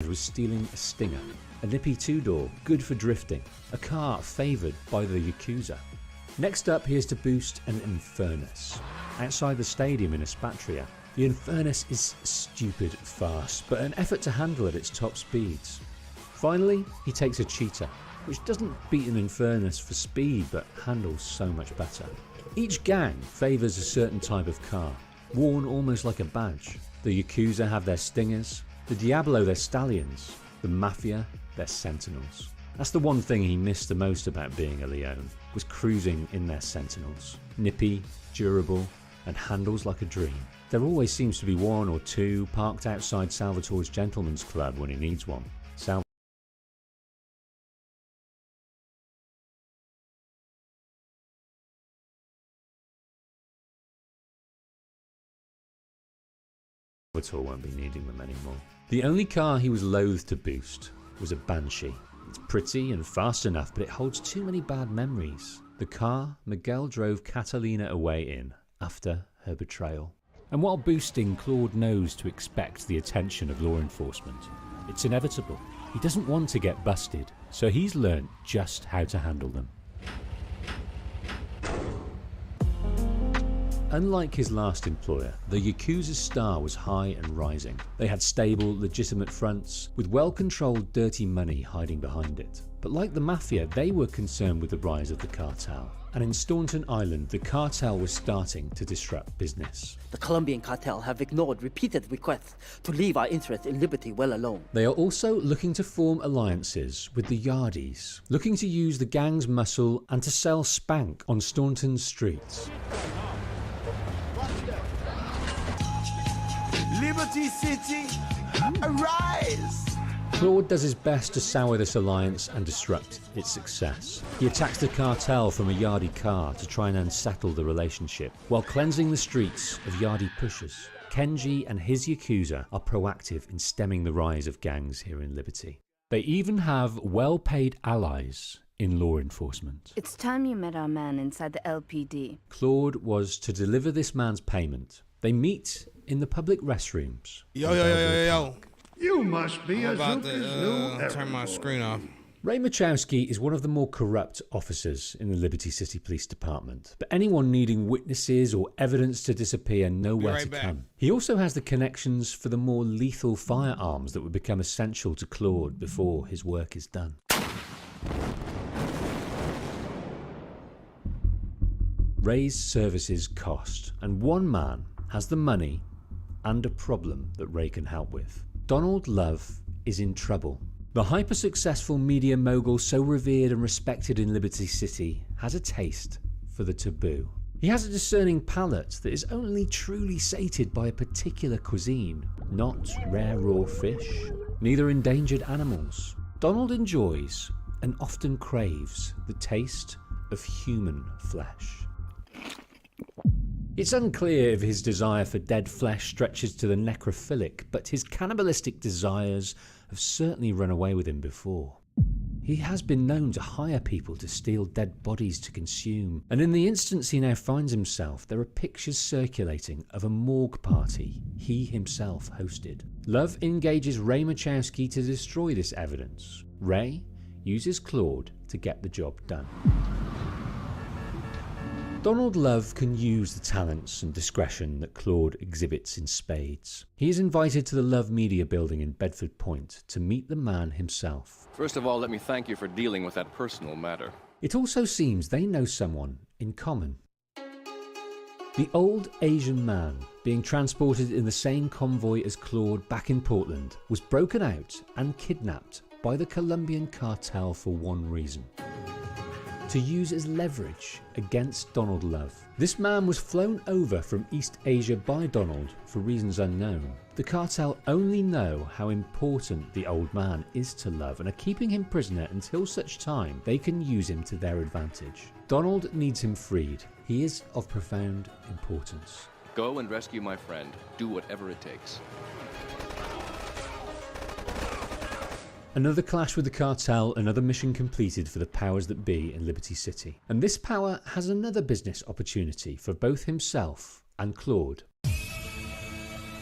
was stealing a Stinger, a nippy two-door, good for drifting, a car favoured by the Yakuza. Next up, he is to boost an Infernus. Outside the stadium in Espatria, the Infernus is stupid fast, but an effort to handle at its top speeds. Finally, he takes a Cheetah, which doesn't beat an Infernus for speed, but handles so much better. Each gang favours a certain type of car, worn almost like a badge. The Yakuza have their Stingers, the Diablo their Stallions, the Mafia their Sentinels. That's the one thing he missed the most about being a Leone, was cruising in their Sentinels. Nippy, durable, and handles like a dream. There always seems to be one or two parked outside Salvatore's Gentleman's Club when he needs one. Salvatore won't be needing them anymore. The only car he was loath to boost was a Banshee. It's pretty and fast enough, but it holds too many bad memories. The car Miguel drove Catalina away in after her betrayal. And while boosting, Claude knows to expect the attention of law enforcement. It's inevitable. He doesn't want to get busted, so he's learnt just how to handle them. Unlike his last employer, the Yakuza's star was high and rising. They had stable, legitimate fronts, with well-controlled dirty money hiding behind it. But like the Mafia, they were concerned with the rise of the cartel. And in Staunton Island, the cartel was starting to disrupt business. The Colombian cartel have ignored repeated requests to leave our interest in liberty well alone. They are also looking to form alliances with the Yardies, looking to use the gang's muscle and to sell spank on Staunton's streets. Liberty City, arise! Claude does his best to sour this alliance and disrupt its success. He attacks the cartel from a Yardie car to try and unsettle the relationship, while cleansing the streets of Yardie pushers. Kenji and his Yakuza are proactive in stemming the rise of gangs here in Liberty. They even have well-paid allies in law enforcement. It's time you met our man inside the LPD. Claude was to deliver this man's payment. They meet in the public restrooms. Yo. You must be I'm a about Zuka's to new turn my screen off. Ray Machowski is one of the more corrupt officers in the Liberty City Police Department, but anyone needing witnesses or evidence to disappear know where to come. He also has the connections for the more lethal firearms that would become essential to Claude before his work is done. Ray's services cost, and one man has the money and a problem that Ray can help with. Donald Love is in trouble. The hyper-successful media mogul so revered and respected in Liberty City has a taste for the taboo. He has a discerning palate that is only truly sated by a particular cuisine, not rare raw fish, neither endangered animals. Donald enjoys and often craves the taste of human flesh. It's unclear if his desire for dead flesh stretches to the necrophilic, but his cannibalistic desires have certainly run away with him before. He has been known to hire people to steal dead bodies to consume, and in the instance he now finds himself, there are pictures circulating of a morgue party he himself hosted. Love engages Ray Machowski to destroy this evidence. Ray uses Claude to get the job done. Donald Love can use the talents and discretion that Claude exhibits in spades. He is invited to the Love Media building in Bedford Point to meet the man himself. First of all, let me thank you for dealing with that personal matter. It also seems they know someone in common. The old Asian man, being transported in the same convoy as Claude back in Portland, was broken out and kidnapped by the Colombian cartel for one reason: to use as leverage against Donald Love. This man was flown over from East Asia by Donald for reasons unknown. The cartel only know how important the old man is to Love and are keeping him prisoner until such time they can use him to their advantage. Donald needs him freed. He is of profound importance. Go and rescue my friend. Do whatever it takes. Another clash with the cartel, another mission completed for the powers that be in Liberty City. And this power has another business opportunity for both himself and Claude.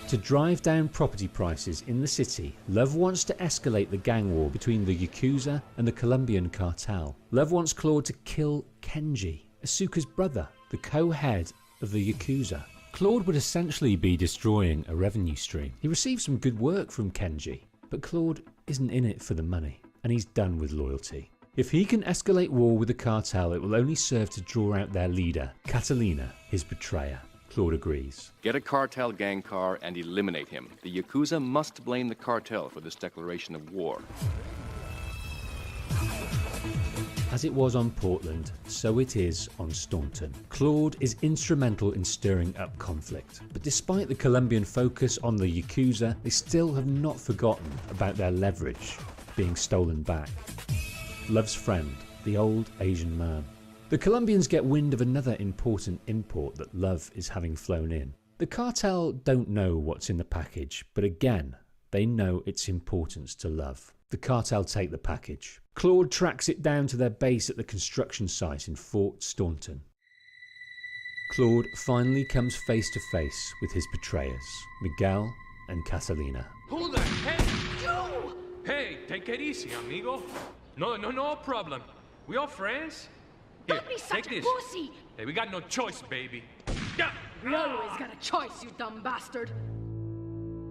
To drive down property prices in the city, Love wants to escalate the gang war between the Yakuza and the Colombian cartel. Love wants Claude to kill Kenji, Asuka's brother, the co-head of the Yakuza. Claude would essentially be destroying a revenue stream. He received some good work from Kenji, but Claude isn't in it for the money, and he's done with loyalty. If he can escalate war with the cartel, it will only serve to draw out their leader, Catalina, his betrayer. Claude agrees. Get a cartel gang car and eliminate him. The Yakuza must blame the cartel for this declaration of war. As it was on Portland, so it is on Staunton. Claude is instrumental in stirring up conflict. But despite the Colombian focus on the Yakuza, they still have not forgotten about their leverage being stolen back. Love's friend, the old Asian man. The Colombians get wind of another important import that Love is having flown in. The cartel don't know what's in the package, but again, they know its importance to Love. The cartel take the package. Claude tracks it down to their base at the construction site in Fort Staunton. Claude finally comes face to face with his betrayers, Miguel and Catalina. Who the heck? You! Hey, take it easy, amigo. No problem. We all friends? Here, Don't be take such a this. pussy! Hey, we got no choice, baby. Yeah. We always got a choice, you dumb bastard!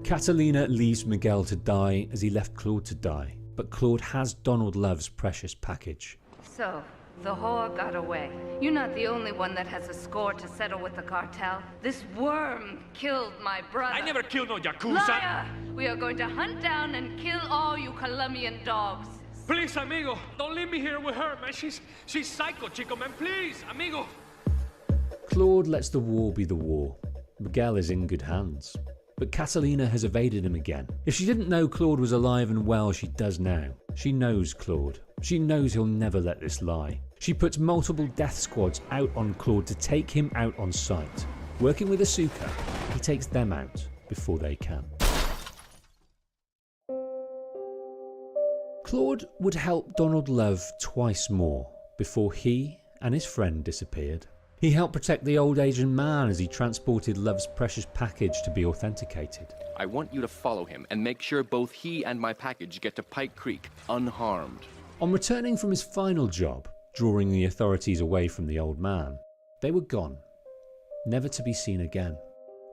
Catalina leaves Miguel to die as he left Claude to die, but Claude has Donald Love's precious package. So, the whore got away. You're not the only one that has a score to settle with the cartel. This worm killed my brother. I never killed no Yakuza. Liar! We are going to hunt down and kill all you Colombian dogs. Please, amigo, don't leave me here with her, man. She's psycho, chico, man. Please, amigo. Claude lets the war be the war. Miguel is in good hands. But Catalina has evaded him again. If she didn't know Claude was alive and well, she does now. She knows Claude. She knows he'll never let this lie. She puts multiple death squads out on Claude to take him out on sight. Working with Asuka, he takes them out before they can. Claude would help Donald Love twice more before he and his friend disappeared. He helped protect the old Asian man as he transported Love's precious package to be authenticated. I want you to follow him and make sure both he and my package get to Pike Creek unharmed. On returning from his final job, drawing the authorities away from the old man, they were gone, never to be seen again.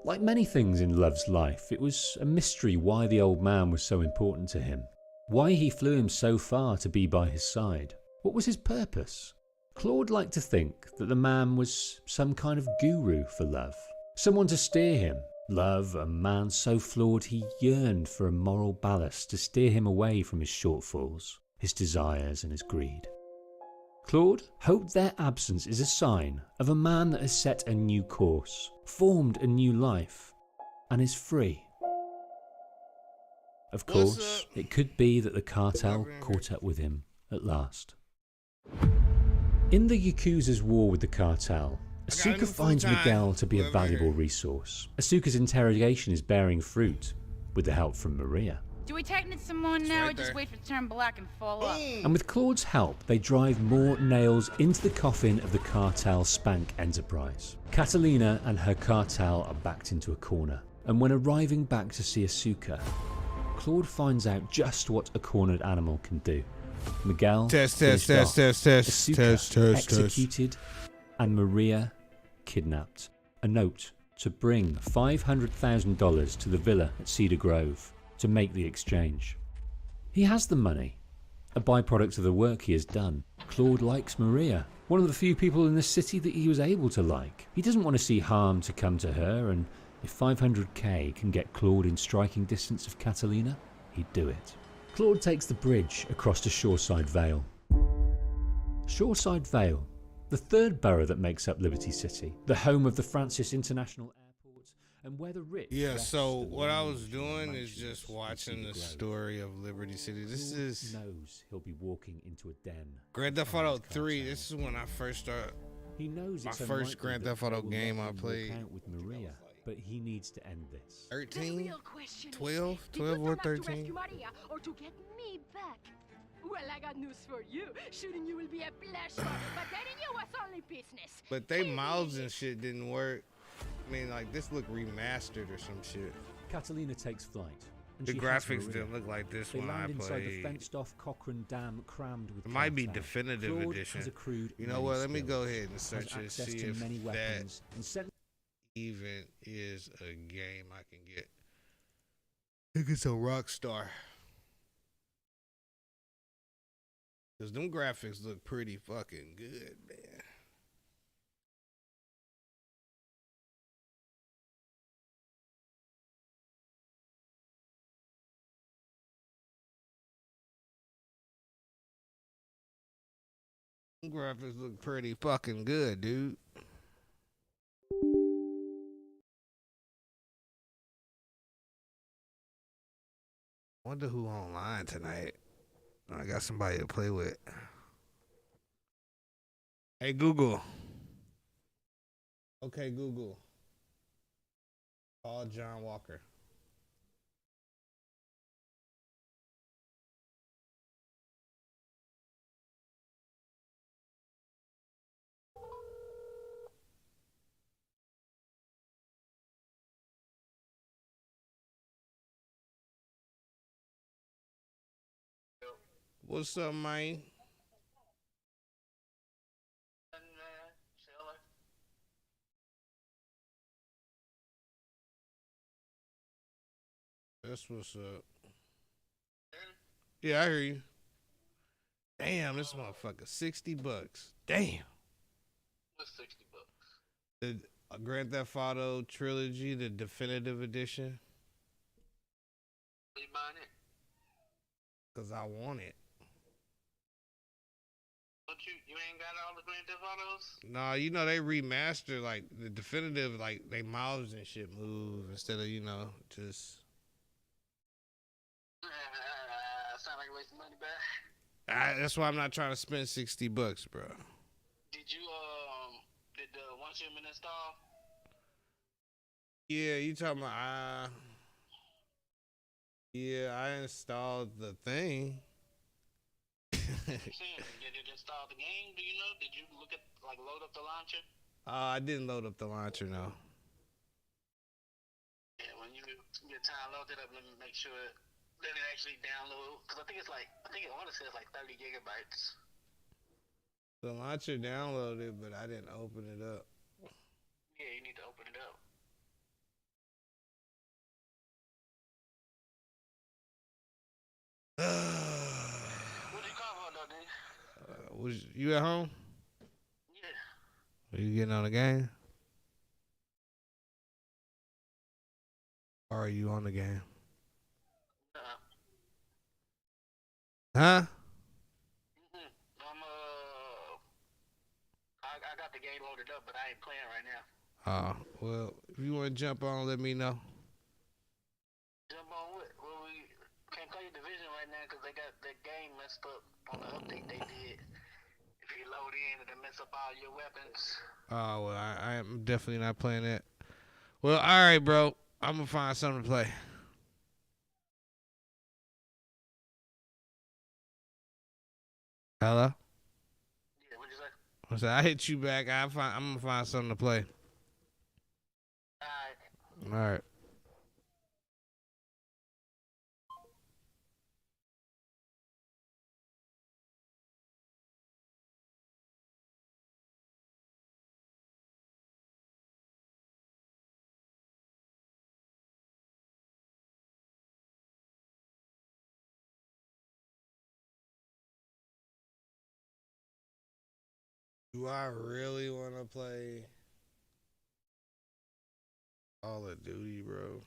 Like many things in Love's life, it was a mystery why the old man was so important to him. Why he flew him so far to be by his side. What was his purpose? Claude liked to think that the man was some kind of guru for Love. Someone to steer him. Love, a man so flawed he yearned for a moral ballast to steer him away from his shortfalls, his desires and his greed. Claude hoped their absence is a sign of a man that has set a new course, formed a new life, and is free. Of course, it could be that the cartel caught up with him at last. In the Yakuza's war with the cartel, Asuka finds Miguel to be a valuable resource. Asuka's interrogation is bearing fruit, with the help from Maria. Do we tighten it some more now or just wait for it to turn black and fall up? And with Claude's help, they drive more nails into the coffin of the cartel Spank Enterprise. Catalina and her cartel are backed into a corner, and when arriving back to see Asuka, Claude finds out just what a cornered animal can do. Miguel Asuka executed, and Maria kidnapped. A note to bring $500,000 to the villa at Cedar Grove to make the exchange. He has the money, a byproduct of the work he has done. Claude likes Maria, one of the few people in the city that he was able to like. He doesn't want to see harm to come to her, and if $500K can get Claude in striking distance of Catalina, he'd do it. Claude takes the bridge across to Shoreside Vale. Shoreside Vale, the third borough that makes up Liberty City, the home of the Francis International Airport, and where the rich... Yeah, so what I was doing is just watching the story of Liberty City. This is... knows he'll be walking into a den. Grand Theft Auto 3, this is when I first started. He knows My it's first unlikely Grand that Theft Auto Claude will game let I him played. walk out with Maria, but he needs to end this. 13? 12 or 13? Maria or to get me back? Well, I got news for you. Shooting you will be a pleasure, but getting you was only business. But they mouths and shit didn't work. I mean, like, this looked remastered or some shit. Catalina takes flight. And The she has graphics Maria. didn't look like this They when I land inside the played. fenced-off Cochrane Dam, crammed with. It might be cartel. definitive Claude edition. has accrued You know many what? Let me skills, go ahead and has search and access see to if many that weapons, and sent. even is a game I can get. I think it's a Rockstar. Cause them graphics look pretty fucking good, man. Them graphics look pretty fucking good, dude. Wonder who online tonight. I got somebody to play with. Hey Google. Okay, Google. Call John Walker. What's up, man? That's what's up. Yeah, I hear you. Damn, this motherfucker, $60. Damn. What's $60? The Grand Theft Auto trilogy, the definitive edition. You buying it? Cause I want it. Don't you ain't got all the Grand Theft Autos? Nah, you know they remaster like the definitive, like they mouths and shit move instead of just. Sound like a waste of money, bruh. That's why I'm not trying to spend $60, bro. Did the one shipment install? Yeah, you talking about? Yeah, I installed the thing. Did it install the game? Do you know? Did you look at load up the launcher? I didn't load up the launcher, no. Yeah, when you get time, load it up. Let me make sure that it actually download. Cause I think I want to say it's like 30 gigabytes. The launcher downloaded, but I didn't open it up. Yeah, you need to open it up. What you call for though, dude? Was you at home? Yeah. Are you getting on the game? Or are you on the game? Huh? I got the game loaded up, but I ain't playing right now. Oh, well, if you want to jump on, let me know. Jump on what? Well, we can't play Division right now because they got that game messed up on the update they did. If you load in, it'll mess up all your weapons. Oh, well, I am definitely not playing that. Well, all right, bro. I'm going to find something to play. Hello? Yeah, what'd you say? I said, I hit you back. I'm going to find something to play. All right. All right. Do I really want to play Call of Duty, bro?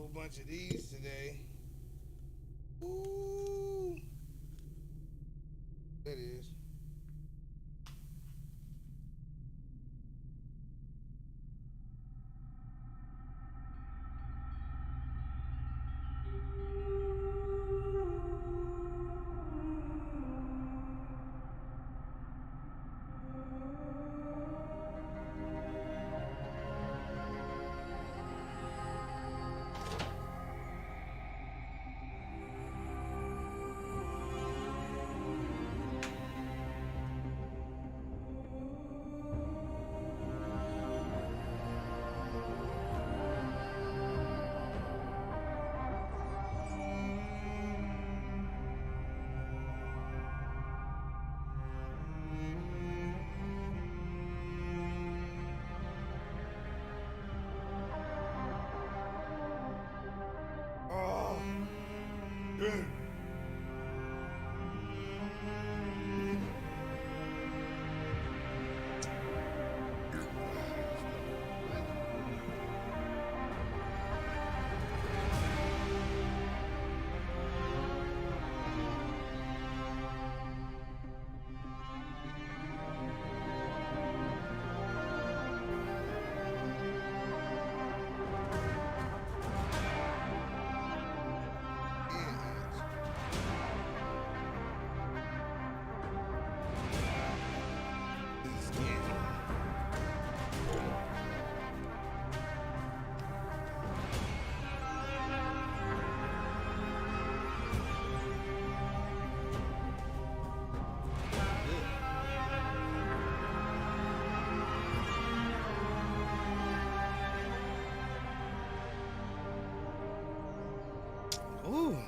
whole bunch of these today. Ooh. That is. Ooh.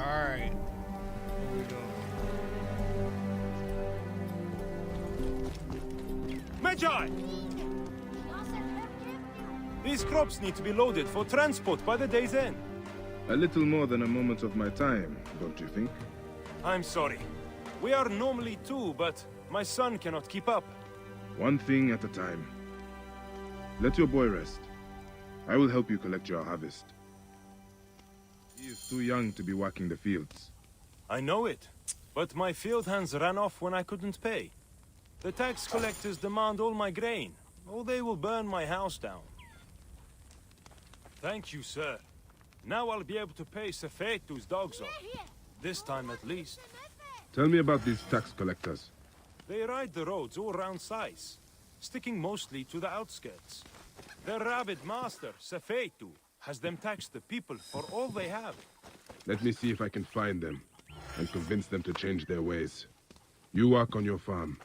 All right. What we doing? Magi! These crops need to be loaded for transport by the day's end. A little more than a moment of my time, don't you think? I'm sorry. We are normally two, but my son cannot keep up. One thing at a time. Let your boy rest. I will help you collect your harvest. He is too young to be working the fields. I know it, but my field hands ran off when I couldn't pay. The tax collectors demand all my grain, or they will burn my house down. Thank you, sir. Now I'll be able to pay Sefetu's dogs off. This time at least. Tell me about these tax collectors. They ride the roads all around Sais, sticking mostly to the outskirts. Their rabid master, Sefetu, has them tax the people for all they have. Let me see if I can find them and convince them to change their ways. You work on your farm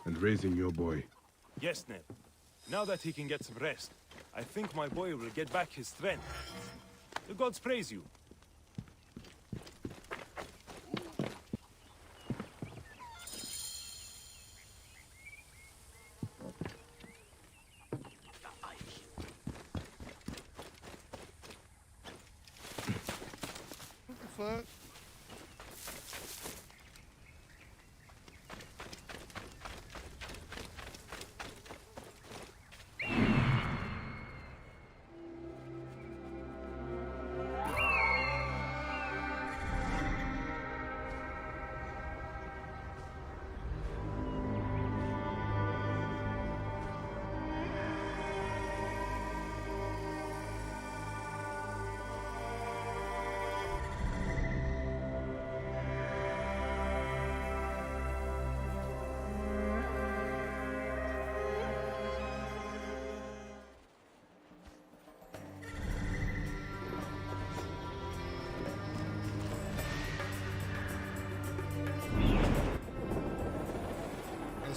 and raising your boy. Yes, Ned. Now that he can get some rest, I think my boy will get back his strength. The gods praise you. What the fuck?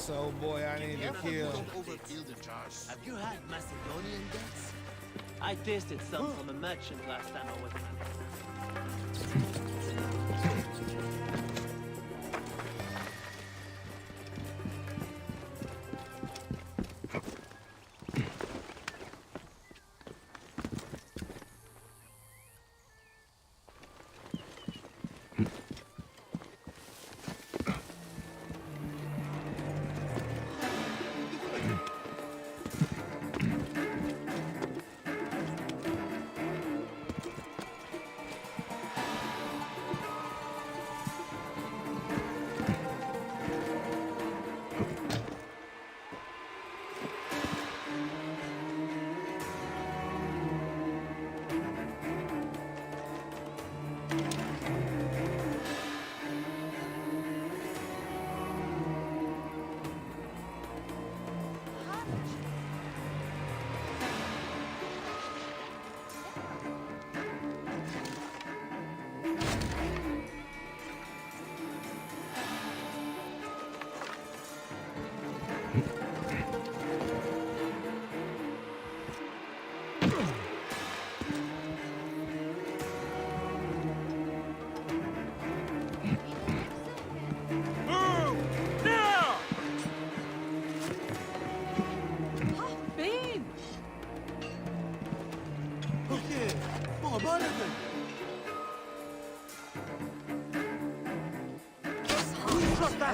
This old boy I need to kill. Have you had Macedonian dates? I tasted some from a merchant last time I was in.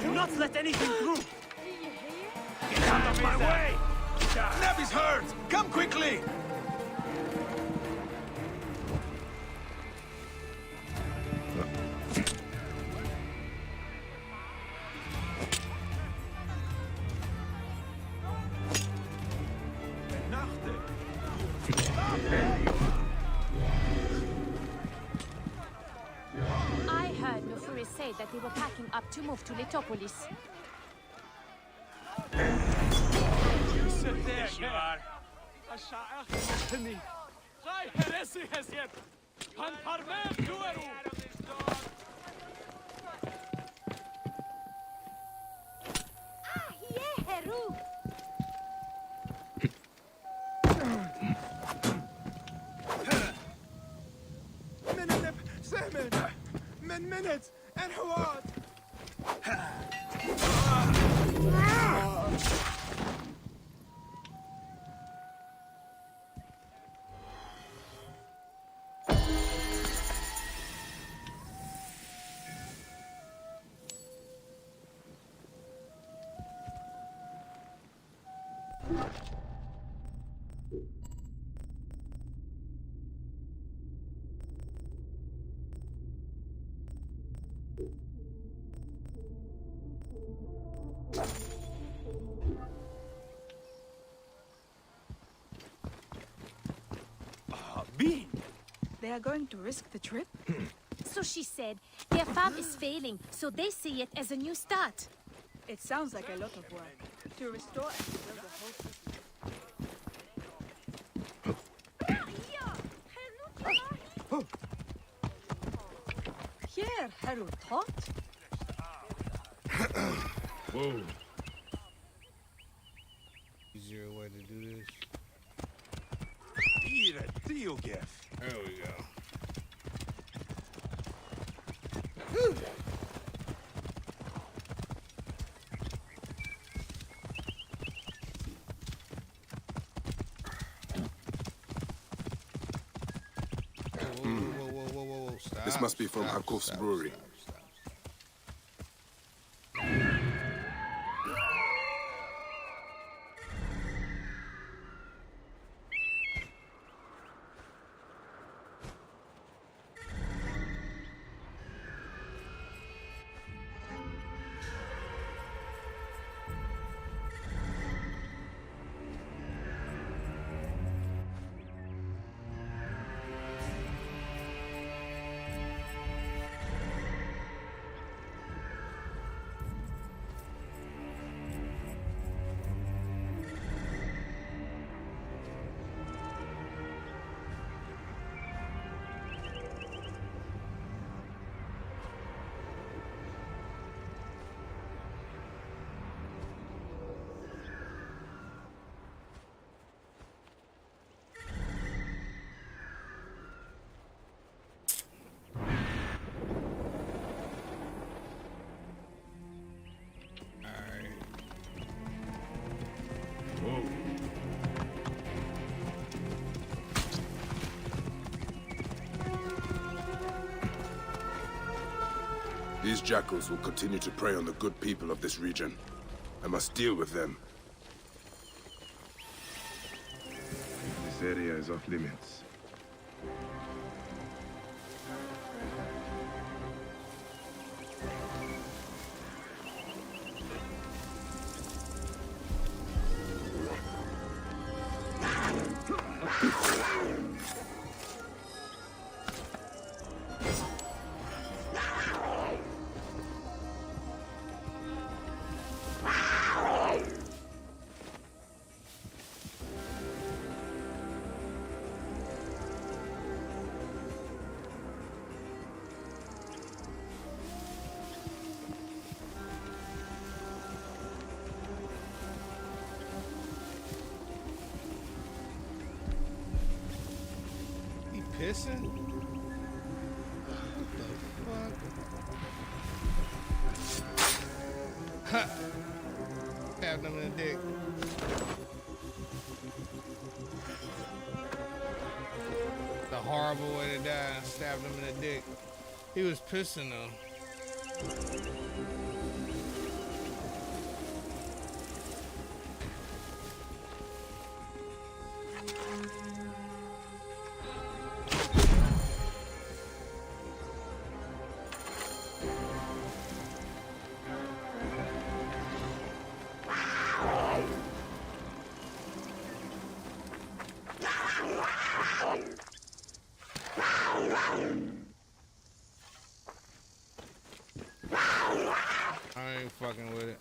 Do not let anything through! Get out of my way! Neb is hurt! Come quickly! I heard Nofuri say that they were packing up to move to Letopolis. You sit there, you are. من منت الحوار They are going to risk the trip? So she said, their farm is failing, so they see it as a new start. It sounds like a lot of work. To restore and rebuild the whole city. Here, Haru Tot. Whoa. Easier way to do this. There we go. Whoa, stop. This must be from Hakov's brewery. These jackals will continue to prey on the good people of this region. I must deal with them. This area is off limits. Pissing? What the fuck? Ha! Stabbed him in the dick. The horrible way to die. Stabbed him in the dick. He was pissing though. I ain't fucking with it.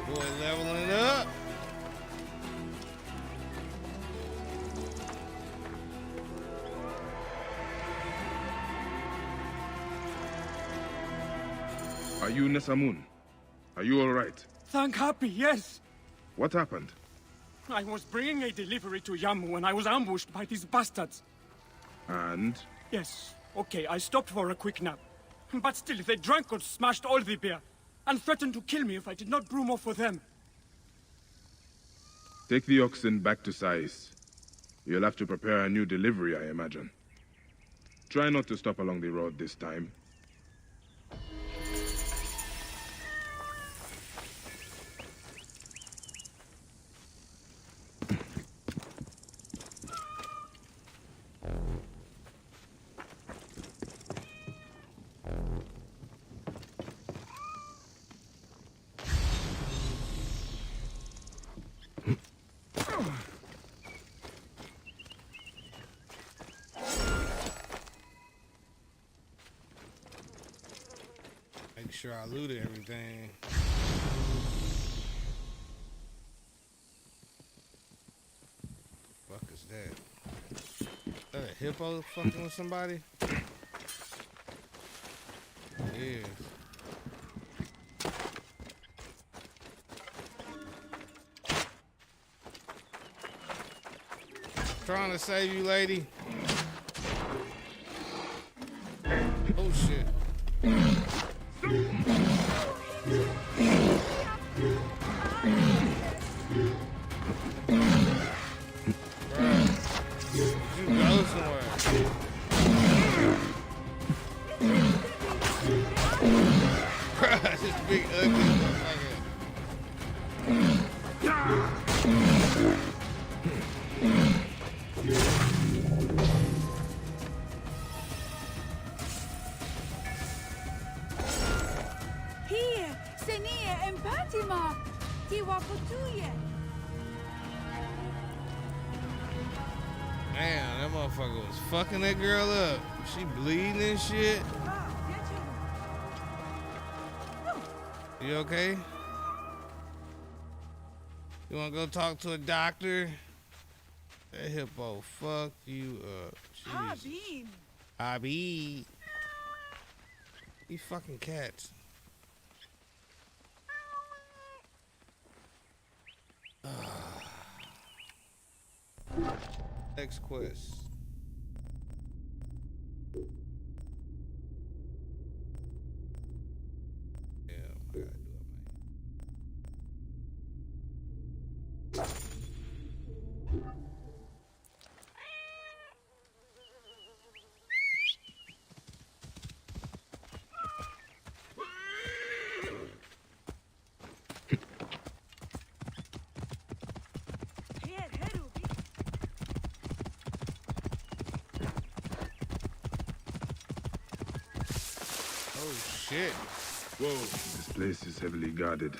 Boy, leveling up. Are you Nesamun? Are you all right? Thank Happy, yes. What happened? I was bringing a delivery to Yamu when I was ambushed by these bastards. And? Yes, okay, I stopped for a quick nap. But still, they drank or smashed all the beer, and threatened to kill me if I did not brew more for them. Take the oxen back to Sais. You'll have to prepare a new delivery, I imagine. Try not to stop along the road this time. Make sure I looted everything. Fuck is that? Is that a hippo fucking with somebody? It is. Trying to save you, lady. Oh shit. Big ugly motherfucker. Here, Senia and Fatima. Tiwaputuye. Damn, that motherfucker was fucking that girl up. She bleeding and shit. You okay? You wanna go talk to a doctor? That hippo fucked you up. Jesus. Abby. You fucking cats. Next quest. Yeah, I gotta do it, man. Oh shit. Whoa. This place is heavily guarded.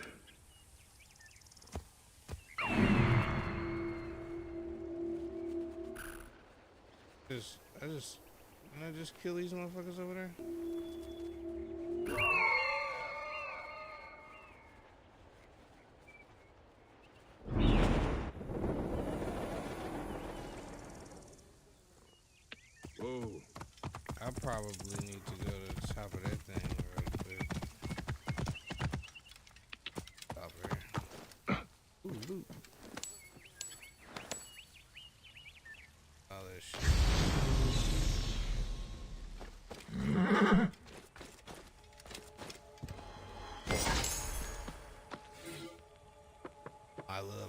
Can I just kill these motherfuckers over there? Whoa. I probably need to go to the top of that thing right quick. Top here. Ooh, loot. All that shit.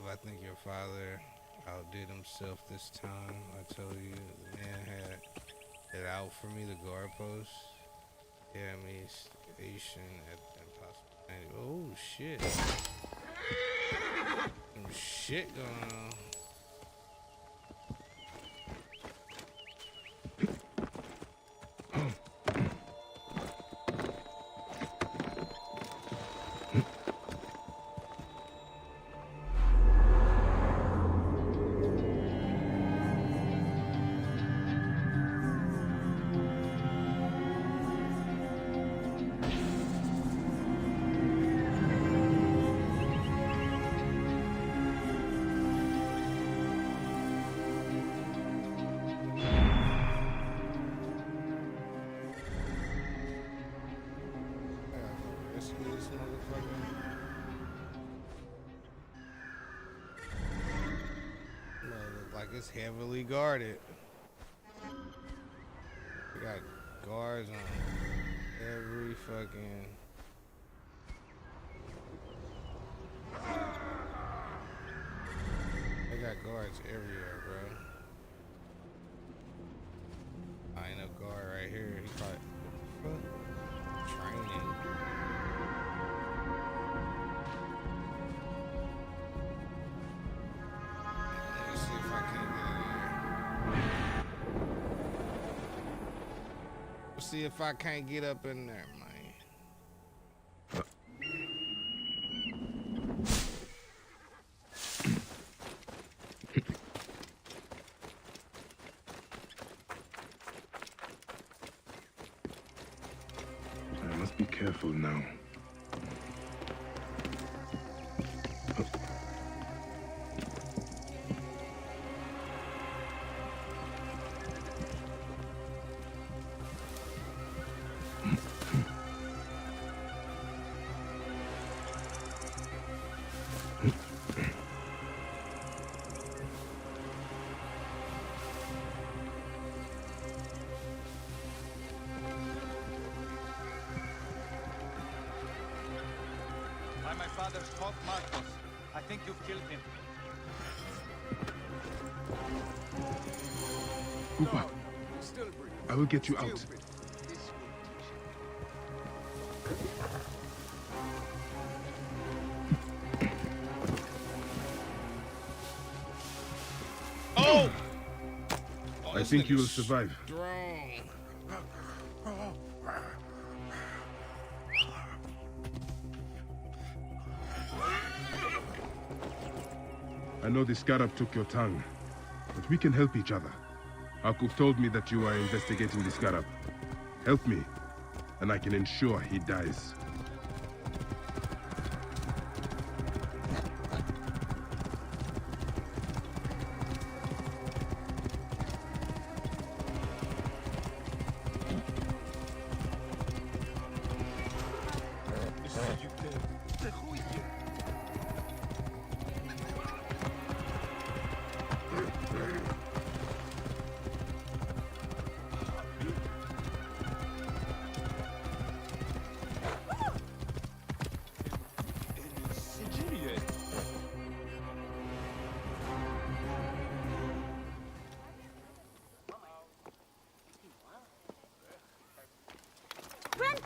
I think your father outdid himself this time. I told you, the man had it out for me, the guard post. Yeah, me station at Impossible. Oh, shit. Some shit going on. Like it's heavily guarded. We got guards on every fucking. They got guards everywhere, bro. I ain't no guard right here. He probably training. See if I can't get up in there, man. I must be careful now. By my father's cult, Marcos. I think you've killed him. Upa, I will get you out. Oh! I think you will survive. Strong. I know the scarab took your tongue, but we can help each other. Akuf told me that you are investigating the scarab. Help me, and I can ensure he dies.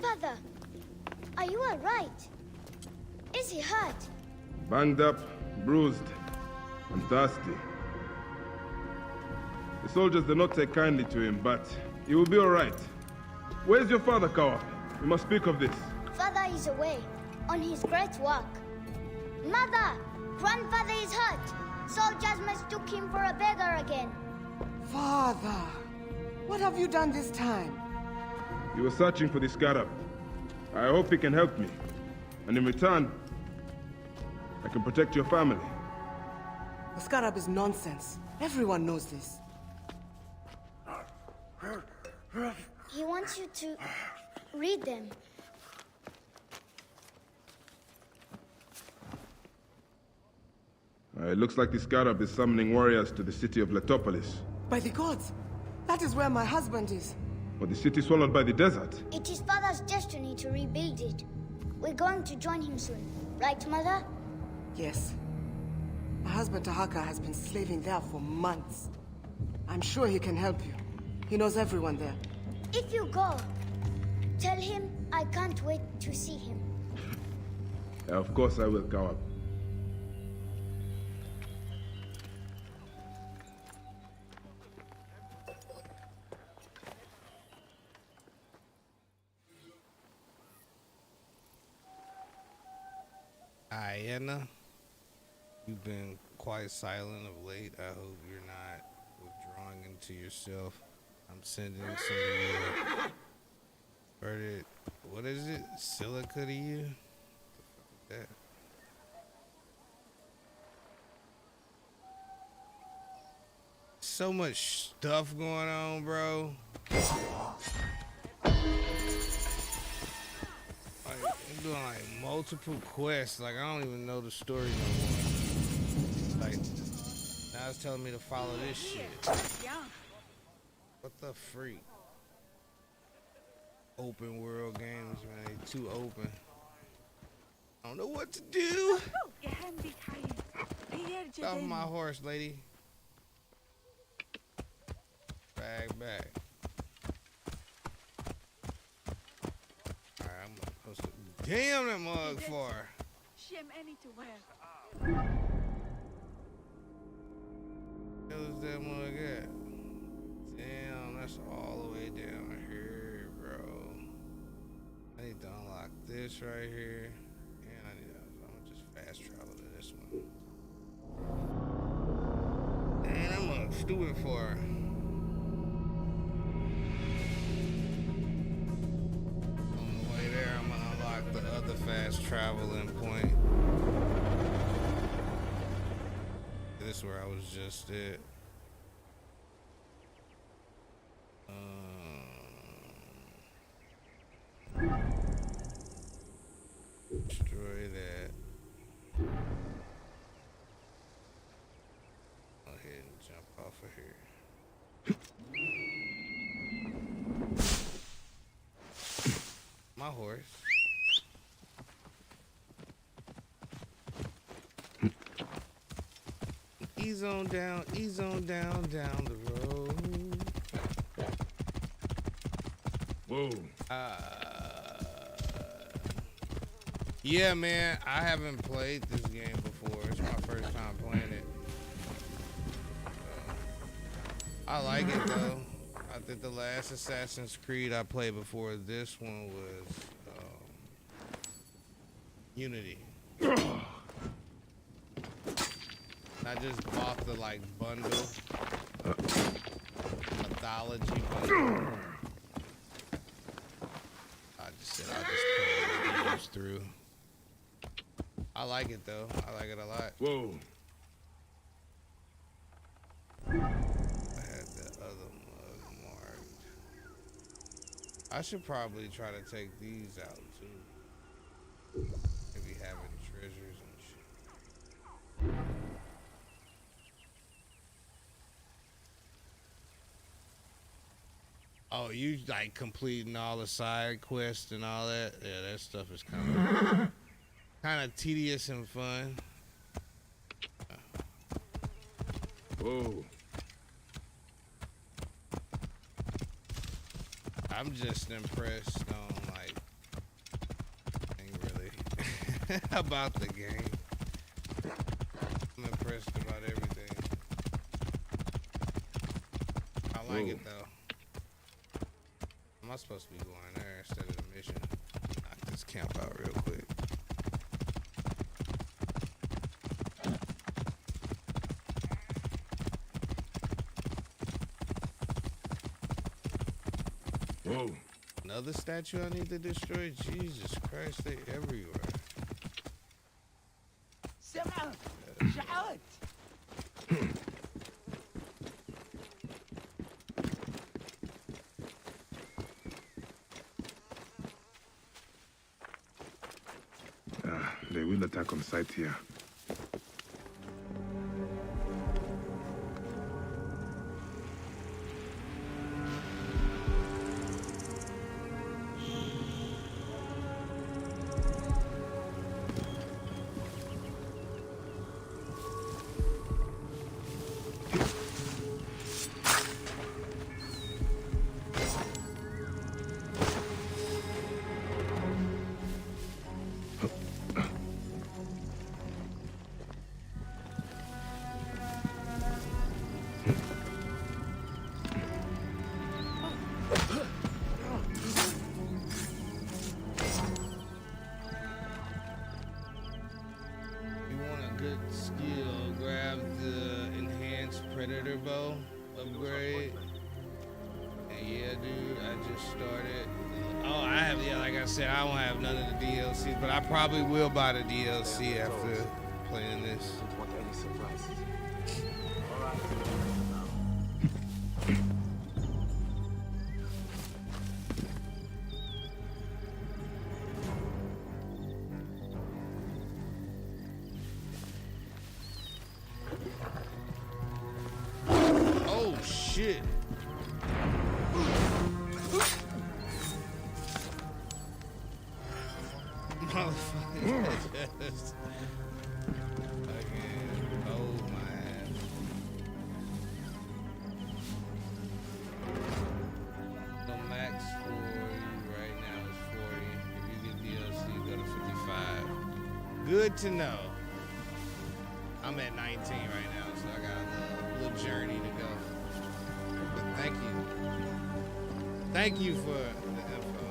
Father, are you alright? Is he hurt? Banged up, bruised, and thirsty. The soldiers did not take kindly to him, but he will be alright. Where's your father, Kawa? We must speak of this. Father is away, on his great work. Mother! Grandfather is hurt! Soldiers mistook him for a beggar again. Father, what have you done this time? He was searching for the scarab. I hope he can help me. And in return, I can protect your family. The scarab is nonsense. Everyone knows this. He wants you to read them. It looks like the scarab is summoning warriors to the city of Letopolis. By the gods! That is where my husband is. Or the city swallowed by the desert. It is Father's destiny to rebuild it. We're going to join him soon. Right, Mother? Yes. My husband Tahaka has been slaving there for months. I'm sure he can help you. He knows everyone there. If you go, tell him I can't wait to see him. Of course I will, Kawa. Anna, you've been quite silent of late. I hope you're not withdrawing into yourself. I'm sending some of your what is it? Silica to you? What the fuck is that? So much stuff going on, bro. I'm doing like multiple quests. Like I don't even know the story no more. Like now it's telling me to follow this shit. What the freak? Open world games, man. They too open. I don't know what to do. Get off my horse, lady. Back. Alright, I'm supposed to. Damn, that mug far. Where is that mug at? Damn, that's all the way down here, bro. I need to unlock this right here. And I'm gonna just fast travel to this one. Man, that mug's stupid far. The other fast traveling point. This is where I was just at. Destroy that. Go ahead and jump off of here. My horse. Ease on down the road. Whoa. Yeah, man, I haven't played this game before. It's my first time playing it. I like it though. I think the last Assassin's Creed I played before this one was Unity. I just bought the like bundle, mythology bundle. I just said I'll just play the games through. I like it though. I like it a lot. Whoa. I had that other mug marked. I should probably try to take these out too. Maybe having treasures and shit. Oh, you like completing all the side quests and all that? Yeah, that stuff is kind of tedious and fun. Whoa. I'm just impressed on like about the game. I'm impressed about everything. I like it though. Am I supposed to be going there instead of the mission? Knock this camp out real quick. Whoa. Another statue I need to destroy? Jesus Christ, they everywhere. سمعت شعرت They will attack on sight here. Predator bow upgrade. And yeah, dude, I just started. Oh, I have, yeah, like I said, I don't have none of the DLCs, but I probably will buy the DLC after playing this. Don't want any surprises. All right. Oh shit. Motherfucker. Again. Oh my ass. The max for you right now is 40. If you get DLC, go to 55. Good to know. I'm at 19 right now, so I got a little journey to go. But thank you. Thank you for the info.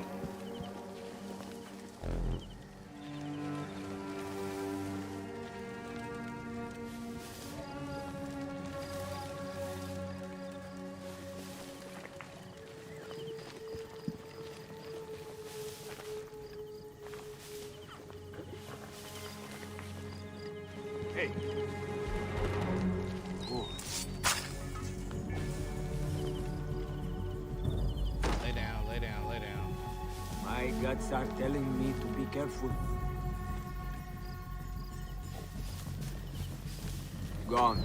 Hey. Oh. Lay down, lay down, lay down. My guts are telling me to be careful. Gone.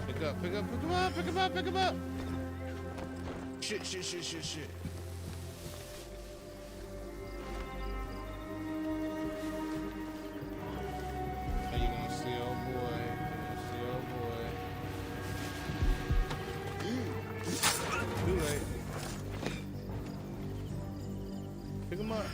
Pick up, pick up, pick him up, pick him up, pick him up. Shit, shit, shit, shit, shit. Are you gonna see old boy? You gonna see old boy? Too late. Pick him up.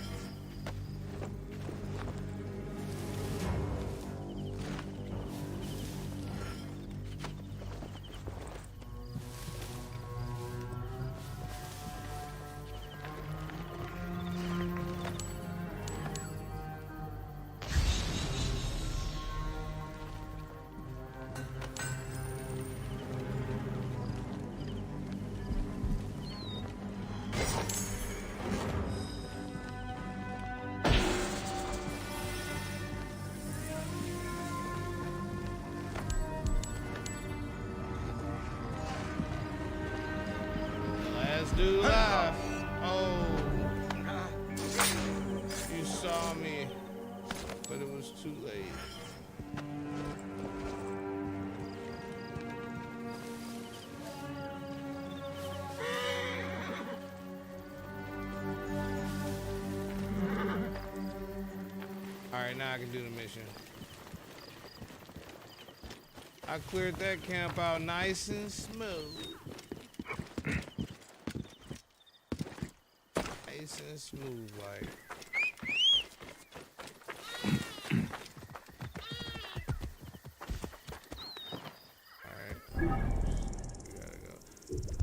Dude laugh. Oh. You saw me, but it was too late. Alright, now I can do the mission. I cleared that camp out nice and smooth. Nice nice and smooth like. Alright. We gotta go.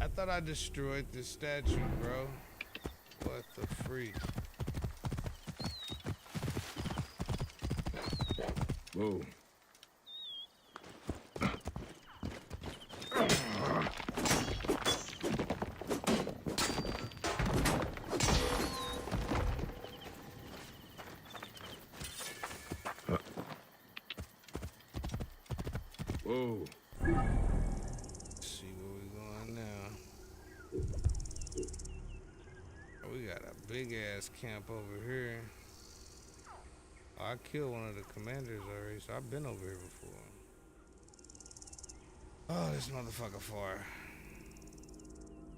I thought I destroyed the statue, bro. What the freak? Whoa. Whoa. Let's see where we going now. Oh, we got a big ass camp over here. Oh, I killed one of the commanders already, so I've been over here before. Oh, this motherfucker far.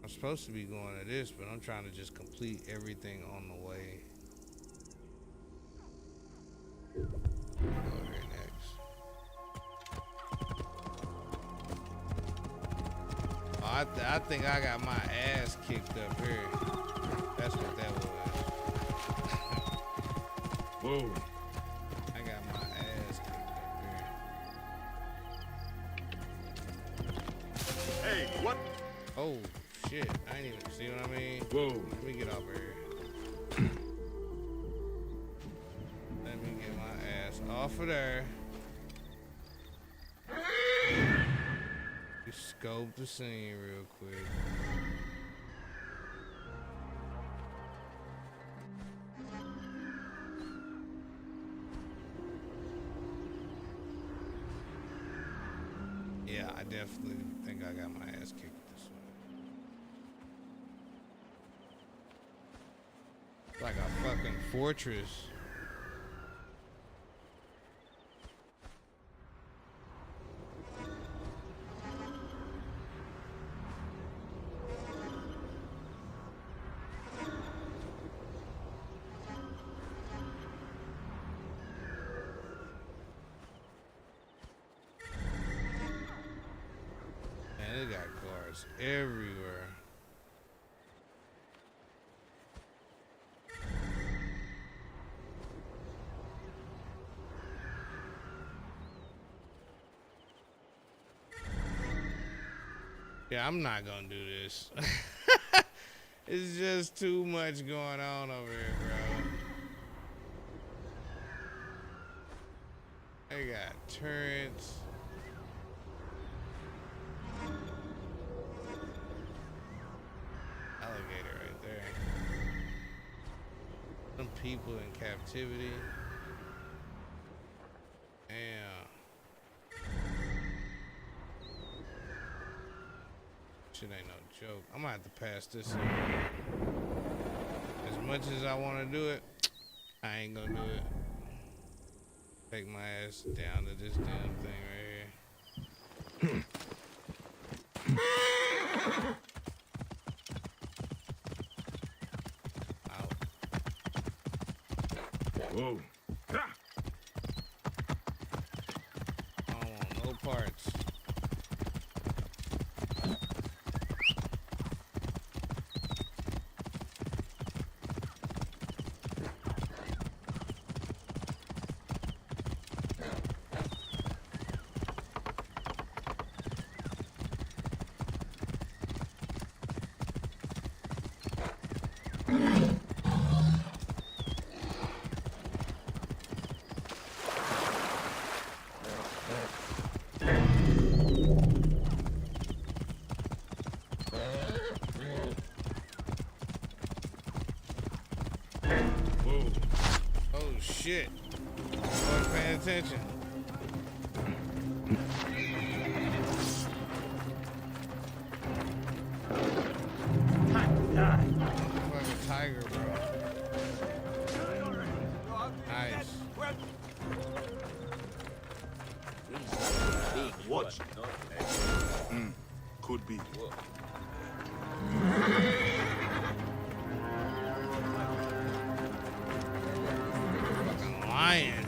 I'm supposed to be going to this, but I'm trying to just complete everything on the way. Go here next. Oh, I think I got my ass kicked up here. That's what that was. Whoa. I got my ass kicked up here. Hey, what? Oh, shit. I ain't even see what I mean. Whoa. Let me get over here. Let me get my ass off of there. You scope the scene real quick. Yeah, I definitely think I got my ass kicked this way. Like a fucking fortress. Man, they got guards everywhere. Yeah, I'm not gonna do this. It's just too much going on over here, bro. They got turrets. Alligator right there. Some people in captivity. Damn. Shit ain't no joke. I'm gonna have to pass this up. As much as I want to do it, I ain't gonna do it. Take my ass down to this damn thing right here. Out. Whoa. I don't want no parts. Whoa. Oh shit. I wasn't paying attention. Fucking tiger, bro. Nice. Watch. Could be. Fucking lion.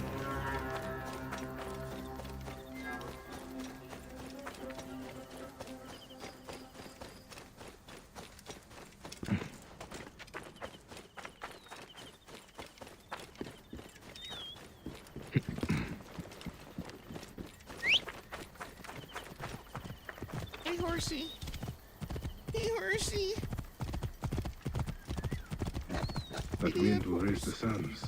horsey. Hey, horsey. That wind will raise the sands.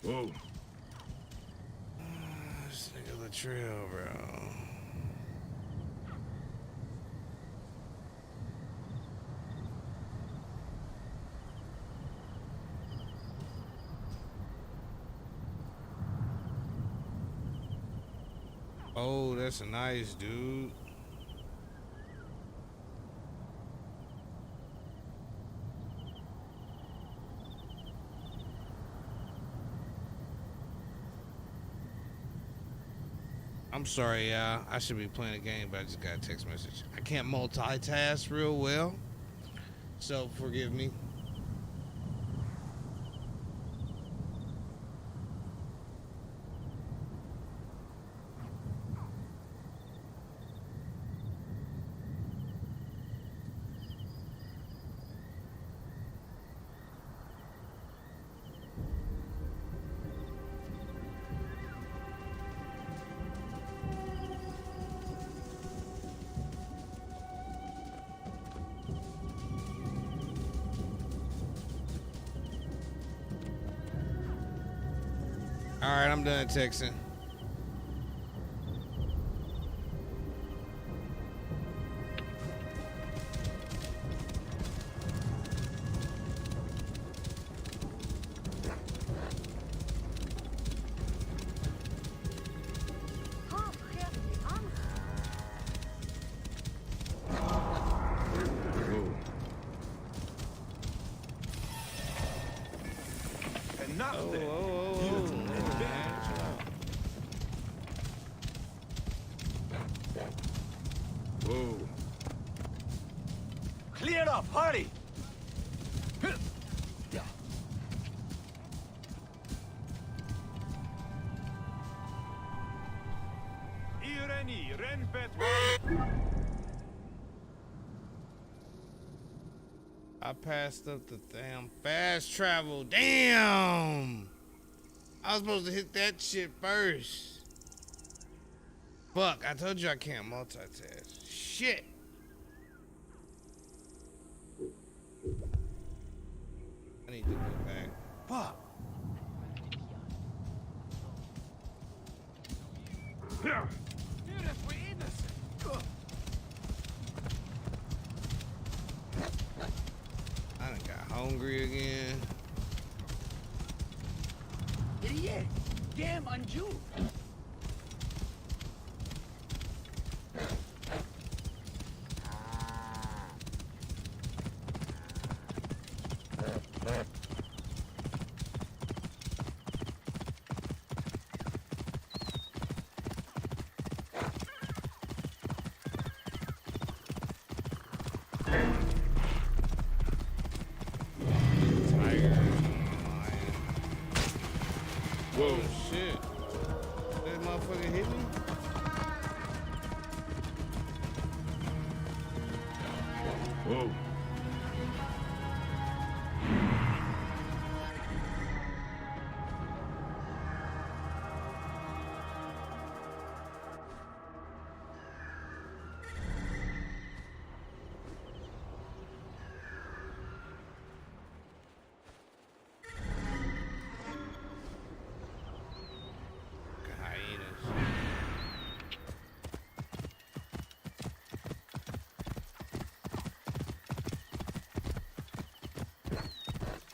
Whoa. This nigga Latrell, bro. Oh, that's a nice dude. I'm sorry, y'all. I should be playing a game, but I just got a text message. I can't multitask real well, so forgive me. All right, I'm done texting. Enough then. Whoa. Clear up, hurry! Ireni, Renpet. I passed up the damn fast travel. Damn! I was supposed to hit that shit first. Fuck, I told you I can't multitask. Shit. I need to go back. Fuck. I done got hungry again. Idiot! Damn, Anju! Whoa, shit. That motherfucker hit me? Whoa.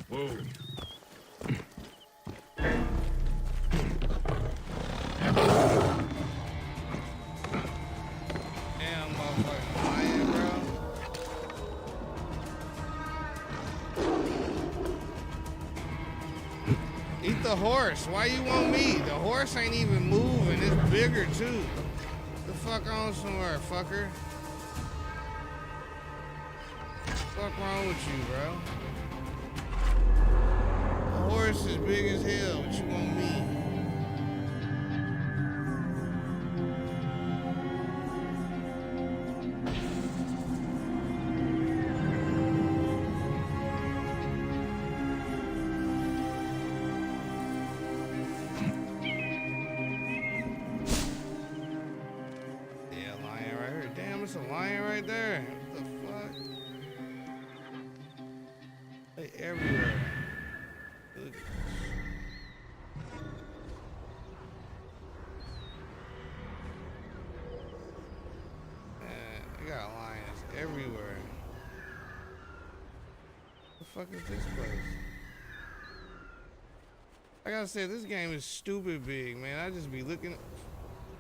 Whoa. Damn, motherfucking lion, bro. Eat the horse. Why you want me? The horse ain't even moving. It's bigger, too. The fuck on somewhere, fucker. Fuck wrong with you, bro? The horse is big as hell, but you want me? There's a lion right there. What the fuck? They everywhere. Look at this. Man, they got lions everywhere. What the fuck is this place? I gotta say, this game is stupid big, man. I just be looking.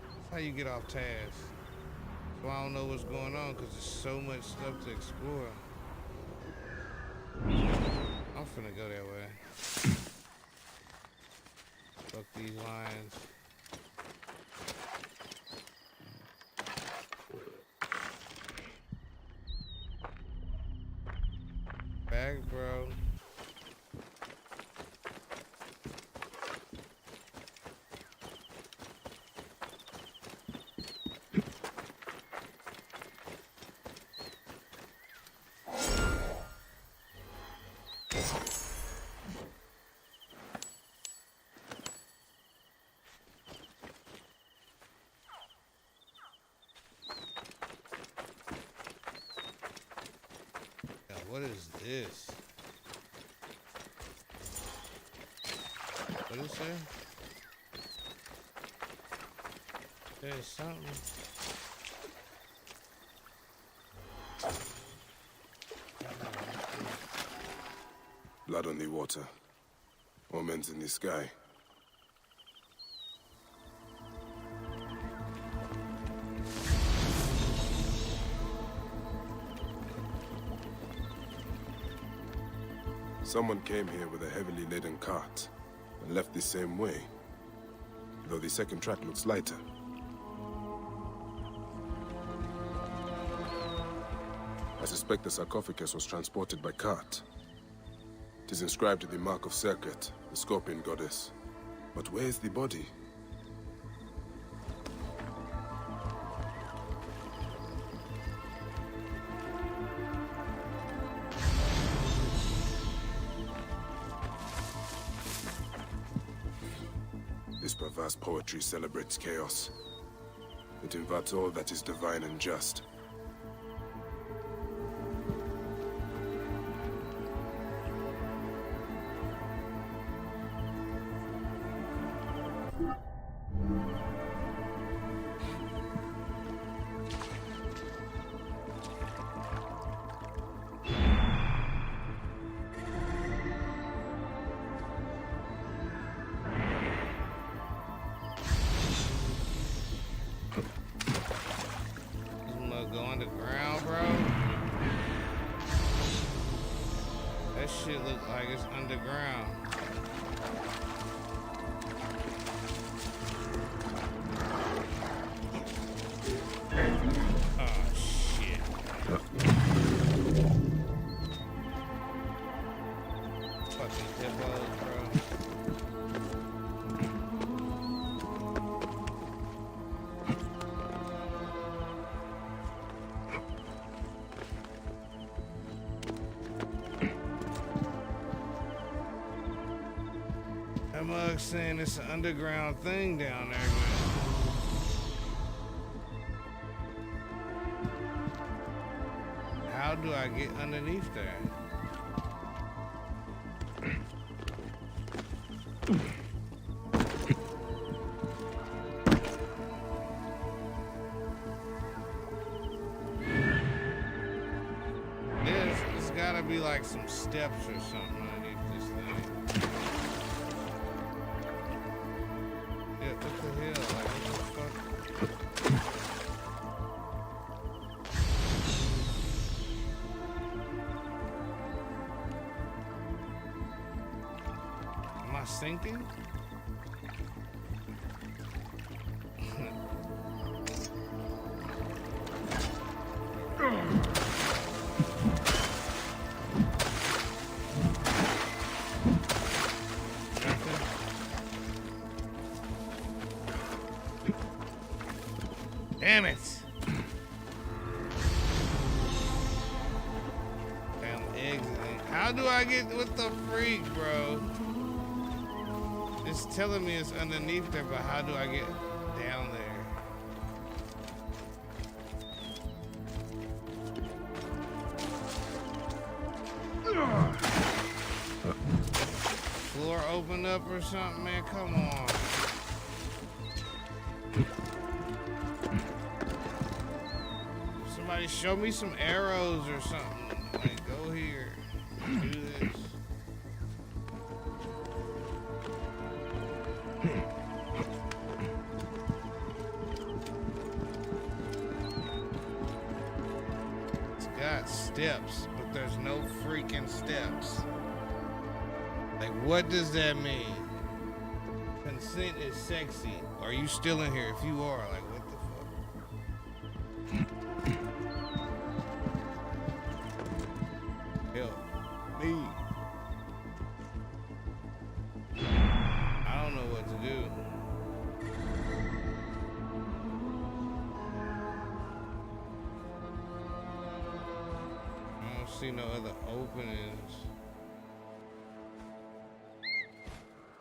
That's how you get off task. So I don't know what's going on because there's so much stuff to explore. I'm finna go that way. Fuck these lions. Back, bro. What is this? What is that? There's something. Blood on the water. Omens in the sky. Someone came here with a heavily laden cart and left the same way, though the second track looks lighter. I suspect the sarcophagus was transported by cart. It is inscribed with the mark of Serket, the scorpion goddess. But where is the body? This perverse poetry celebrates chaos. It inverts all that is divine and just. Go underground, bro. That shit look like it's underground. Oh shit. Fucking hippos, bro. That mug saying it's an underground thing down there, man. How do I get underneath there? There's gotta be like some steps or something underneath this thing. Yeah, what the hell? Like, what the fuck? Am I sinking? Damn it! I'm exiting. How do I get with the freak, bro? It's telling me it's underneath there, but how do I get down there? door open up or something, man? Come on. Somebody show me some arrows or something. Like, go here. Do this. It's got steps, but there's no freaking steps. Like, what does that mean? Consent is sexy. Are you still in here? If you are, like, what the fuck? Help me. I don't know what to do. I don't see no other openings.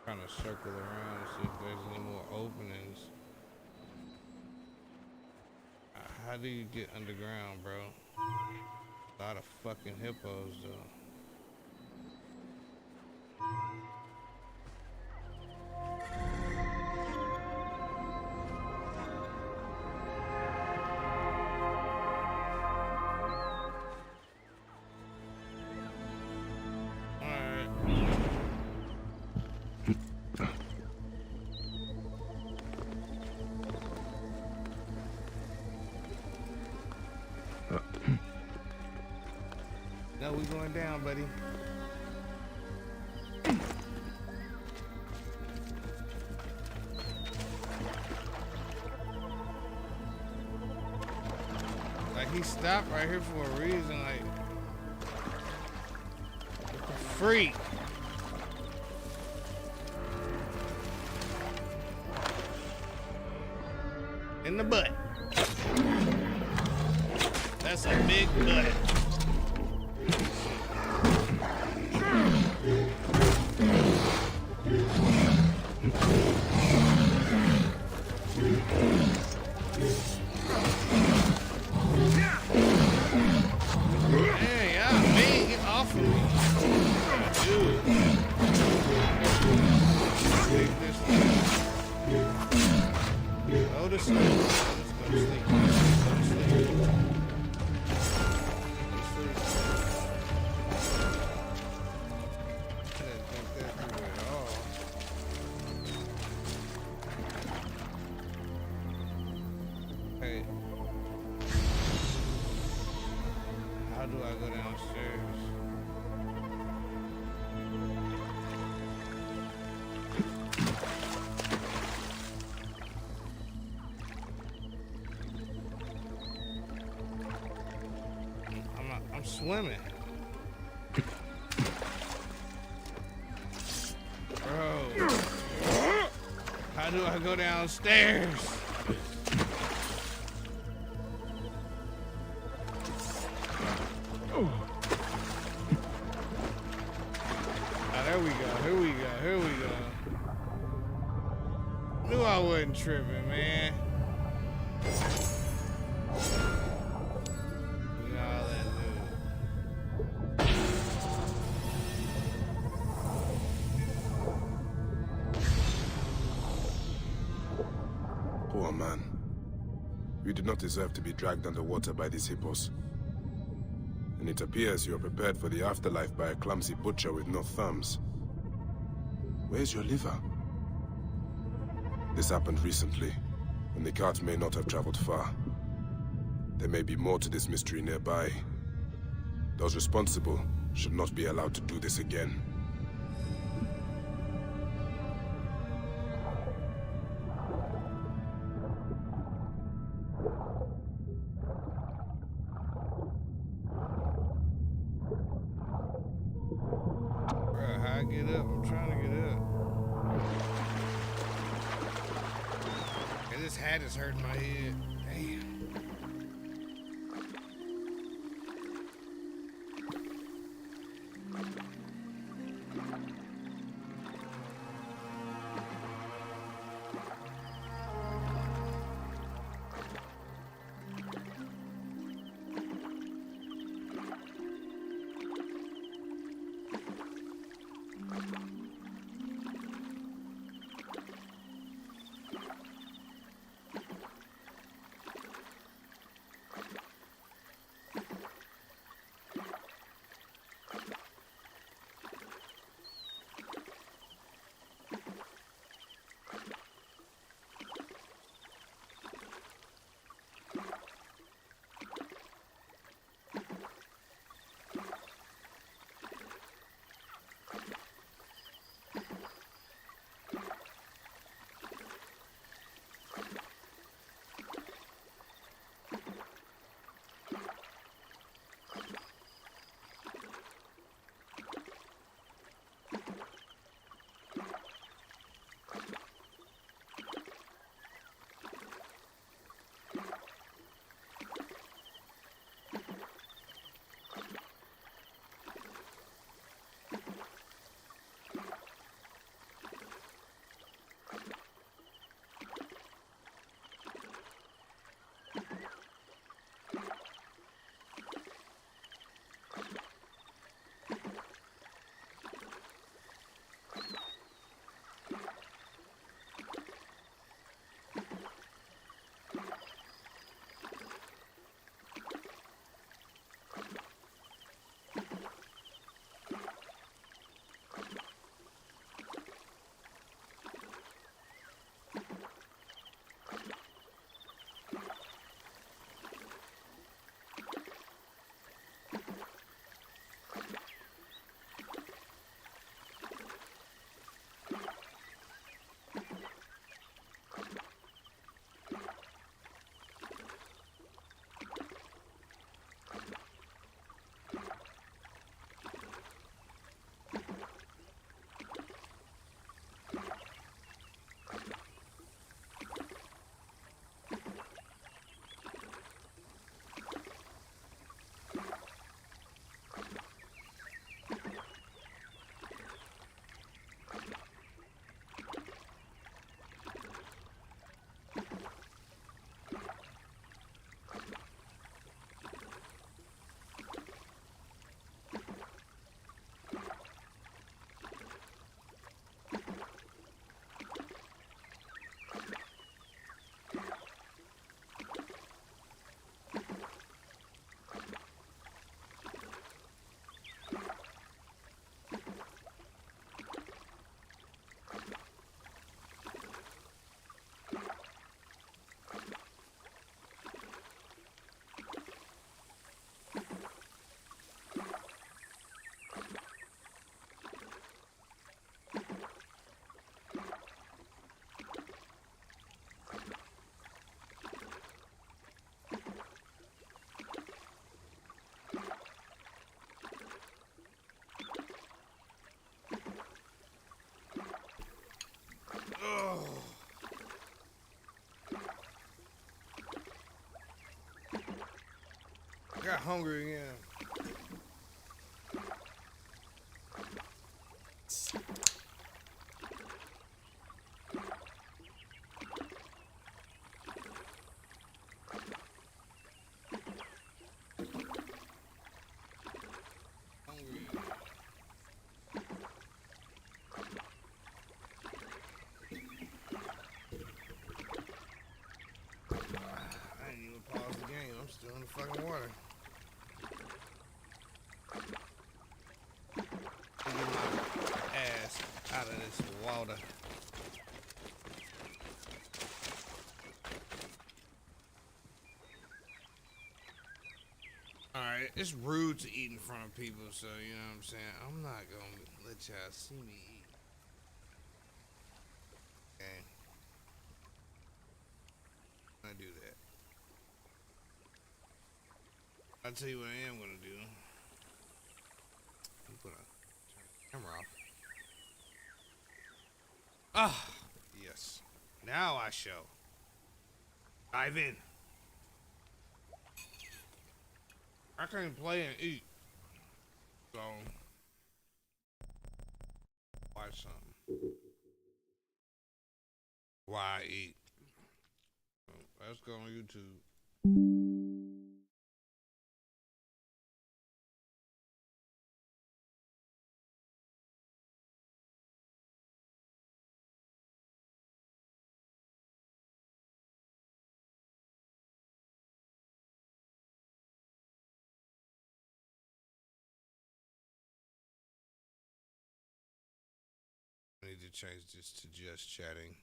Trying to circle around and see if there's any more openings. How do you get underground, bro? A lot of fucking hippos, though. No, we going down, buddy. Like, he stopped right here for a reason, like, what the freak? In the butt. That's a big butt. Hey, yeah, man, get off of me. Dude. Take this thing. Go to sleep. Let's go to sleep. Go to sleep. How do I go downstairs? I'm swimming. Bro. How do I go downstairs? There we go, here we go, here we go. Knew I wasn't tripping, man. Look at all that loot. Poor man. You did not deserve to be dragged underwater by these hippos. And it appears you are prepared for the afterlife by a clumsy butcher with no thumbs. Where's your liver? This happened recently, and the cart may not have traveled far. There may be more to this mystery nearby. Those responsible should not be allowed to do this again. Get up, I'm trying to get up. And this hat is hurting my head. Damn. got hungry again. Still in the fucking water. Get my ass out of this water. Alright, it's rude to eat in front of people, so you know what I'm saying? I'm not gonna let y'all see me eat. Okay. I do that. I'll tell you what I am gonna do. I'm gonna turn the camera off. Ah, yes. Now I shall dive in. I can't play and eat, so watch something. Why I eat? Let's go on YouTube. I need to change this to just chatting.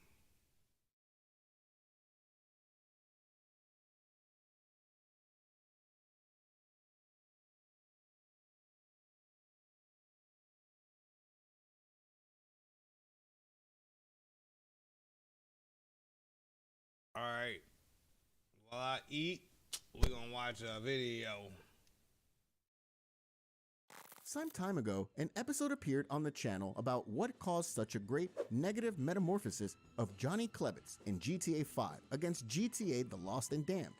All right. While I eat, we're gonna watch a video. Some time ago, an episode appeared on the channel about what caused such a great negative metamorphosis of Johnny Klebitz in GTA 5 against GTA The Lost and Damned.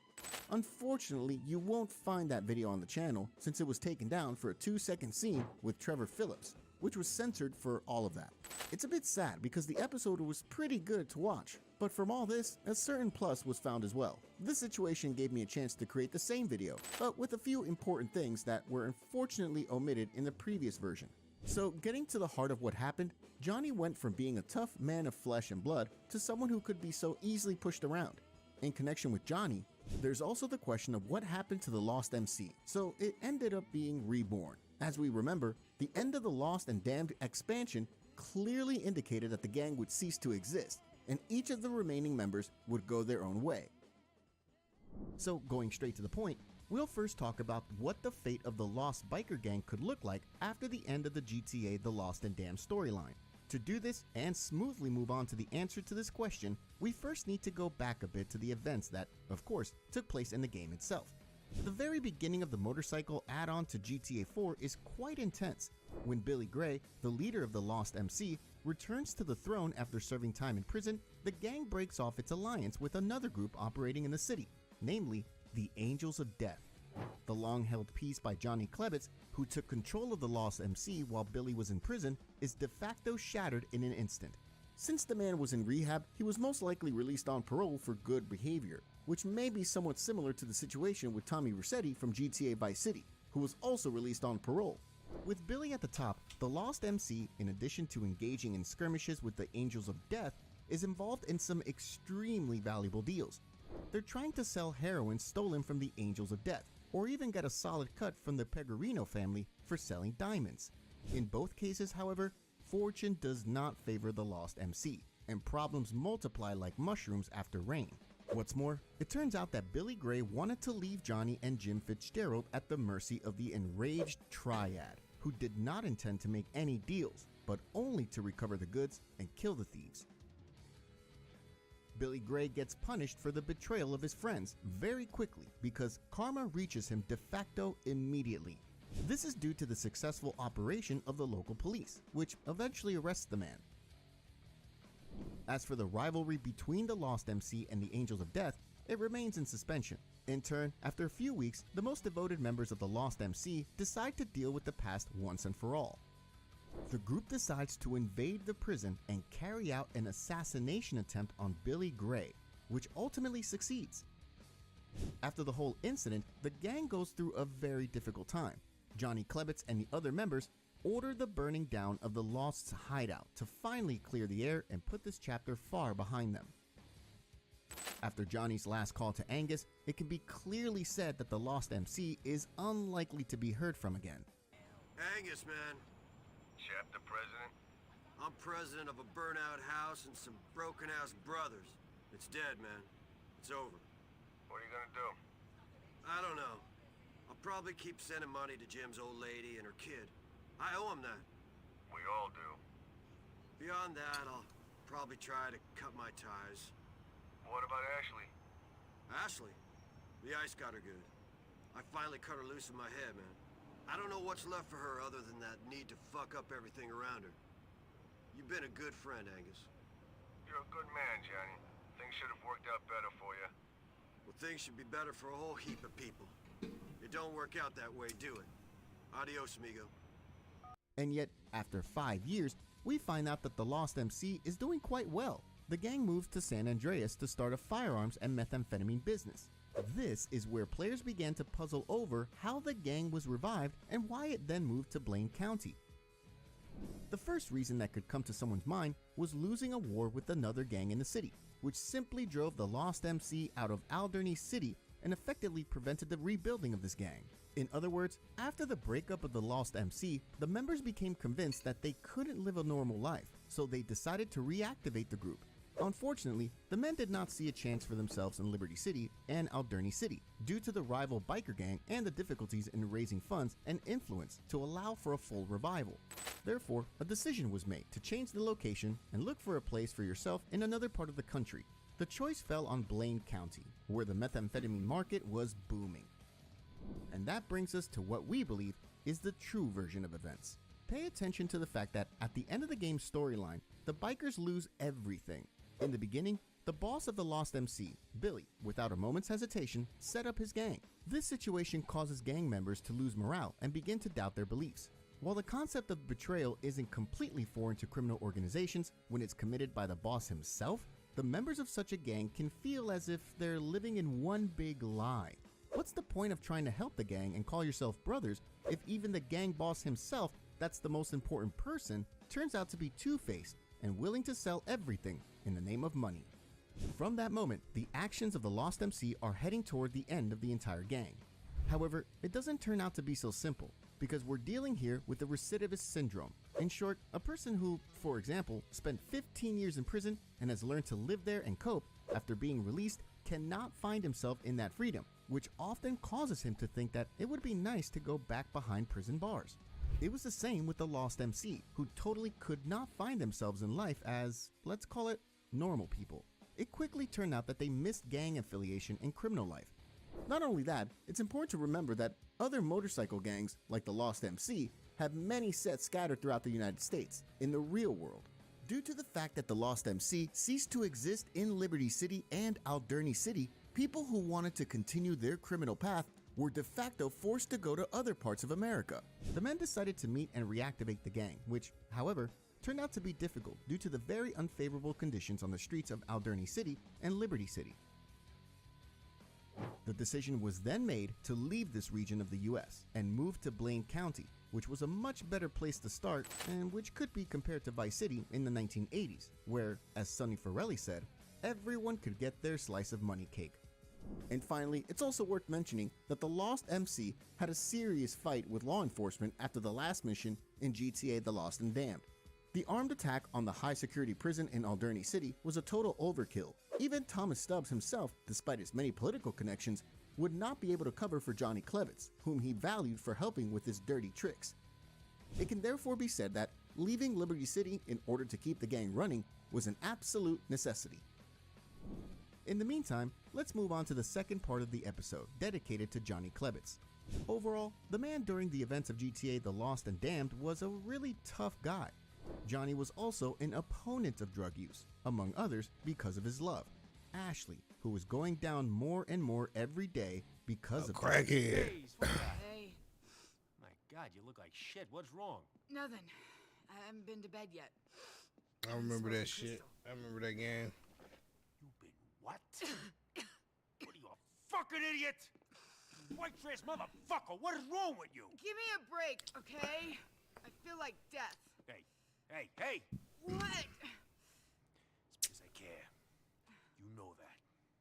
Unfortunately, you won't find that video on the channel since it was taken down for a 2-second scene with Trevor Phillips, which was censored for all of that. It's a bit sad because the episode was pretty good to watch, but from all this, a certain plus was found as well. This situation gave me a chance to create the same video, but with a few important things that were unfortunately omitted in the previous version. So getting to the heart of what happened, Johnny went from being a tough man of flesh and blood to someone who could be so easily pushed around. In connection with Johnny, there's also the question of what happened to the Lost MC, so it ended up being reborn. As we remember, the end of the Lost and Damned expansion clearly indicated that the gang would cease to exist, and each of the remaining members would go their own way. So going straight to the point, we'll first talk about what the fate of the Lost biker gang could look like after the end of the GTA The Lost and Damned storyline. To do this and smoothly move on to the answer to this question, we first need to go back a bit to the events that, of course, took place in the game itself. The very beginning of the motorcycle add-on to GTA 4 is quite intense, when Billy Gray, the leader of the Lost MC, returns to the throne after serving time in prison. The gang breaks off its alliance with another group operating in the city, namely the Angels of Death. The long-held peace by Johnny Klebitz, who took control of the Lost MC while Billy was in prison, is de facto shattered in an instant. Since the man was in rehab, he was most likely released on parole for good behavior, which may be somewhat similar to the situation with Tommy Vercetti from GTA Vice City, who was also released on parole. With Billy at the top, the Lost MC, in addition to engaging in skirmishes with the Angels of Death, is involved in some extremely valuable deals. They're trying to sell heroin stolen from the Angels of Death, or even get a solid cut from the Pegorino family for selling diamonds. In both cases, however, fortune does not favor the Lost MC, and problems multiply like mushrooms after rain. What's more, it turns out that Billy Gray wanted to leave Johnny and Jim Fitzgerald at the mercy of the enraged Triad, who did not intend to make any deals, but only to recover the goods and kill the thieves. Billy Gray gets punished for the betrayal of his friends very quickly because karma reaches him de facto immediately. This is due to the successful operation of the local police, which eventually arrests the man. As for the rivalry between the Lost MC and the Angels of Death, it remains in suspension. In turn, after a few weeks, the most devoted members of the Lost MC decide to deal with the past once and for all. The group decides to invade the prison and carry out an assassination attempt on Billy Gray, which ultimately succeeds. After the whole incident, the gang goes through a very difficult time. Johnny Klebitz and the other members order the burning down of the Lost's hideout to finally clear the air and put this chapter far behind them. After Johnny's last call to Angus, it can be clearly said that the Lost MC is unlikely to be heard from again. Angus, man. Chapter president? I'm president of a burnout house and some broken-ass brothers. It's dead, man. It's over. What are you gonna do? I don't know. I'll probably keep sending money to Jim's old lady and her kid. I owe him that. We all do. Beyond that, I'll probably try to cut my ties. What about Ashley? Ashley? The ice got her good. I finally cut her loose in my head, man. I don't know what's left for her other than that need to fuck up everything around her. You've been a good friend, Angus. You're a good man, Johnny. Things should have worked out better for you. Well, things should be better for a whole heap of people. It don't work out that way, do it? Adios, amigo. And yet, after 5 years, we find out that the Lost MC is doing quite well. The gang moves to San Andreas to start a firearms and methamphetamine business. This is where players began to puzzle over how the gang was revived and why it then moved to Blaine County. The first reason that could come to someone's mind was losing a war with another gang in the city, which simply drove the Lost MC out of Alderney City and effectively prevented the rebuilding of this gang. In other words, after the breakup of the Lost MC, the members became convinced that they couldn't live a normal life, so they decided to reactivate the group. Unfortunately, the men did not see a chance for themselves in Liberty City and Alderney City due to the rival biker gang and the difficulties in raising funds and influence to allow for a full revival. Therefore, a decision was made to change the location and look for a place for yourself in another part of the country. The choice fell on Blaine County, where the methamphetamine market was booming. And that brings us to what we believe is the true version of events. Pay attention to the fact that at the end of the game's storyline, the bikers lose everything. In the beginning, the boss of the Lost MC, Billy, without a moment's hesitation, set up his gang. This situation causes gang members to lose morale and begin to doubt their beliefs. While the concept of betrayal isn't completely foreign to criminal organizations when it's committed by the boss himself, the members of such a gang can feel as if they're living in one big lie. What's the point of trying to help the gang and call yourself brothers if even the gang boss himself, that's the most important person, turns out to be two-faced and willing to sell everything in the name of money? From that moment, the actions of the Lost MC are heading toward the end of the entire gang. However, it doesn't turn out to be so simple, because we're dealing here with the recidivist syndrome. In short, a person who, for example, spent 15 years in prison and has learned to live there and cope after being released cannot find himself in that freedom, which often causes him to think that it would be nice to go back behind prison bars. It was the same with the Lost MC, who totally could not find themselves in life as, let's call it, normal people. It quickly turned out that they missed gang affiliation and criminal life. Not only that, it's important to remember that other motorcycle gangs, like the Lost MC, have many sets scattered throughout the United States, in the real world. Due to the fact that the Lost MC ceased to exist in Liberty City and Alderney City, people who wanted to continue their criminal path were de facto forced to go to other parts of America. The men decided to meet and reactivate the gang, which, however, turned out to be difficult due to the very unfavorable conditions on the streets of Alderney City and Liberty City. The decision was then made to leave this region of the US and move to Blaine County, which was a much better place to start and which could be compared to Vice City in the 1980s, where, as Sonny Forelli said, everyone could get their slice of money cake. And finally, it's also worth mentioning that the Lost MC had a serious fight with law enforcement after the last mission in GTA The Lost and Damned. The armed attack on the high-security prison in Alderney City was a total overkill. Even Thomas Stubbs himself, despite his many political connections, would not be able to cover for Johnny Klebitz, whom he valued for helping with his dirty tricks. It can therefore be said that leaving Liberty City in order to keep the gang running was an absolute necessity. In the meantime, let's move on to the second part of the episode, dedicated to Johnny Klebitz. Overall, the man during the events of GTA The Lost and Damned was a really tough guy. Johnny was also an opponent of drug use, among others because of his love. Ashley, who was going down more and more every day because of crackhead. Hey, My God, you look like shit. What's wrong? nothing. I haven't been to bed yet. I remember that shit. I remember that game. What? What are you, a fucking idiot? White trash motherfucker, what is wrong with you? Give me a break, okay? I feel like death. Hey! What? It's because I care. You know that.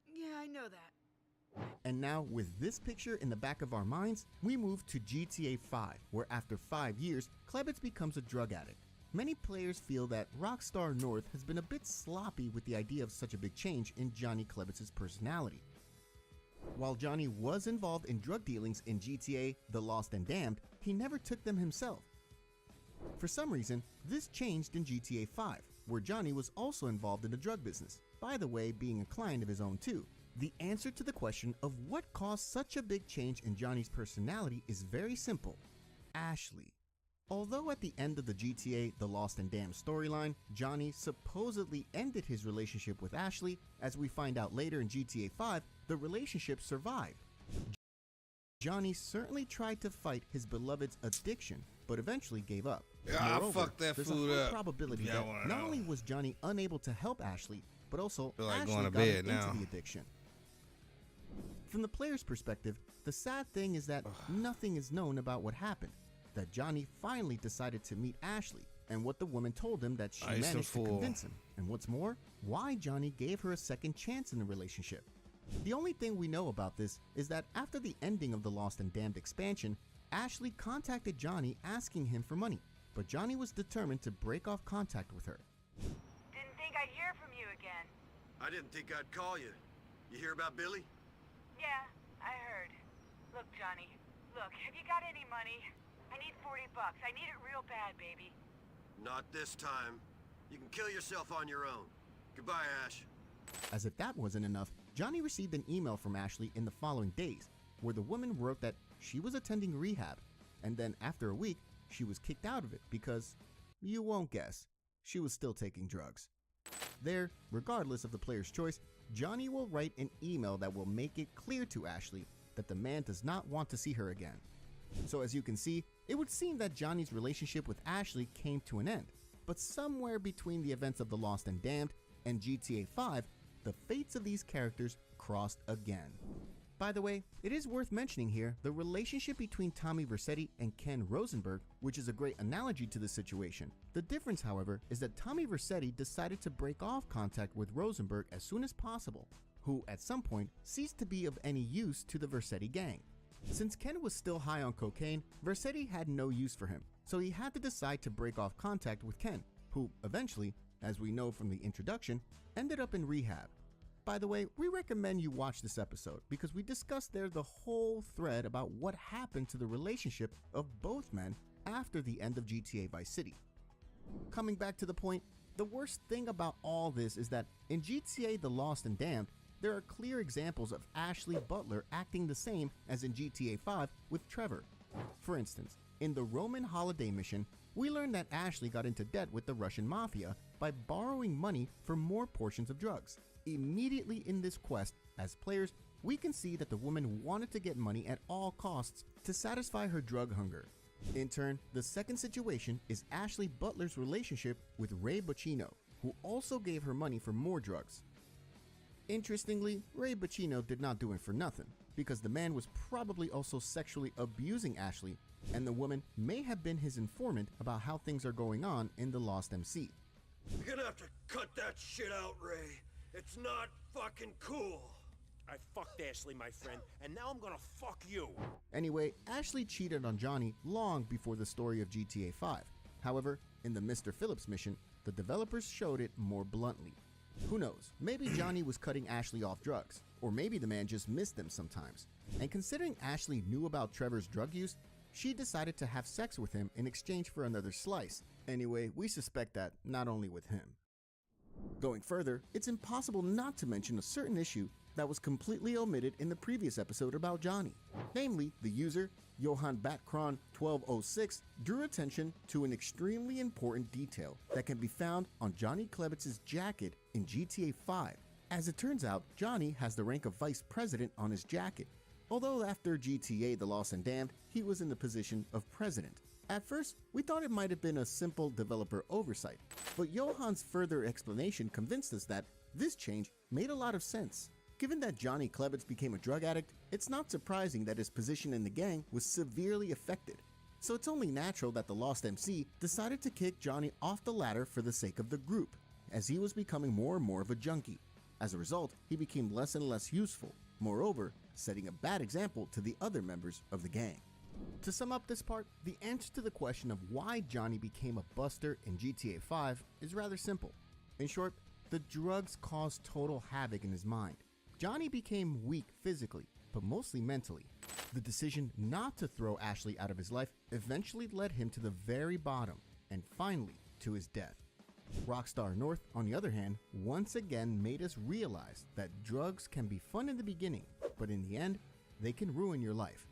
Yeah, I know that. And now, with this picture in the back of our minds, we move to GTA 5, where after 5 years, Klebitz becomes a drug addict. Many players feel that Rockstar North has been a bit sloppy with the idea of such a big change in Johnny Klebitz's personality. While Johnny was involved in drug dealings in GTA The Lost and Damned, he never took them himself. For some reason, this changed in GTA 5, where Johnny was also involved in the drug business, by the way being a client of his own too. The answer to the question of what caused such a big change in Johnny's personality is very simple: Ashley. Although at the end of the GTA The Lost and Damned storyline, Johnny supposedly ended his relationship with Ashley, as we find out later in GTA 5, the relationship survived. Johnny certainly tried to fight his beloved's addiction, but eventually gave up. Yeah, I Moreover, fucked that there's food a high up. probability Yeah, I that wanna not know. only was Johnny unable to help Ashley, but also Feel like Ashley going to got bed him now. into the addiction. From the player's perspective, the sad thing is that nothing is known about what happened, that Johnny finally decided to meet Ashley, and what the woman told him that she Nice and managed to full. convince him, and what's more, why Johnny gave her a second chance in the relationship. The only thing we know about this is that after the ending of the Lost and Damned expansion, Ashley contacted Johnny asking him for money, but Johnny was determined to break off contact with her. Didn't think I'd hear from you again. I didn't think I'd call you. You hear about Billy? Yeah, I heard. Look, Johnny. Look, have you got any money? I need $40. I need it real bad, baby. Not this time. You can kill yourself on your own. Goodbye, Ash. As if that wasn't enough, Johnny received an email from Ashley in the following days, where the woman wrote that she was attending rehab, and then after a week, she was kicked out of it because, you won't guess, she was still taking drugs. There, regardless of the player's choice, Johnny will write an email that will make it clear to Ashley that the man does not want to see her again. So as you can see, it would seem that Johnny's relationship with Ashley came to an end, but somewhere between the events of The Lost and Damned and GTA 5, the fates of these characters crossed again. By the way, it is worth mentioning here the relationship between Tommy Vercetti and Ken Rosenberg, which is a great analogy to the situation. The difference, however, is that Tommy Vercetti decided to break off contact with Rosenberg as soon as possible, who at some point ceased to be of any use to the Vercetti gang. Since Ken was still high on cocaine, Vercetti had no use for him, so he had to decide to break off contact with Ken, who eventually, as we know from the introduction, ended up in rehab. By the way, we recommend you watch this episode because we discussed there the whole thread about what happened to the relationship of both men after the end of GTA Vice City. Coming back to the point, the worst thing about all this is that in GTA The Lost and Damned, there are clear examples of Ashley Butler acting the same as in GTA 5 with Trevor. For instance, in the Roman holiday mission, we learned that Ashley got into debt with the Russian mafia by borrowing money for more portions of drugs. Immediately in this quest, as players, we can see that the woman wanted to get money at all costs to satisfy her drug hunger. In turn, the second situation is Ashley Butler's relationship with Ray Boccino, who also gave her money for more drugs. Interestingly, Ray Boccino did not do it for nothing, because the man was probably also sexually abusing Ashley, and the woman may have been his informant about how things are going on in the Lost MC. You're gonna have to cut that shit out, Ray. It's not fucking cool. I fucked Ashley, my friend, and now I'm gonna fuck you. Anyway, Ashley cheated on Johnny long before the story of GTA 5. However, in the Mr. Phillips mission, the developers showed it more bluntly. Who knows, maybe Johnny was cutting Ashley off drugs, or maybe the man just missed them sometimes. And considering Ashley knew about Trevor's drug use, she decided to have sex with him in exchange for another slice. Anyway, we suspect that not only with him. Going further, it's impossible not to mention a certain issue that was completely omitted in the previous episode about Johnny. Namely, the user, Johan Batcron 1206, drew attention to an extremely important detail that can be found on Johnny Klebitz's jacket in GTA 5, As it turns out, Johnny has the rank of vice president on his jacket, although after GTA The Lost and Damned, he was in the position of president. At first, we thought it might have been a simple developer oversight, but Johan's further explanation convinced us that this change made a lot of sense. Given that Johnny Klebitz became a drug addict, it's not surprising that his position in the gang was severely affected. So it's only natural that the Lost MC decided to kick Johnny off the ladder for the sake of the group, as he was becoming more and more of a junkie. As a result, he became less and less useful, moreover, setting a bad example to the other members of the gang. To sum up this part, the answer to the question of why Johnny became a buster in GTA 5 is rather simple. In short, the drugs caused total havoc in his mind. Johnny became weak physically, but mostly mentally. The decision not to throw Ashley out of his life eventually led him to the very bottom, and finally to his death. Rockstar North, on the other hand, once again made us realize that drugs can be fun in the beginning, but in the end, they can ruin your life.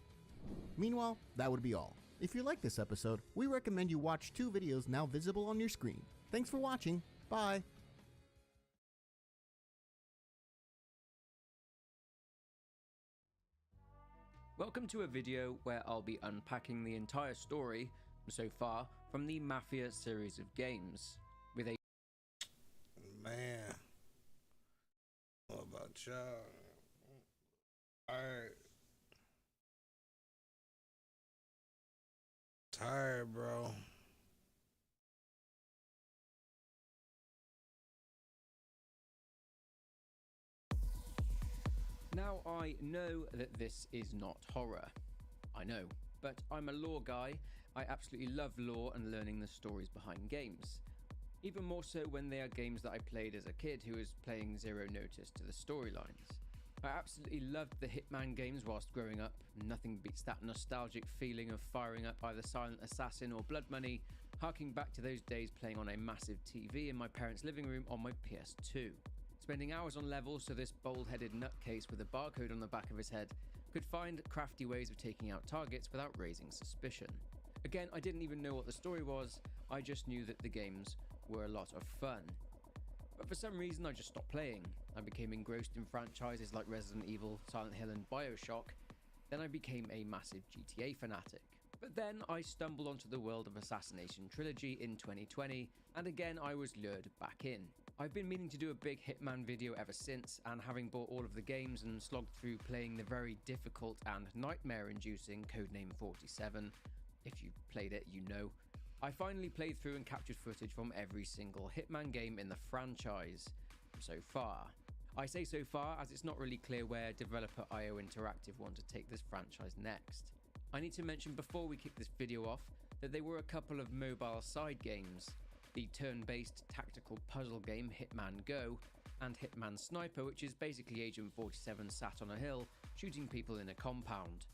Meanwhile, that would be all. If you like this episode, we recommend you watch 2 videos now visible on your screen. Thanks for watching. Bye. Welcome to a video where I'll be unpacking the entire story so far from the Mafia series of games with a Man, what about y'all? Alright. Tired, bro. Now, I know that this is not horror. I know, but I'm a lore guy. I absolutely love lore and learning the stories behind games. Even more so when they are games that I played as a kid who was playing zero notice to the storylines. I absolutely loved the Hitman games whilst growing up. Nothing beats that nostalgic feeling of firing up either Silent Assassin or Blood Money, harking back to those days playing on a massive TV in my parents' living room on my PS2. Spending hours on levels so this bald-headed nutcase with a barcode on the back of his head could find crafty ways of taking out targets without raising suspicion. Again, I didn't even know what the story was, I just knew that the games were a lot of fun. But for some reason I just stopped playing. I became engrossed in franchises like Resident Evil, Silent Hill and Bioshock. Then I became a massive GTA fanatic. But then I stumbled onto the world of Assassination Trilogy in 2020, and again I was lured back in. I've been meaning to do a big Hitman video ever since, and having bought all of the games and slogged through playing the very difficult and nightmare-inducing Codename 47, if you played it, you know, I finally played through and captured footage from every single Hitman game in the franchise so far. I say so far as it's not really clear where developer IO Interactive want to take this franchise next. I need to mention before we kick this video off that there were a couple of mobile side games, the turn-based tactical puzzle game Hitman Go and Hitman Sniper, which is basically Agent 47 sat on a hill shooting people in a compound.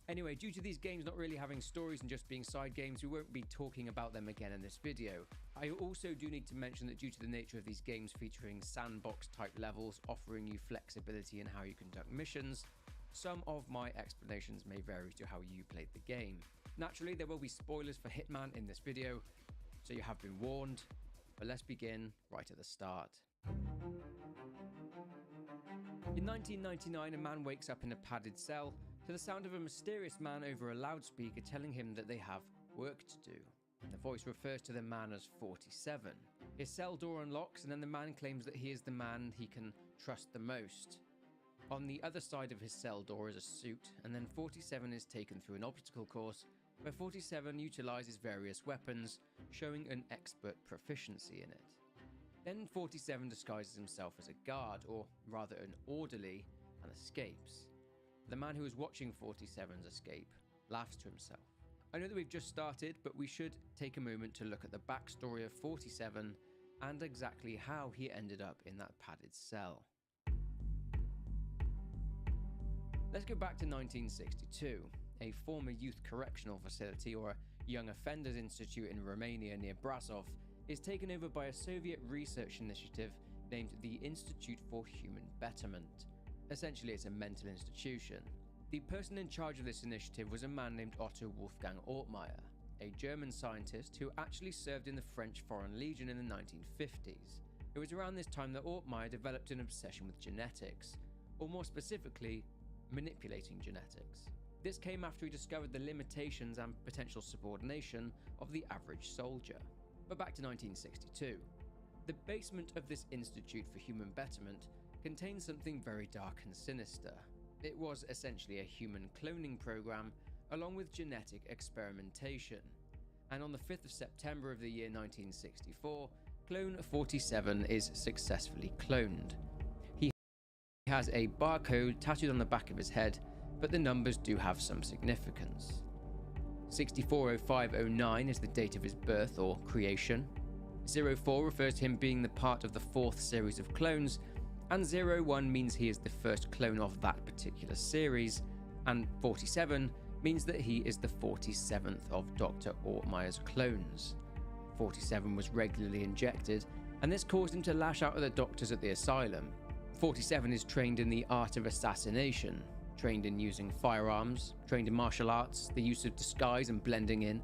Anyway, due to these games not really having stories and just being side games, we won't be talking about them again in this video. I also do need to mention that due to the nature of these games featuring sandbox type levels offering you flexibility in how you conduct missions, some of my explanations may vary to how you played the game. Naturally, there will be spoilers for Hitman in this video, so you have been warned, but let's begin right at the start. In 1999, a man wakes up in a padded cell to the sound of a mysterious man over a loudspeaker telling him that they have work to do. The voice refers to the man as 47. His cell door unlocks and then the man claims that he is the man he can trust the most. On the other side of his cell door is a suit, and then 47 is taken through an obstacle course where 47 utilizes various weapons, showing an expert proficiency in it. Then 47 disguises himself as a guard, or rather an orderly, and escapes. The man who is watching 47's escape laughs to himself. I know that we've just started, but we should take a moment to look at the backstory of 47 and exactly how he ended up in that padded cell. Let's go back to 1962. A former youth correctional facility, or a young offenders institute in Romania near Brasov, is taken over by a Soviet research initiative named the Institute for Human Betterment. Essentially, it's a mental institution. The person in charge of this initiative was a man named Otto Wolfgang Ortmayer, a German scientist who actually served in the French Foreign Legion in the 1950s. It was around this time that Ortmeyer developed an obsession with genetics, or more specifically, manipulating genetics. This came after he discovered the limitations and potential subordination of the average soldier. But back to 1962. The basement of this Institute for Human Betterment contained something very dark and sinister. It was essentially a human cloning program along with genetic experimentation. And on the 5th of September of the year 1964, Clone 47 is successfully cloned. He has a barcode tattooed on the back of his head, but the numbers do have some significance. 640509 is the date of his birth or creation. 04 refers to him being the part of the 4th series of clones, and 01 means he is the first clone of that particular series, and 47 means that he is the 47th of Dr. Ortmeyer's clones. 47 was regularly injected, and this caused him to lash out at the doctors at the asylum. 47 is trained in the art of assassination, trained in using firearms, trained in martial arts, the use of disguise and blending in,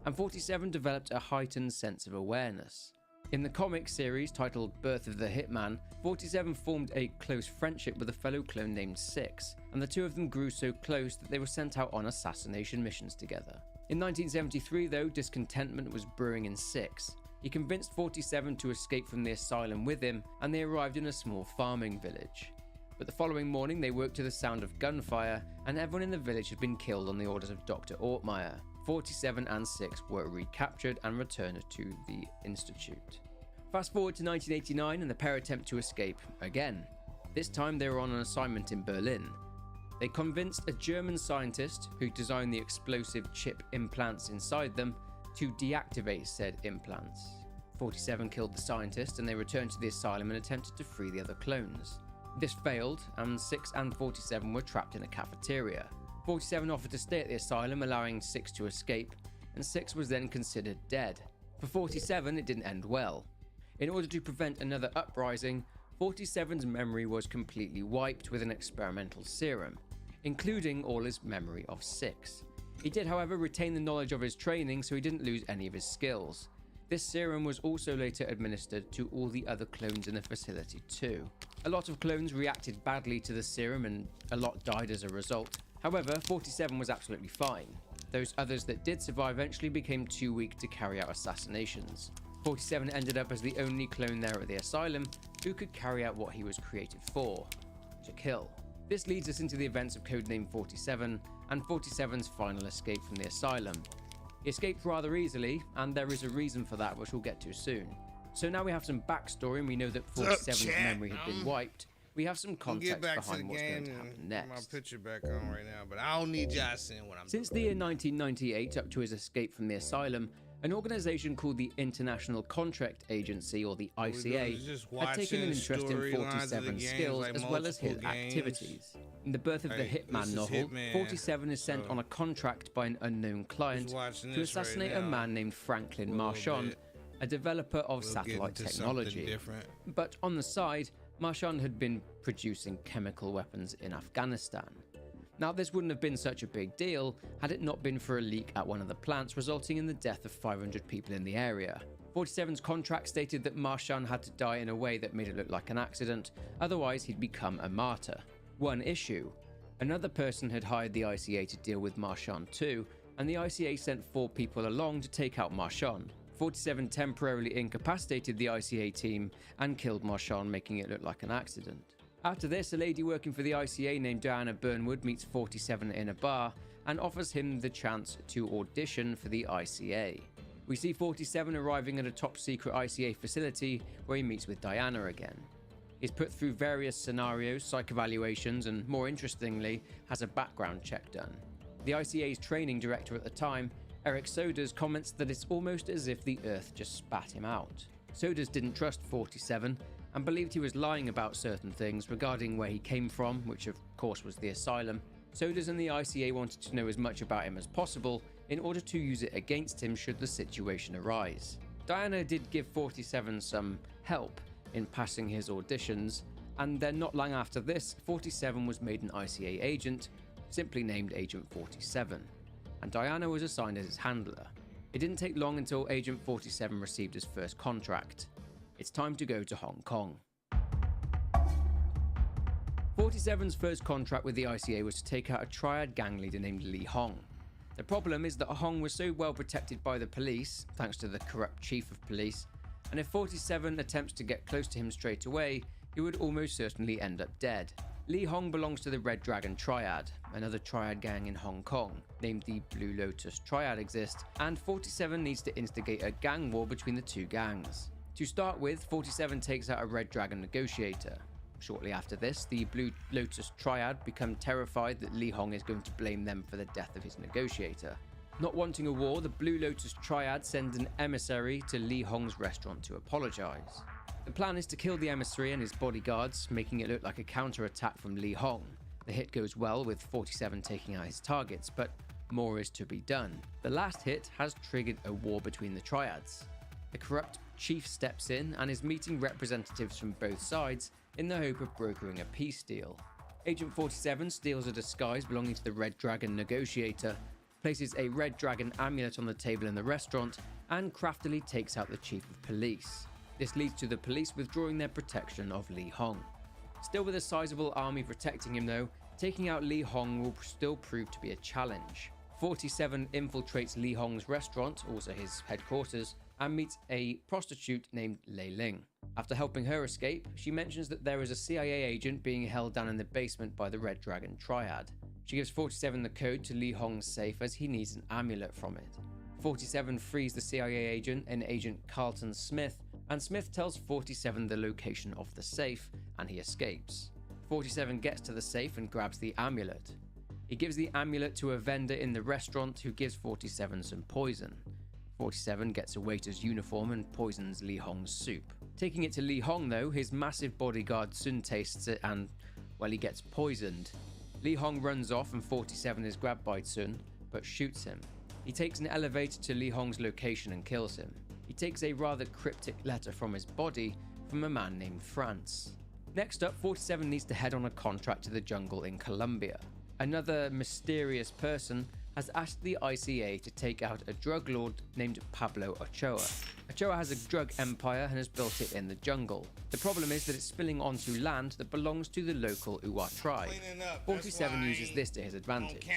and 47 developed a heightened sense of awareness. In the comic series titled Birth of the Hitman, 47 formed a close friendship with a fellow clone named Six, and the two of them grew so close that they were sent out on assassination missions together. In 1973 though, discontentment was brewing in Six. He convinced 47 to escape from the asylum with him, and they arrived in a small farming village. But the following morning they woke to the sound of gunfire, and everyone in the village had been killed on the orders of Dr. Ortmeyer. 47 and 6 were recaptured and returned to the Institute. Fast forward to 1989 and the pair attempt to escape again. This time they were on an assignment in Berlin. They convinced a German scientist who designed the explosive chip implants inside them to deactivate said implants. 47 killed the scientist and they returned to the asylum and attempted to free the other clones. This failed and 6 and 47 were trapped in a cafeteria. 47 offered to stay at the asylum, allowing 6 to escape, and 6 was then considered dead. For 47, it didn't end well. In order to prevent another uprising, 47's memory was completely wiped with an experimental serum, including all his memory of 6. He did, however, retain the knowledge of his training, so he didn't lose any of his skills. This serum was also later administered to all the other clones in the facility too. A lot of clones reacted badly to the serum and a lot died as a result. However, 47 was absolutely fine. Those others that did survive eventually became too weak to carry out assassinations. 47 ended up as the only clone there at the asylum who could carry out what he was created for, to kill. This leads us into the events of Codename 47 and 47's final escape from the asylum. He escaped rather easily, and there is a reason for that which we'll get to soon. So now we have some backstory and we know that 47's memory had been wiped. We have some context behind what's going to happen next. My picture back on right now, but I don't need y'all seeing what I'm doing. Since the year 1998 up to his escape from the asylum, an organization called the International Contract Agency, or the ICA, had taken an interest in 47's skills as well as his activities. In the Birth of the Hitman novel, 47 is sent on a contract by an unknown client to assassinate a man named Franklin Marchand, a developer of satellite technology. But on the side, Marchand had been producing chemical weapons in Afghanistan. Now, this wouldn't have been such a big deal had it not been for a leak at one of the plants, resulting in the death of 500 people in the area. 47's contract stated that Marchand had to die in a way that made it look like an accident, otherwise he'd become a martyr. One issue: another person had hired the ICA to deal with Marchand too, and the ICA sent 4 people along to take out Marchand. 47 temporarily incapacitated the ICA team and killed Marchand, making it look like an accident. After this, a lady working for the ICA named Diana Burnwood meets 47 in a bar and offers him the chance to audition for the ICA. We see 47 arriving at a top-secret ICA facility where he meets with Diana again. He's put through various scenarios, psych evaluations, and more interestingly, has a background check done. The ICA's training director at the time, Eric Soders, comments that it's almost as if the Earth just spat him out. Soders didn't trust 47 and believed he was lying about certain things regarding where he came from, which of course was the asylum. Soders and the ICA wanted to know as much about him as possible in order to use it against him should the situation arise. Diana did give 47 some help in passing his auditions, and then not long after this, 47 was made an ICA agent, simply named Agent 47, and Diana was assigned as his handler. It didn't take long until Agent 47 received his first contract. It's time to go to Hong Kong. 47's first contract with the ICA was to take out a triad gang leader named Li Hong. The problem is that Hong was so well protected by the police, thanks to the corrupt chief of police, and if 47 attempts to get close to him straight away, he would almost certainly end up dead. Li Hong belongs to the Red Dragon Triad, another triad gang in Hong Kong, named the Blue Lotus Triad exist, and 47 needs to instigate a gang war between the two gangs. To start with, 47 takes out a Red Dragon negotiator. Shortly after this, the Blue Lotus Triad become terrified that Li Hong is going to blame them for the death of his negotiator. Not wanting a war, the Blue Lotus Triad sends an emissary to Li Hong's restaurant to apologize. The plan is to kill the emissary and his bodyguards, making it look like a counterattack from Li Hong. The hit goes well, with 47 taking out his targets, but more is to be done. The last hit has triggered a war between the triads. The corrupt chief steps in and is meeting representatives from both sides in the hope of brokering a peace deal. Agent 47 steals a disguise belonging to the Red Dragon negotiator, places a Red Dragon amulet on the table in the restaurant, and craftily takes out the chief of police. This leads to the police withdrawing their protection of Li Hong. Still with a sizable army protecting him though, taking out Li Hong will still prove to be a challenge. 47 infiltrates Li Hong's restaurant, also his headquarters, and meets a prostitute named Lei Ling. After helping her escape, she mentions that there is a CIA agent being held down in the basement by the Red Dragon Triad. She gives 47 the code to Li Hong's safe as he needs an amulet from it. 47 frees the CIA agent and Agent Carlton Smith, and Smith tells 47 the location of the safe, and he escapes. 47 gets to the safe and grabs the amulet. He gives the amulet to a vendor in the restaurant who gives 47 some poison. 47 gets a waiter's uniform and poisons Li Hong's soup. Taking it to Li Hong though, his massive bodyguard Sun tastes it and, well, he gets poisoned. Li Hong runs off and 47 is grabbed by Sun, but shoots him. He takes an elevator to Li Hong's location and kills him. He takes a rather cryptic letter from his body from a man named France. Next up, 47 needs to head on a contract to the jungle in Colombia. Another mysterious person has asked the ICA to take out a drug lord named Pablo Ochoa. Ochoa has a drug empire and has built it in the jungle. The problem is that it's spilling onto land that belongs to the local Uwa tribe. 47 uses this to his advantage.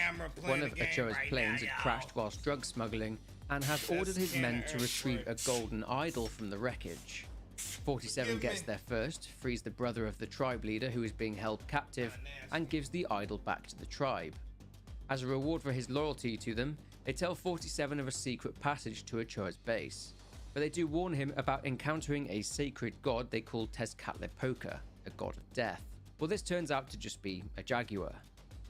One of Ochoa's planes had crashed whilst drug smuggling and has ordered his men to retrieve a golden idol from the wreckage. 47 gets there first, frees the brother of the tribe leader who is being held captive, and gives the idol back to the tribe. As a reward for his loyalty to them, they tell 47 of a secret passage to Ochoa's base, but they do warn him about encountering a sacred god they call Tezcatlipoca, a god of death. Well, this turns out to just be a jaguar.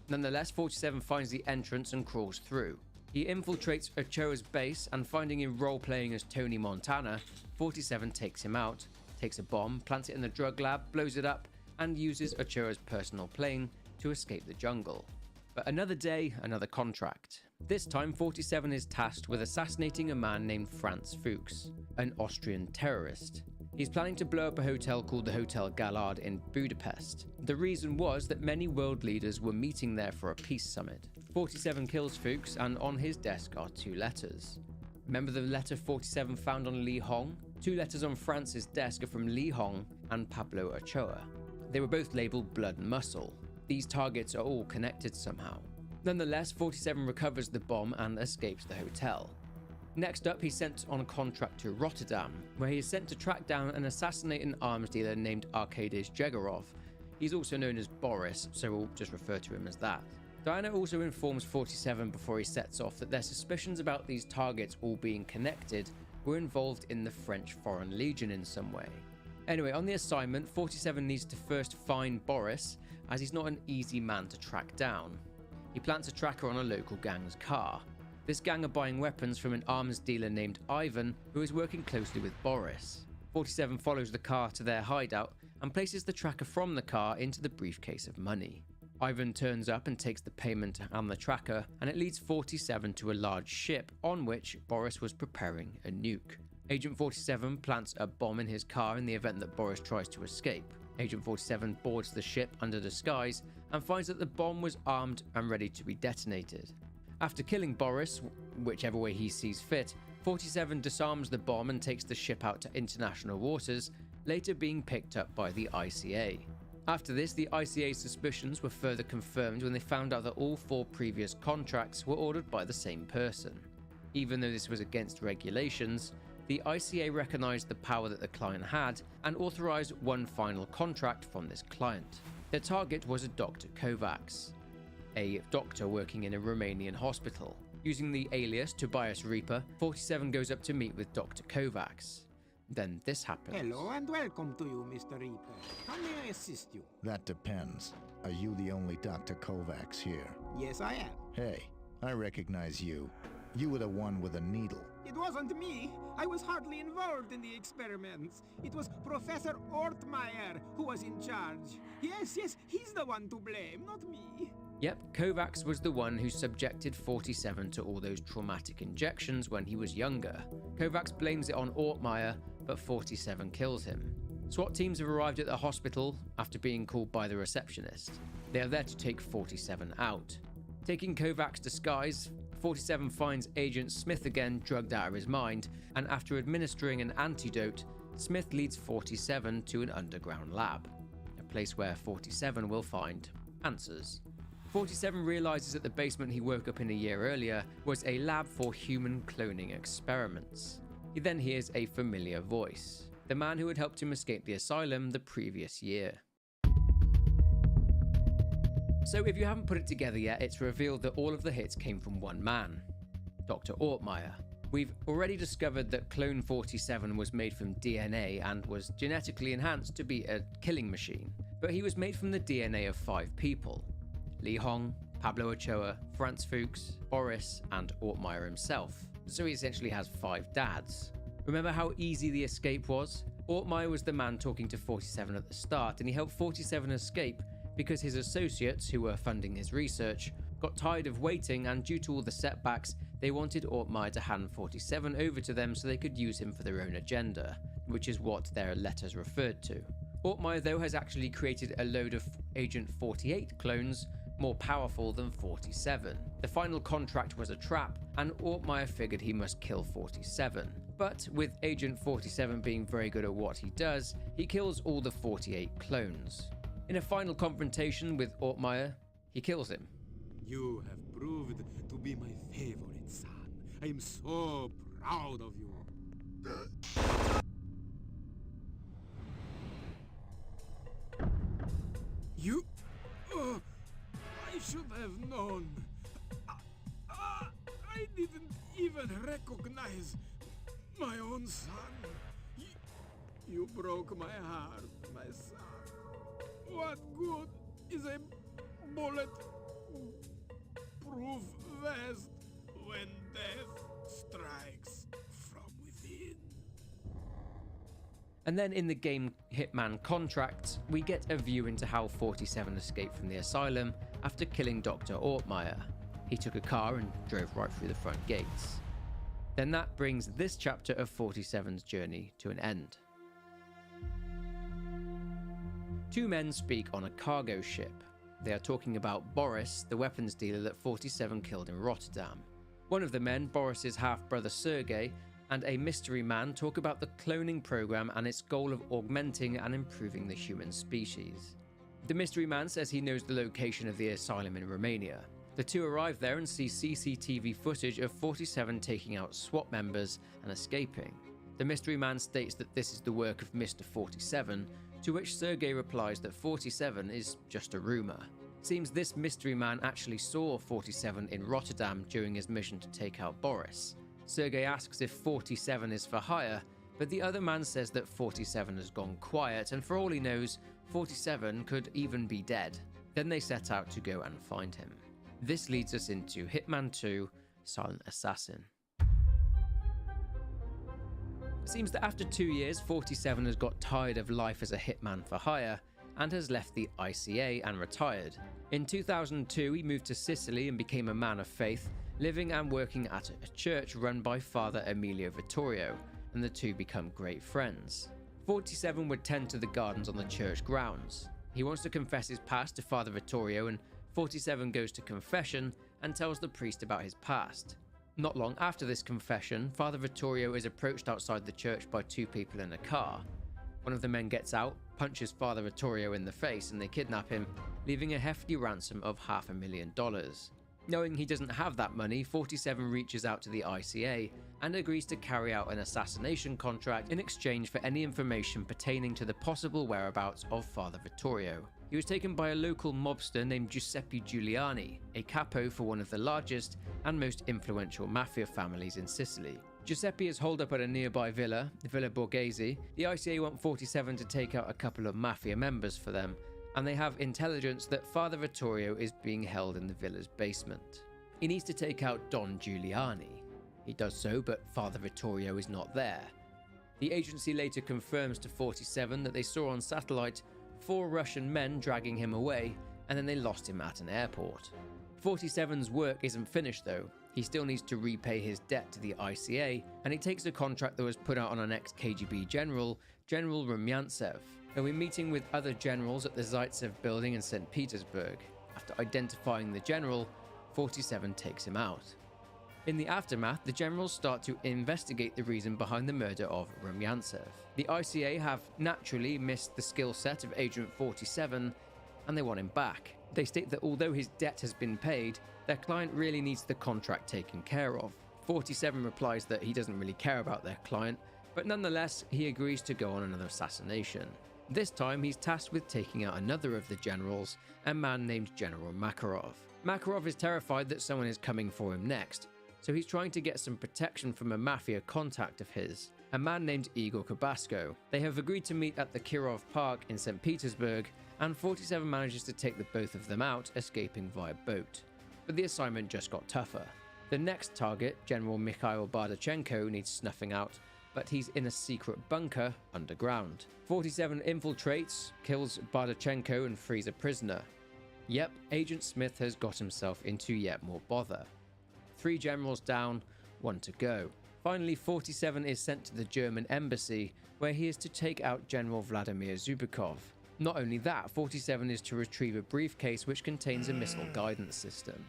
Nonetheless, 47 finds the entrance and crawls through. He infiltrates Ochoa's base, and finding him role-playing as Tony Montana, 47 takes him out, takes a bomb, plants it in the drug lab, blows it up, and uses Ochoa's personal plane to escape the jungle. But another day, another contract. This time, 47 is tasked with assassinating a man named Franz Fuchs, an Austrian terrorist. He's planning to blow up a hotel called the Hotel Gallard in Budapest. The reason was that many world leaders were meeting there for a peace summit. 47 kills Fuchs, and on his desk are 2 letters. Remember the letter 47 found on Li Hong? 2 letters on Franz's desk are from Li Hong and Pablo Ochoa. They were both labeled Blood and Muscle. These targets are all connected somehow. Nonetheless, 47 recovers the bomb and escapes the hotel. Next up, he's sent on a contract to Rotterdam, where he is sent to track down and assassinate an arms dealer named Arkadiusz Jegorov. He's also known as Boris, so we'll just refer to him as that. Diana also informs 47 before he sets off that their suspicions about these targets all being connected were involved in the French Foreign Legion in some way. Anyway, on the assignment, 47 needs to first find Boris, as he's not an easy man to track down. He plants a tracker on a local gang's car. This gang are buying weapons from an arms dealer named Ivan, who is working closely with Boris. 47 follows the car to their hideout and places the tracker from the car into the briefcase of money. Ivan turns up and takes the payment and the tracker, and it leads 47 to a large ship on which Boris was preparing a nuke. Agent 47 plants a bomb in his car in the event that Boris tries to escape. Agent 47 boards the ship under disguise and finds that the bomb was armed and ready to be detonated. After killing Boris, whichever way he sees fit, 47 disarms the bomb and takes the ship out to international waters later being picked up by the ICA. After this, the ICA's suspicions were further confirmed when they found out that all 4 previous contracts were ordered by the same person. Even though this was against regulations, the ICA recognized the power that the client had and authorized one final contract from this client. Their target was a Dr. Kovacs, a doctor working in a Romanian hospital. Using the alias Tobias Reaper, 47 goes up to meet with Dr. Kovacs. Then this happens. Hello and welcome to you, Mr. Reaper. How may I assist you? That depends. Are you the only Dr. Kovacs here? Yes, I am. Hey, I recognize you. You were the one with a needle. It wasn't me. I was hardly involved in the experiments. It was Professor Ortmeyer who was in charge. Yes, he's the one to blame, not me. Yep, Kovacs was the one who subjected 47 to all those traumatic injections when he was younger. Kovacs blames it on Ortmeyer, but 47 kills him. SWAT teams have arrived at the hospital after being called by the receptionist. They are there to take 47 out. Taking Kovacs' disguise, 47 finds Agent Smith again drugged out of his mind, and after administering an antidote, Smith leads 47 to an underground lab, a place where 47 will find answers. 47 realizes that the basement he woke up in a year earlier was a lab for human cloning experiments. He then hears a familiar voice, the man who had helped him escape the asylum the previous year. So if you haven't put it together yet, it's revealed that all of the hits came from one man, Dr. Ortmeyer. We've already discovered that Clone 47 was made from DNA and was genetically enhanced to be a killing machine, but he was made from the DNA of 5 people: Li Hong, Pablo Ochoa, Franz Fuchs, Boris, and Ortmeyer himself. So he essentially has 5 dads. Remember how easy the escape was? Ortmeyer was the man talking to 47 at the start, and he helped 47 escape because his associates, who were funding his research, got tired of waiting, and due to all the setbacks, they wanted Ortmeyer to hand 47 over to them so they could use him for their own agenda, which is what their letters referred to. Ortmeyer, though, has actually created a load of Agent 48 clones, more powerful than 47. The final contract was a trap, and Ortmeyer figured he must kill 47. But with Agent 47 being very good at what he does, he kills all the 48 clones. In a final confrontation with Ortmeyer, he kills him. You have proved to be my favorite son. I am so proud of you. You... I should have known. I didn't even recognize my own son. You broke my heart, my son. What good is a bullet-proof vest when death strikes from within? And then in the game Hitman Contracts, we get a view into how 47 escaped from the asylum after killing Dr. Ortmeyer. He took a car and drove right through the front gates. Then that brings this chapter of 47's journey to an end. 2 men speak on a cargo ship. They are talking about Boris, the weapons dealer that 47 killed in Rotterdam. One of the men, Boris's half-brother Sergei, and a mystery man talk about the cloning program and its goal of augmenting and improving the human species. The mystery man says he knows the location of the asylum in Romania. The 2 arrive there and see CCTV footage of 47 taking out SWAT members and escaping. The mystery man states that this is the work of Mr. 47, to which Sergei replies that 47 is just a rumor. Seems this mystery man actually saw 47 in Rotterdam during his mission to take out Boris. Sergei asks if 47 is for hire, but the other man says that 47 has gone quiet, and for all he knows, 47 could even be dead. Then they set out to go and find him. This leads us into Hitman 2: Silent Assassin. It seems that after 2 years, 47 has got tired of life as a hitman for hire and has left the ICA and retired. In 2002, he moved to Sicily and became a man of faith, living and working at a church run by Father Emilio Vittorio, and the 2 become great friends. 47 would tend to the gardens on the church grounds. He wants to confess his past to Father Vittorio, and 47 goes to confession and tells the priest about his past. Not long after this confession, Father Vittorio is approached outside the church by 2 people in a car. One of the men gets out, punches Father Vittorio in the face, and they kidnap him, leaving a hefty ransom of $500,000. Knowing he doesn't have that money, 47 reaches out to the ICA and agrees to carry out an assassination contract in exchange for any information pertaining to the possible whereabouts of Father Vittorio. He was taken by a local mobster named Giuseppe Giuliani, a capo for one of the largest and most influential mafia families in Sicily. Giuseppe is holed up at a nearby villa, Villa Borghese. The ICA want 47 to take out a couple of mafia members for them, and they have intelligence that Father Vittorio is being held in the villa's basement. He needs to take out Don Giuliani. He does so, but Father Vittorio is not there. The agency later confirms to 47 that they saw on satellite 4 Russian men dragging him away, and then they lost him at an airport. 47's work isn't finished though. He still needs to repay his debt to the ICA, and he takes a contract that was put out on an ex-KGB general, General Rumyantsev. He'll be meeting with other generals at the Zaitsev building in St. Petersburg. After identifying the general, 47 takes him out. In the aftermath, the generals start to investigate the reason behind the murder of Rumyantsev. The ICA have naturally missed the skill set of Agent 47, and they want him back. They state that although his debt has been paid, their client really needs the contract taken care of. 47 replies that he doesn't really care about their client, but nonetheless, he agrees to go on another assassination. This time, he's tasked with taking out another of the generals, a man named General Makarov. Makarov is terrified that someone is coming for him next, so he's trying to get some protection from a mafia contact of his, a man named Igor Kabasco. They have agreed to meet at the Kirov Park in St. Petersburg, and 47 manages to take the both of them out, escaping via boat. But the assignment just got tougher. The next target, General Mikhail Bardachenko, needs snuffing out, but he's in a secret bunker underground. 47 infiltrates, kills Bardachenko and frees a prisoner. Yep, Agent Smith has got himself into yet more bother. 3 generals down, 1 to go. Finally, 47 is sent to the German embassy, where he is to take out General Vladimir Zubikov. Not only that, 47 is to retrieve a briefcase which contains a missile guidance system.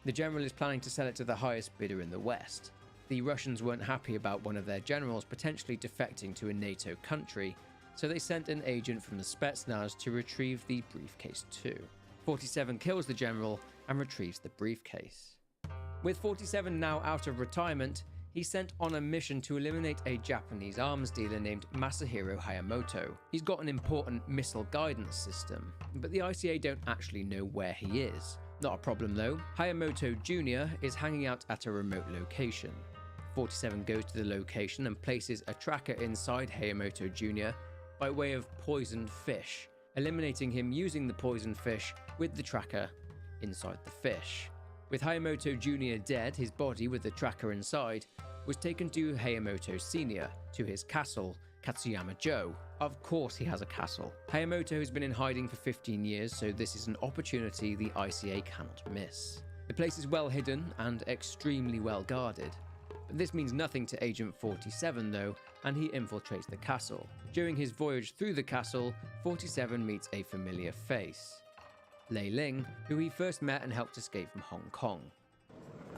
The general is planning to sell it to the highest bidder in the West. The Russians weren't happy about one of their generals potentially defecting to a NATO country, so they sent an agent from the Spetsnaz to retrieve the briefcase too. 47 kills the general and retrieves the briefcase. With 47 now out of retirement, he's sent on a mission to eliminate a Japanese arms dealer named Masahiro Hayamoto. He's got an important missile guidance system, but the ICA don't actually know where he is. Not a problem though. Hayamoto Jr. is hanging out at a remote location. 47 goes to the location and places a tracker inside Hayamoto Jr. by way of poisoned fish, eliminating him using the poisoned fish with the tracker inside the fish. With Hayamoto Jr. dead, his body with the tracker inside was taken to Hayamoto Sr. to his castle, Katsuyama-jo. Of course he has a castle. Hayamoto has been in hiding for 15 years, so this is an opportunity the ICA cannot miss. The place is well hidden and extremely well guarded. But this means nothing to Agent 47 though, and he infiltrates the castle. During his voyage through the castle, 47 meets a familiar face. Lei Ling, who he first met and helped escape from Hong Kong.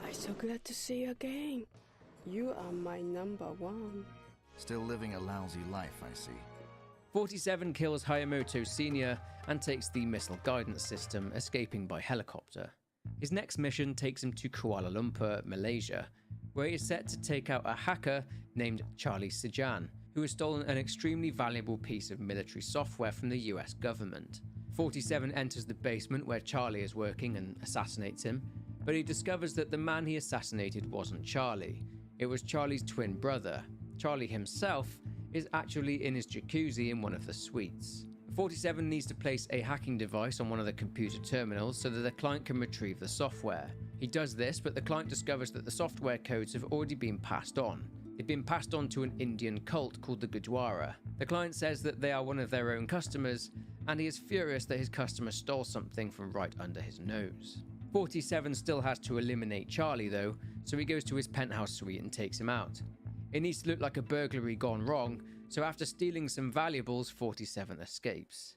I'm so glad to see you again. You are my number 1. Still living a lousy life, I see. 47 kills Hayamoto Sr. and takes the missile guidance system, escaping by helicopter. His next mission takes him to Kuala Lumpur, Malaysia, where he is set to take out a hacker named Charlie Sijan, who has stolen an extremely valuable piece of military software from the US government. 47 enters the basement where Charlie is working and assassinates him, but he discovers that the man he assassinated wasn't Charlie. It was Charlie's twin brother. Charlie himself is actually in his jacuzzi in one of the suites. 47 needs to place a hacking device on one of the computer terminals so that the client can retrieve the software. He does this, but the client discovers that the software codes have already been passed on. They've been passed on to an Indian cult called the Gurdwara. The client says that they are one of their own customers, and he is furious that his customer stole something from right under his nose. 47 still has to eliminate Charlie though, so he goes to his penthouse suite and takes him out. It needs to look like a burglary gone wrong, so after stealing some valuables, 47 escapes.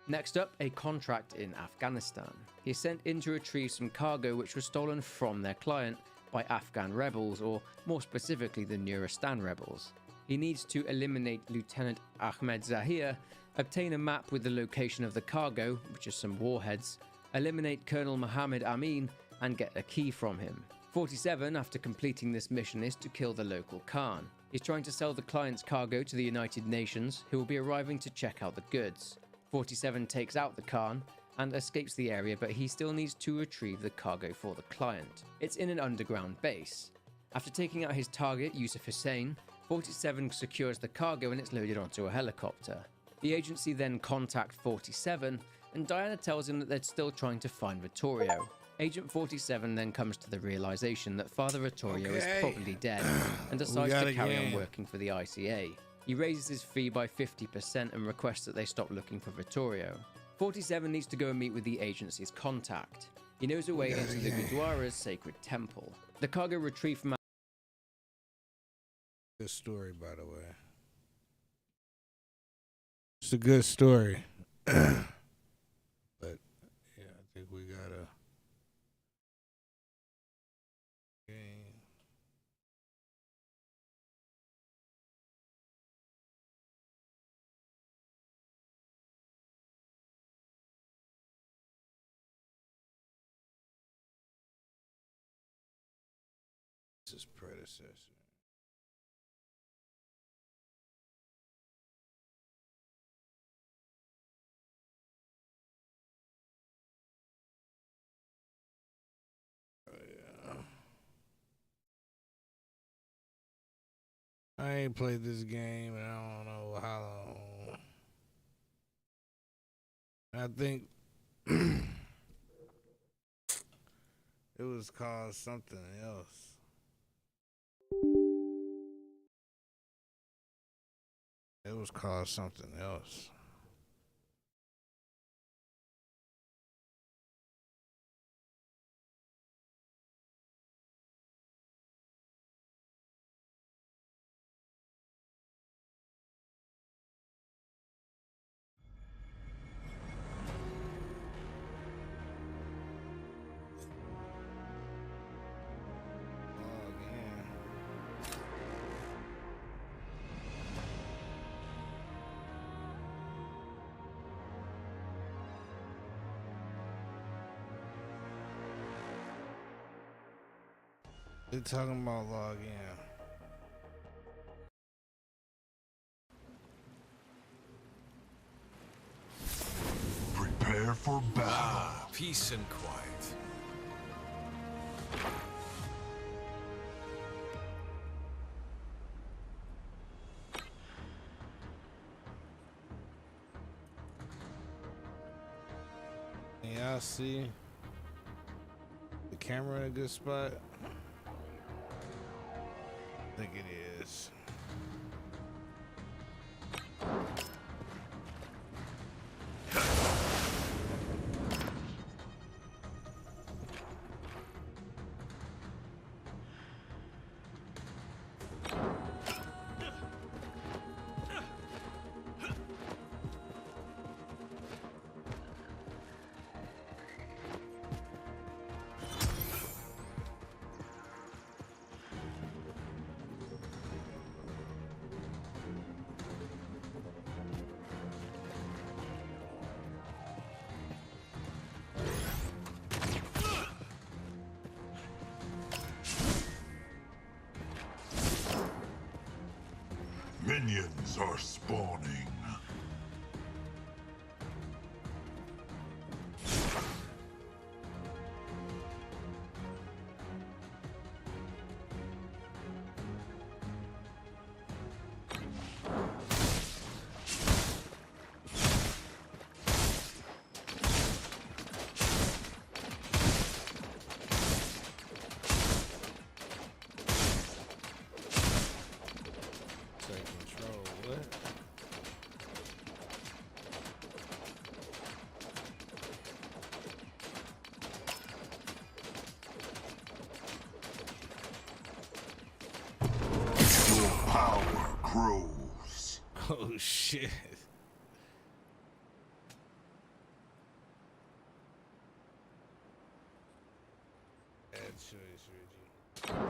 Next up, a contract in Afghanistan. He is sent in to retrieve some cargo which was stolen from their client by Afghan rebels, or more specifically the Nuristan rebels. He needs to eliminate Lieutenant Ahmed Zahir, obtain a map with the location of the cargo, which is some warheads, eliminate Colonel Mohammed Amin, and get a key from him. 47, after completing this mission, is to kill the local Khan. He's trying to sell the client's cargo to the United Nations, who will be arriving to check out the goods. 47 takes out the Khan and escapes the area, but he still needs to retrieve the cargo for the client. It's in an underground base. After taking out his target, Yusuf Hussein, 47 secures the cargo and it's loaded onto a helicopter. The agency then contact 47, and Diana tells him that they're still trying to find Vittorio. Agent 47 then comes to the realization that Father Vittorio is probably dead and decides to carry on working for the ICA. He raises his fee by 50% and requests that they stop looking for Vittorio. 47 needs to go and meet with the agency's contact. He knows a way into the Gurdwara's sacred temple. The cargo retrieved from... Good story, by the way. It's a good story. But, yeah, I think we gotta... His predecessor. Oh, yeah. I ain't played this game and I don't know how long. I think it was called something else. It was called something else. They're talking about log in. Prepare for battle. Peace and quiet. Yeah, I see the camera in a good spot. I think it is. Minions are spawning. Oh shit. Bad choice, Reggie.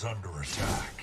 is under attack.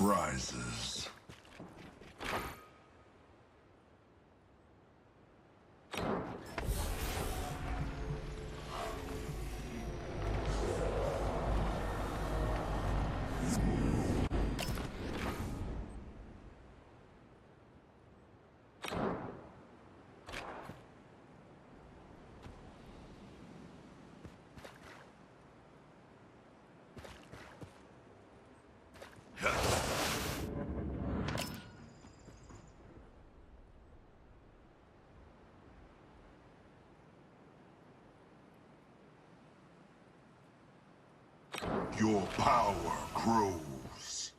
Rises. Your power grows.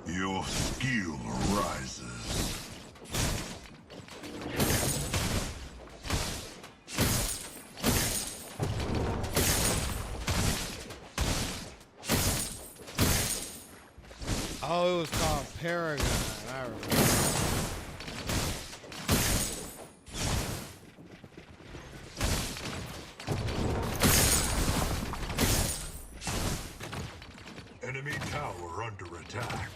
Your skill rises. Oh, it was called Paragon. I remember. Enemy tower under attack.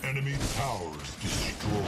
Enemy towers destroyed.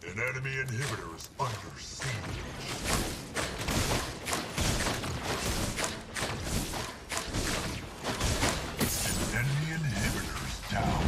An enemy inhibitor is under siege. An enemy inhibitor is down.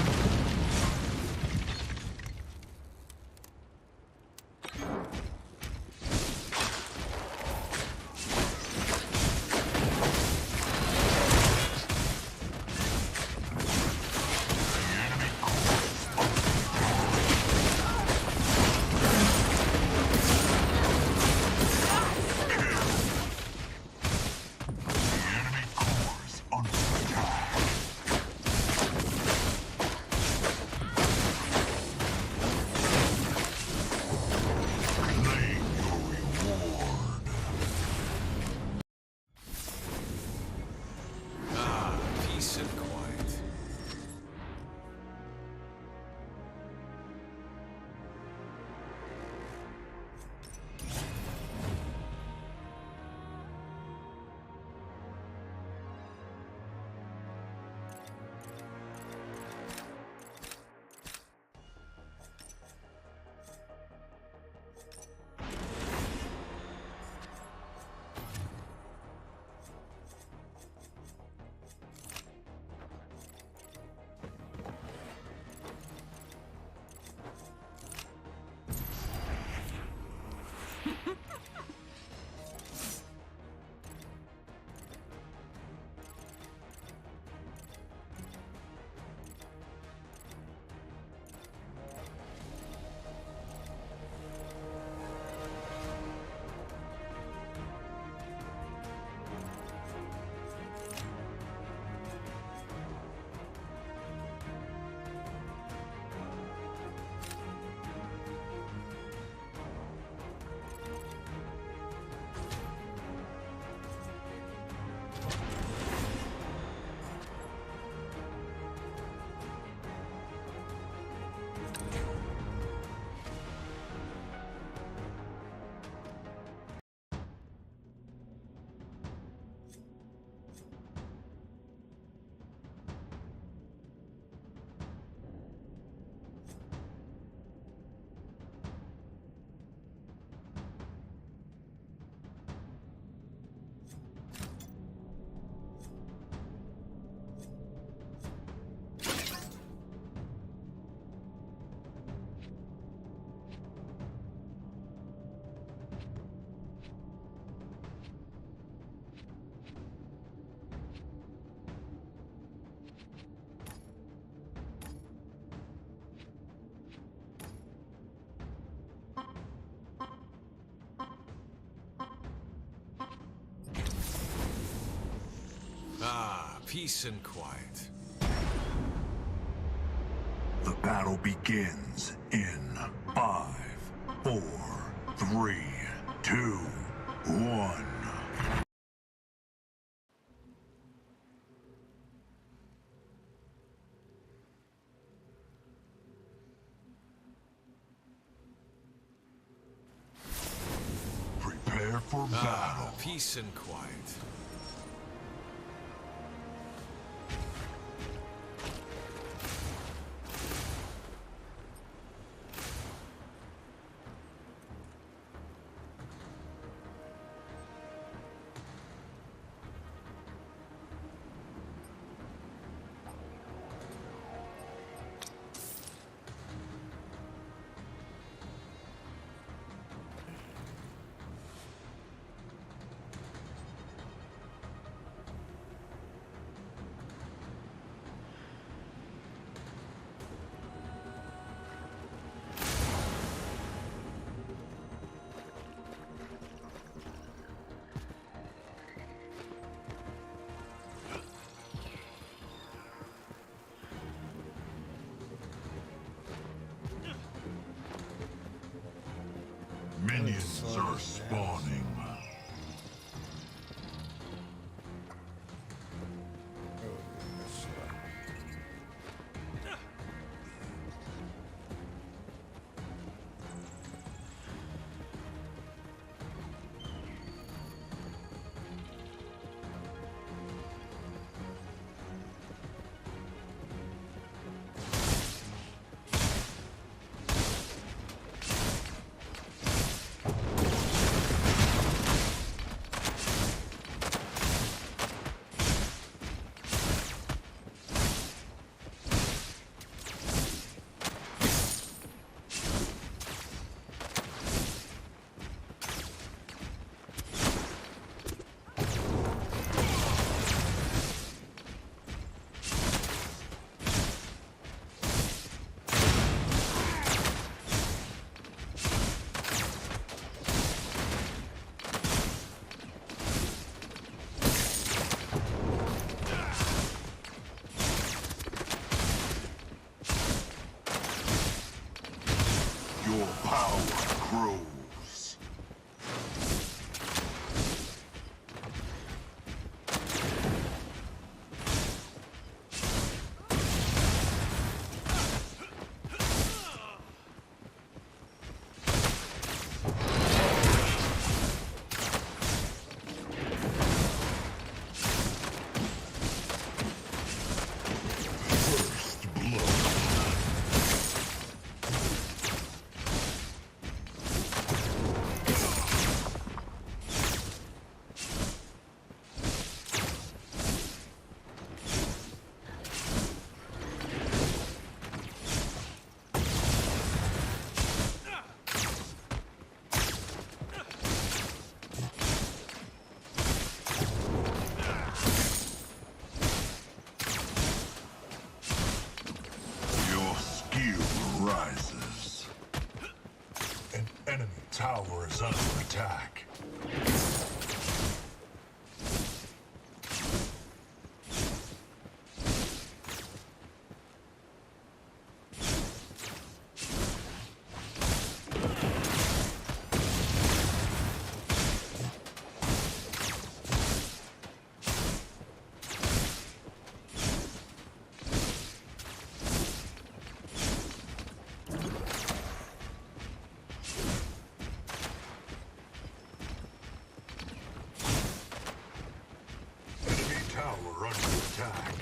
Ah, peace and quiet. The battle begins in 5, 4, 3, 2, 1. Prepare for battle. Peace and quiet. Minions are spawning. Your power grows. First blood. Your skill rises. An enemy tower is under attack. Enemy tower under attack.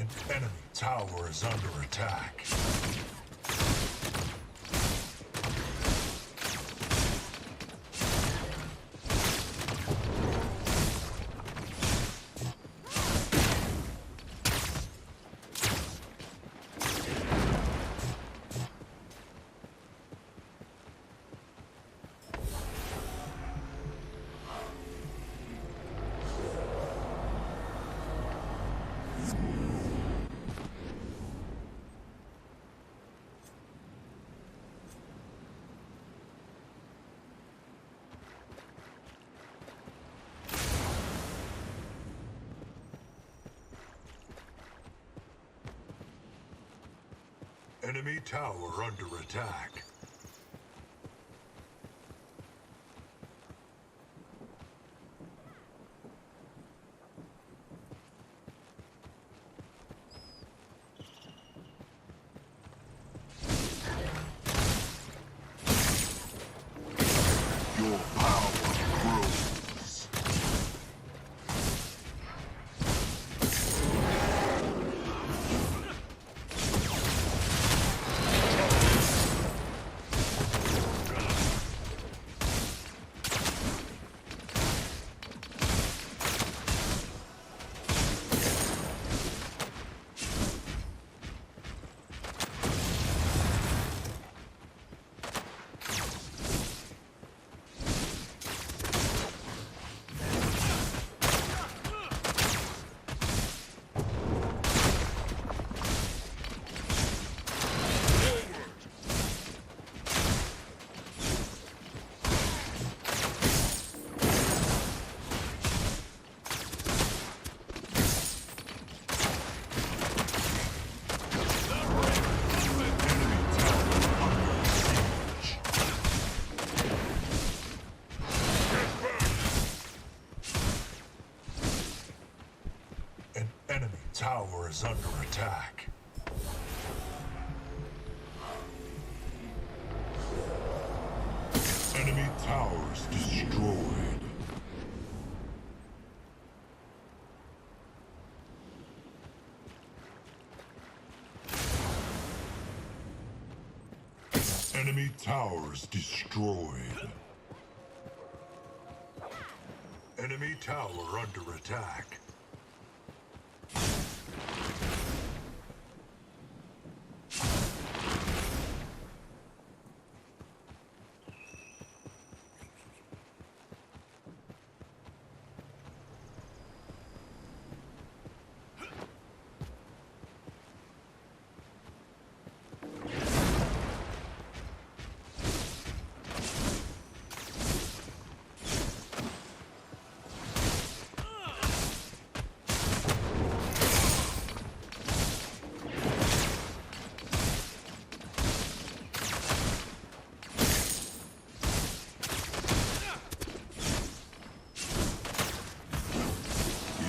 An enemy tower is under attack. Enemy tower under attack. Your power grows. An enemy tower is under attack. Enemy towers destroyed. Enemy towers destroyed. Enemy tower under attack.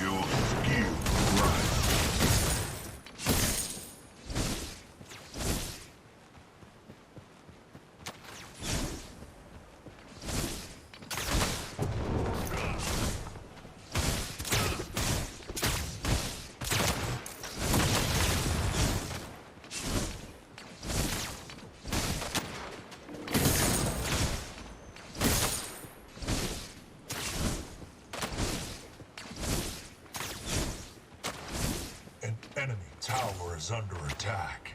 Your skill rises. An enemy tower is under attack.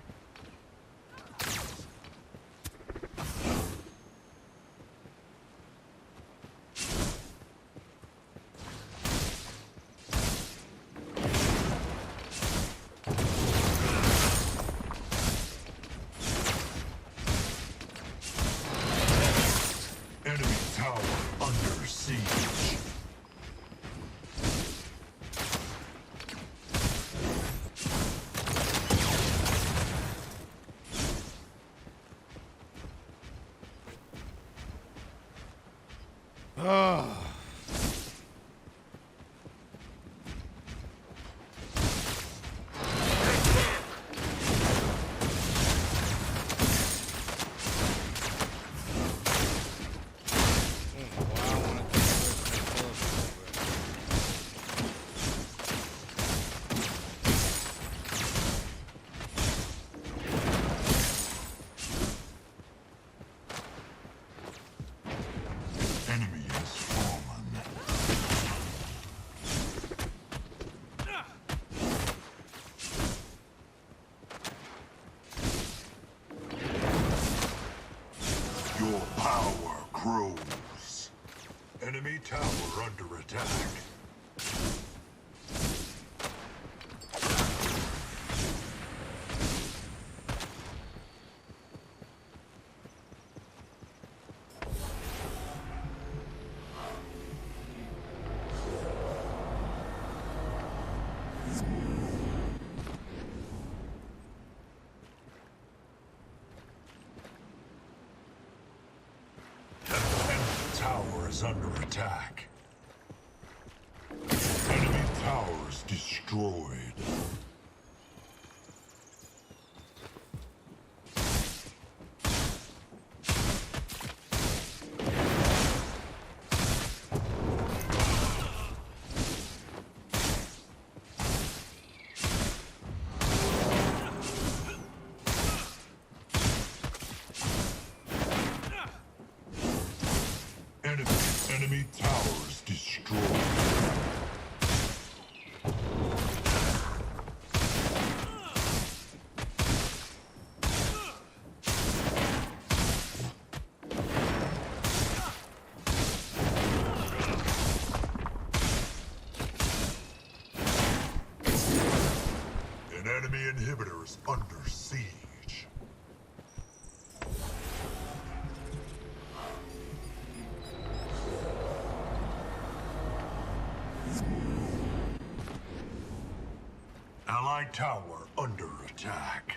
Enemy tower under siege. Oh. Crows. Enemy tower under attack. Tower is under attack. Enemy towers destroyed. Enemy towers destroyed. An enemy inhibitor is under siege. Allied tower under attack.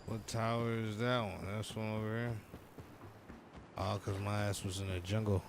What tower is that one? That's one over here. Oh, cause my ass was in the jungle.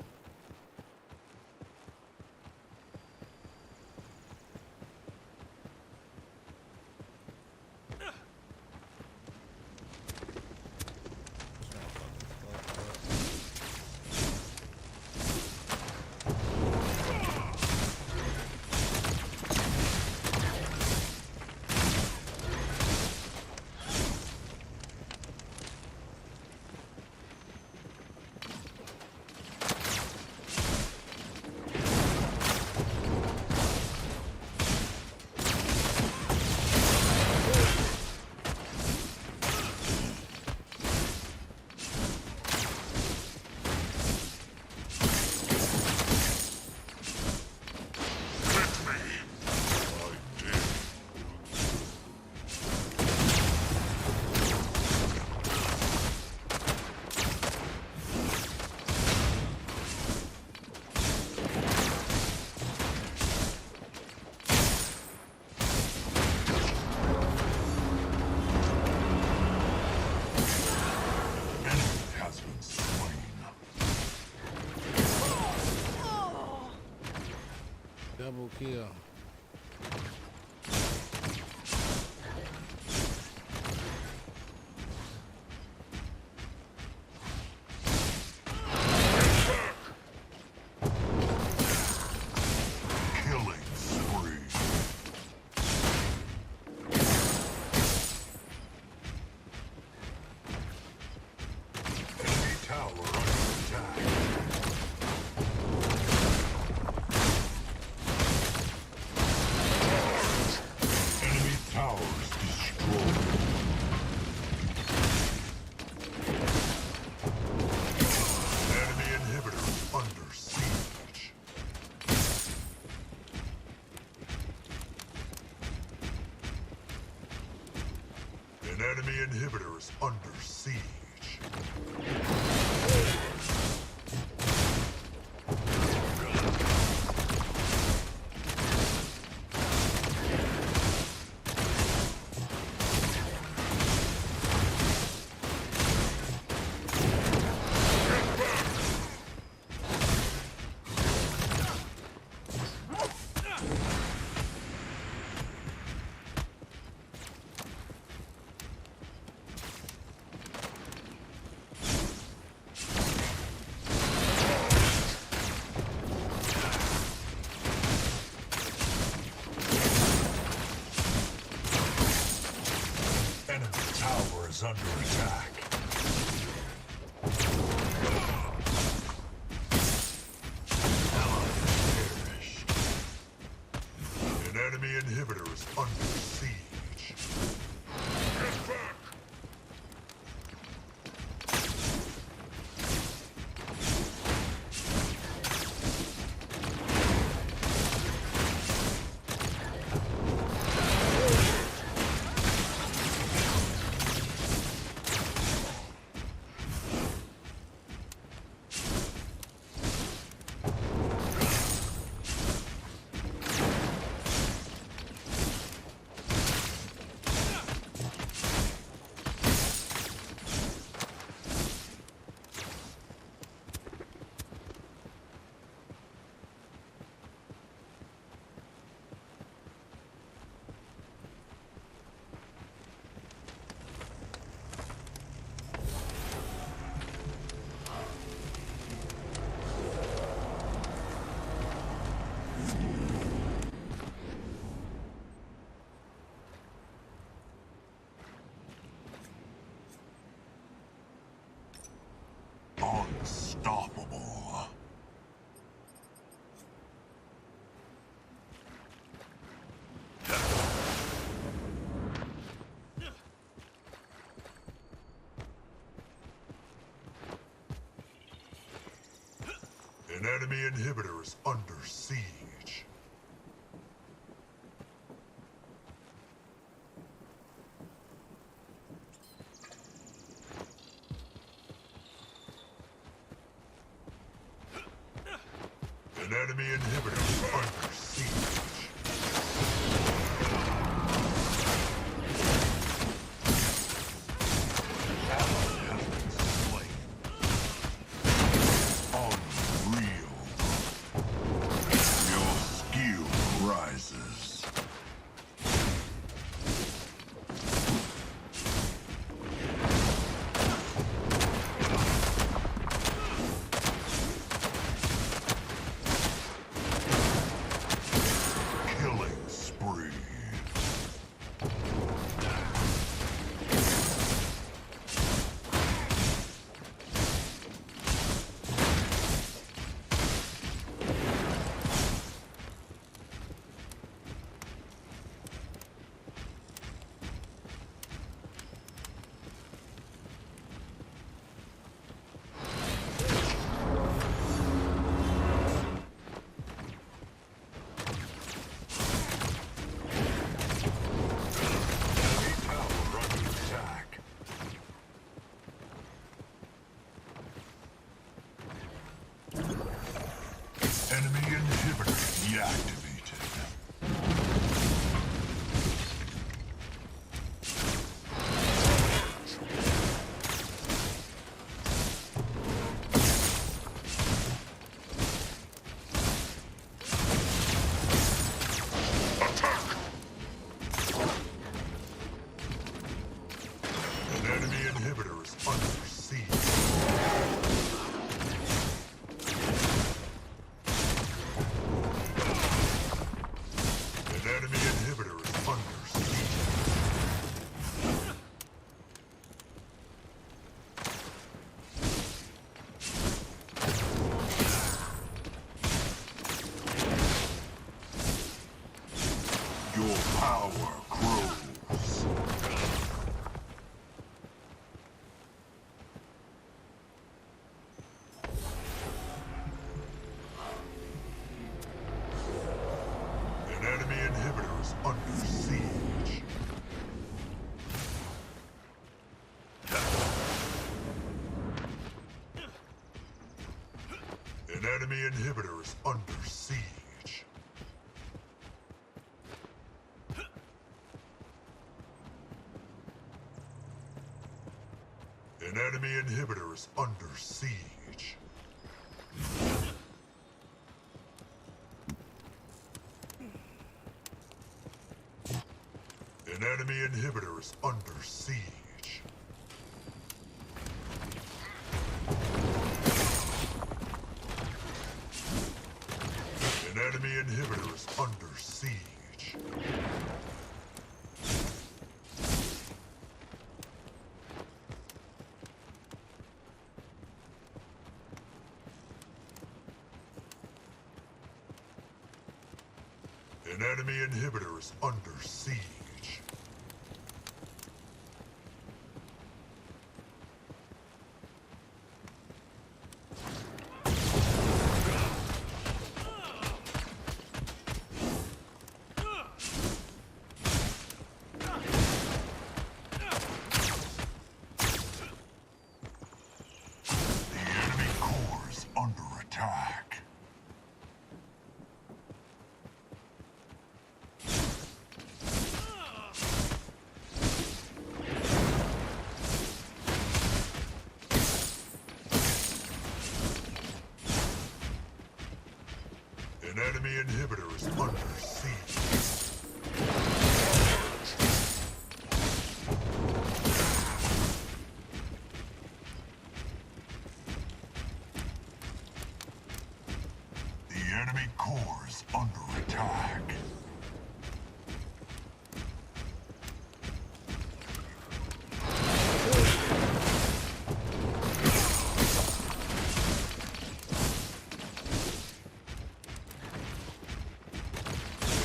Double kill. Killing spree. Enemy tower under attack. Enemy towers destroyed. Enemy inhibitor under siege. An enemy inhibitor is under siege. Enemy tower is under attack. Ally perished. An enemy inhibitor is under siege. enemy inhibitor is under siege. An enemy inhibitor is under siege. Enemy inhibitor deactivated. Attack! An enemy inhibitor is under siege. Enemy inhibitor is under siege. Your power grows. An enemy inhibitor is under siege. An enemy inhibitor is under siege. An enemy inhibitor is under siege. An enemy inhibitor is under siege. An enemy inhibitor is under siege. An enemy inhibitor is under siege. The enemy core is under attack. An enemy inhibitor is under siege. The enemy core is under attack.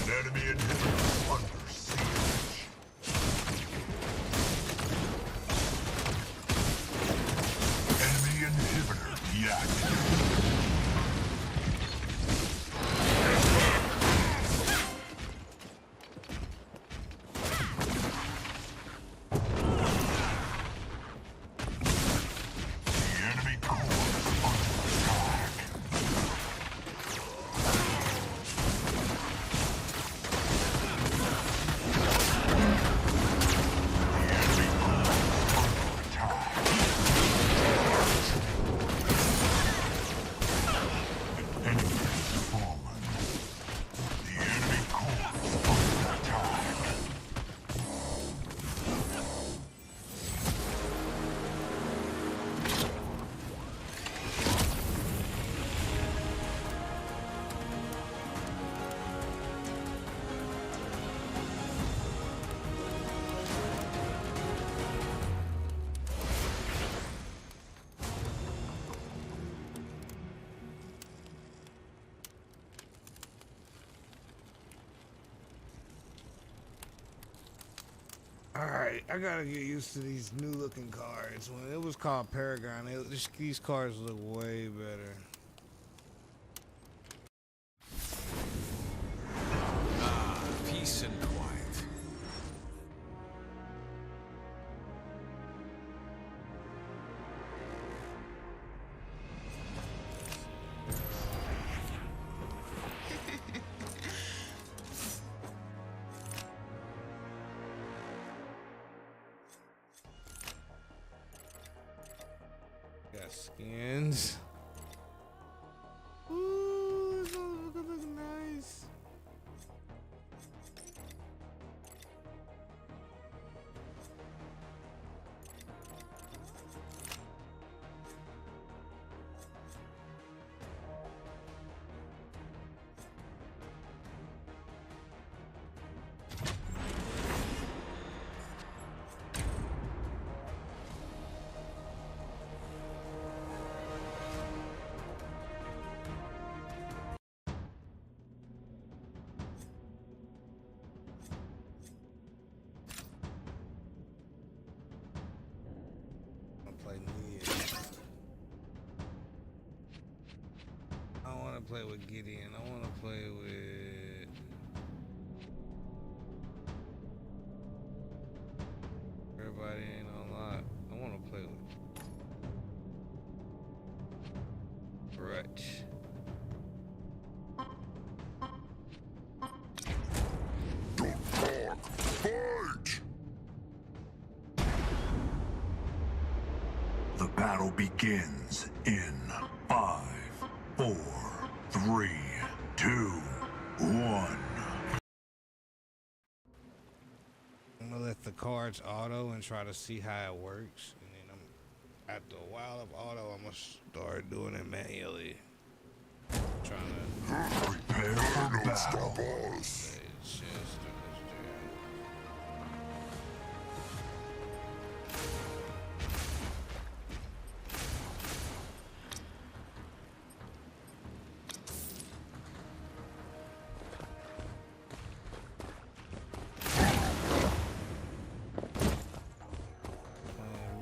An enemy inhibitor is under siege. Enemy inhibitor deactivated. Alright, I gotta get used to these new looking cars. When it was called Paragon, these cars look way better. Ah, peace and quiet. Got skins. Ooh, this motherfucker look nice. Play Nia. I don't want to play with Gideon. I want to play with everybody. Ain't on lot. I want to play with Rutch. Fight! The battle begins in 5, 4, 3, 2, 1. I'm gonna let the cards auto and try to see how it works, and then after a while of auto, I'm gonna start doing it manually. Trying to prepare for battle.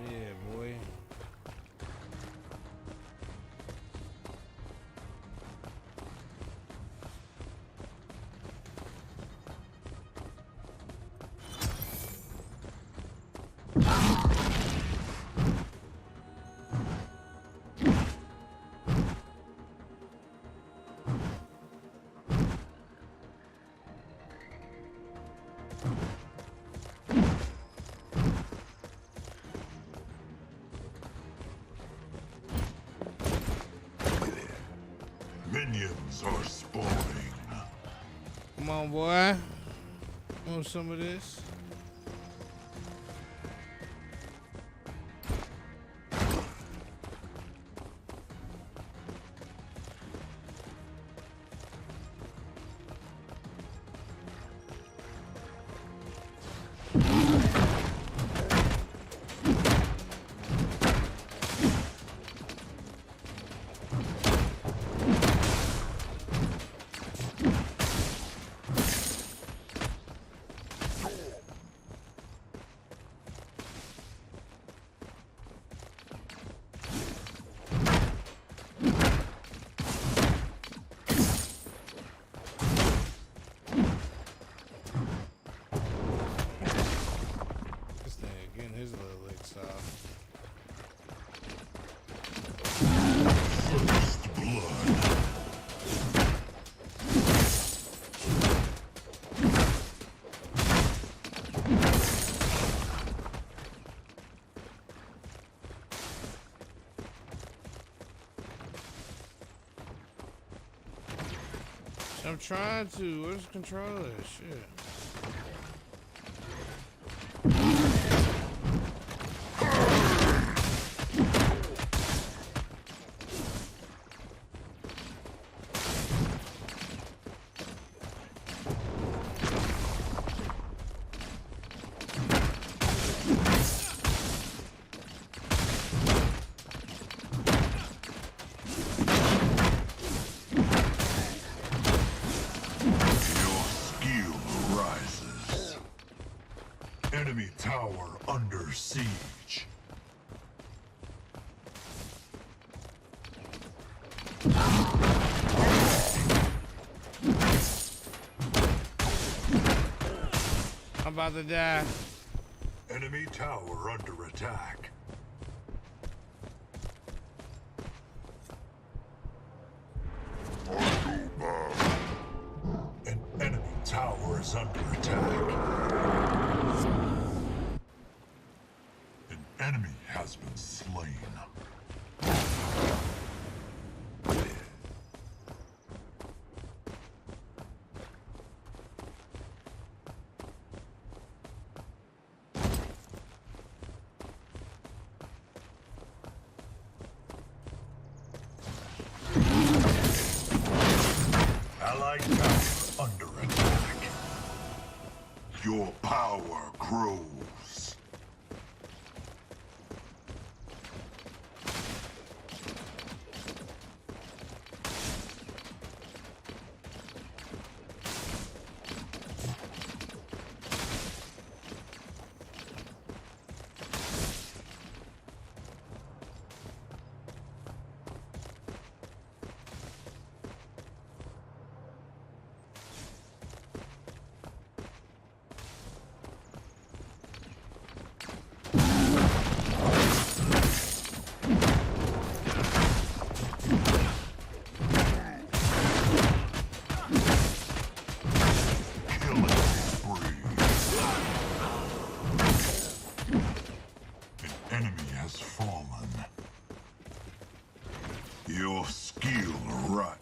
Yeah, boy. Minions are spawning. Come on, boy. Want some of this? His little licks off. First blood. I'm trying to. Where's the controller? Shit. Enemy tower under siege. I'm about to die. Enemy tower under attack. An enemy tower is under attack. An enemy has been slain. Allied tower under attack. Your power grows. Enemy has fallen. Your skill rot.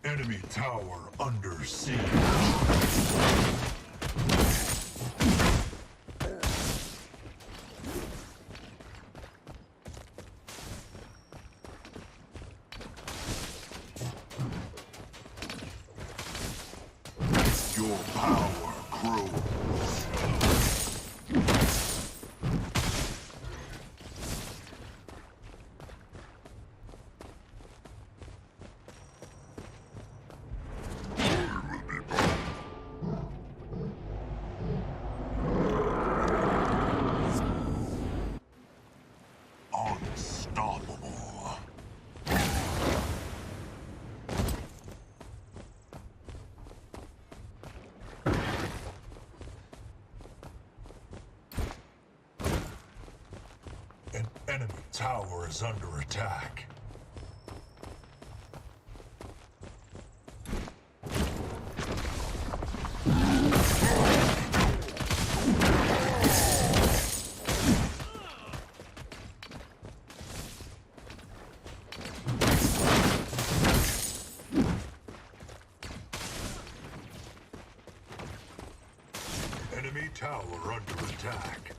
Enemy tower under siege. Your power grows. Unstoppable. An enemy tower is under attack. Enemy tower under attack.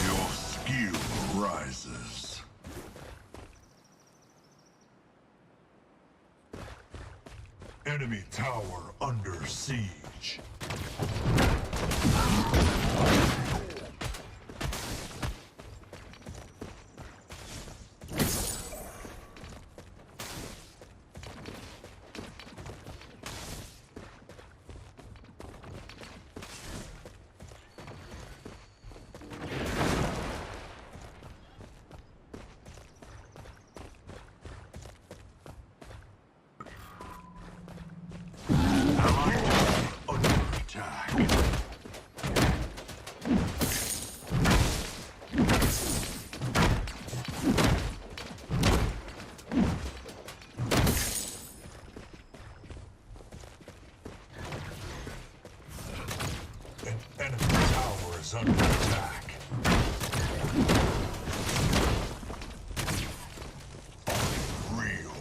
Your skill rises. Enemy tower under siege. Allied is under attack. Real.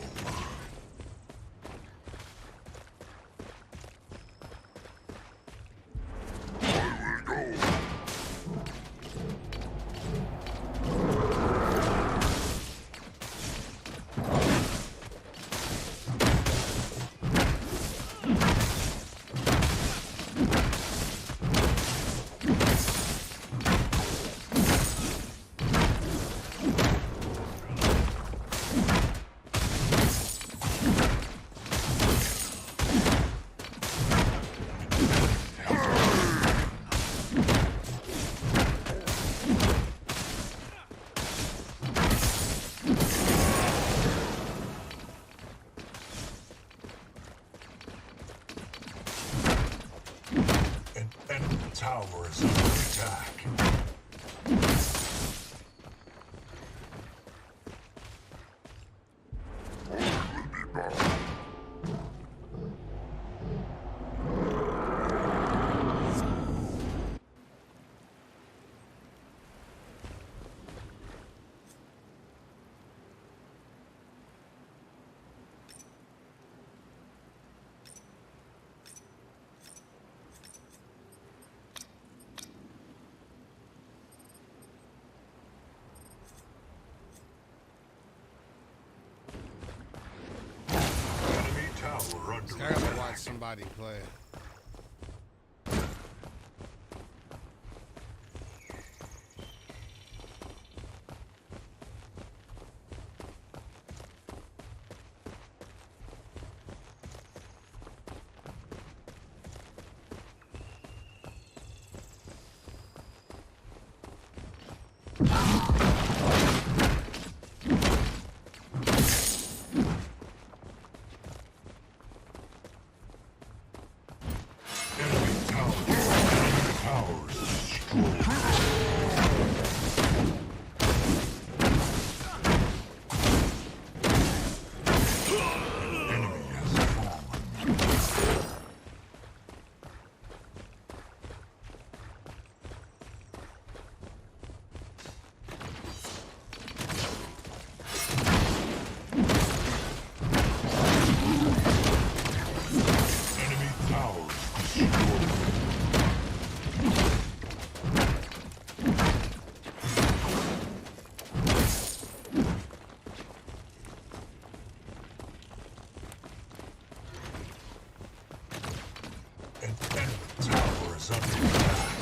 An enemy tower is under attack. Enemy tower under I gotta attack. watch somebody play. Towers destroyed. Enemy has fallen. Enemy towers destroyed. An enemy tower is under attack.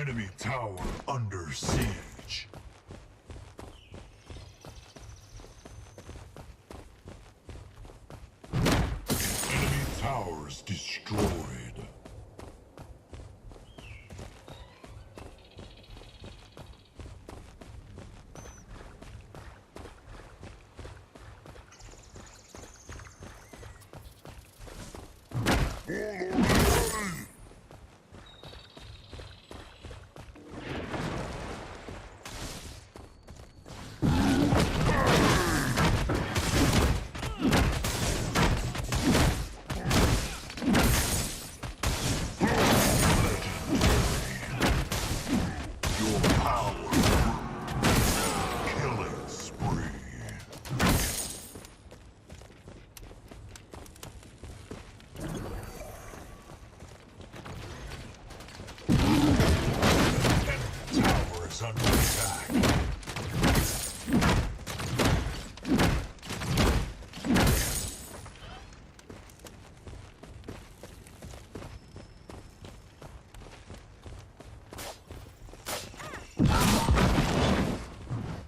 Enemy tower under siege. Enemy towers destroyed.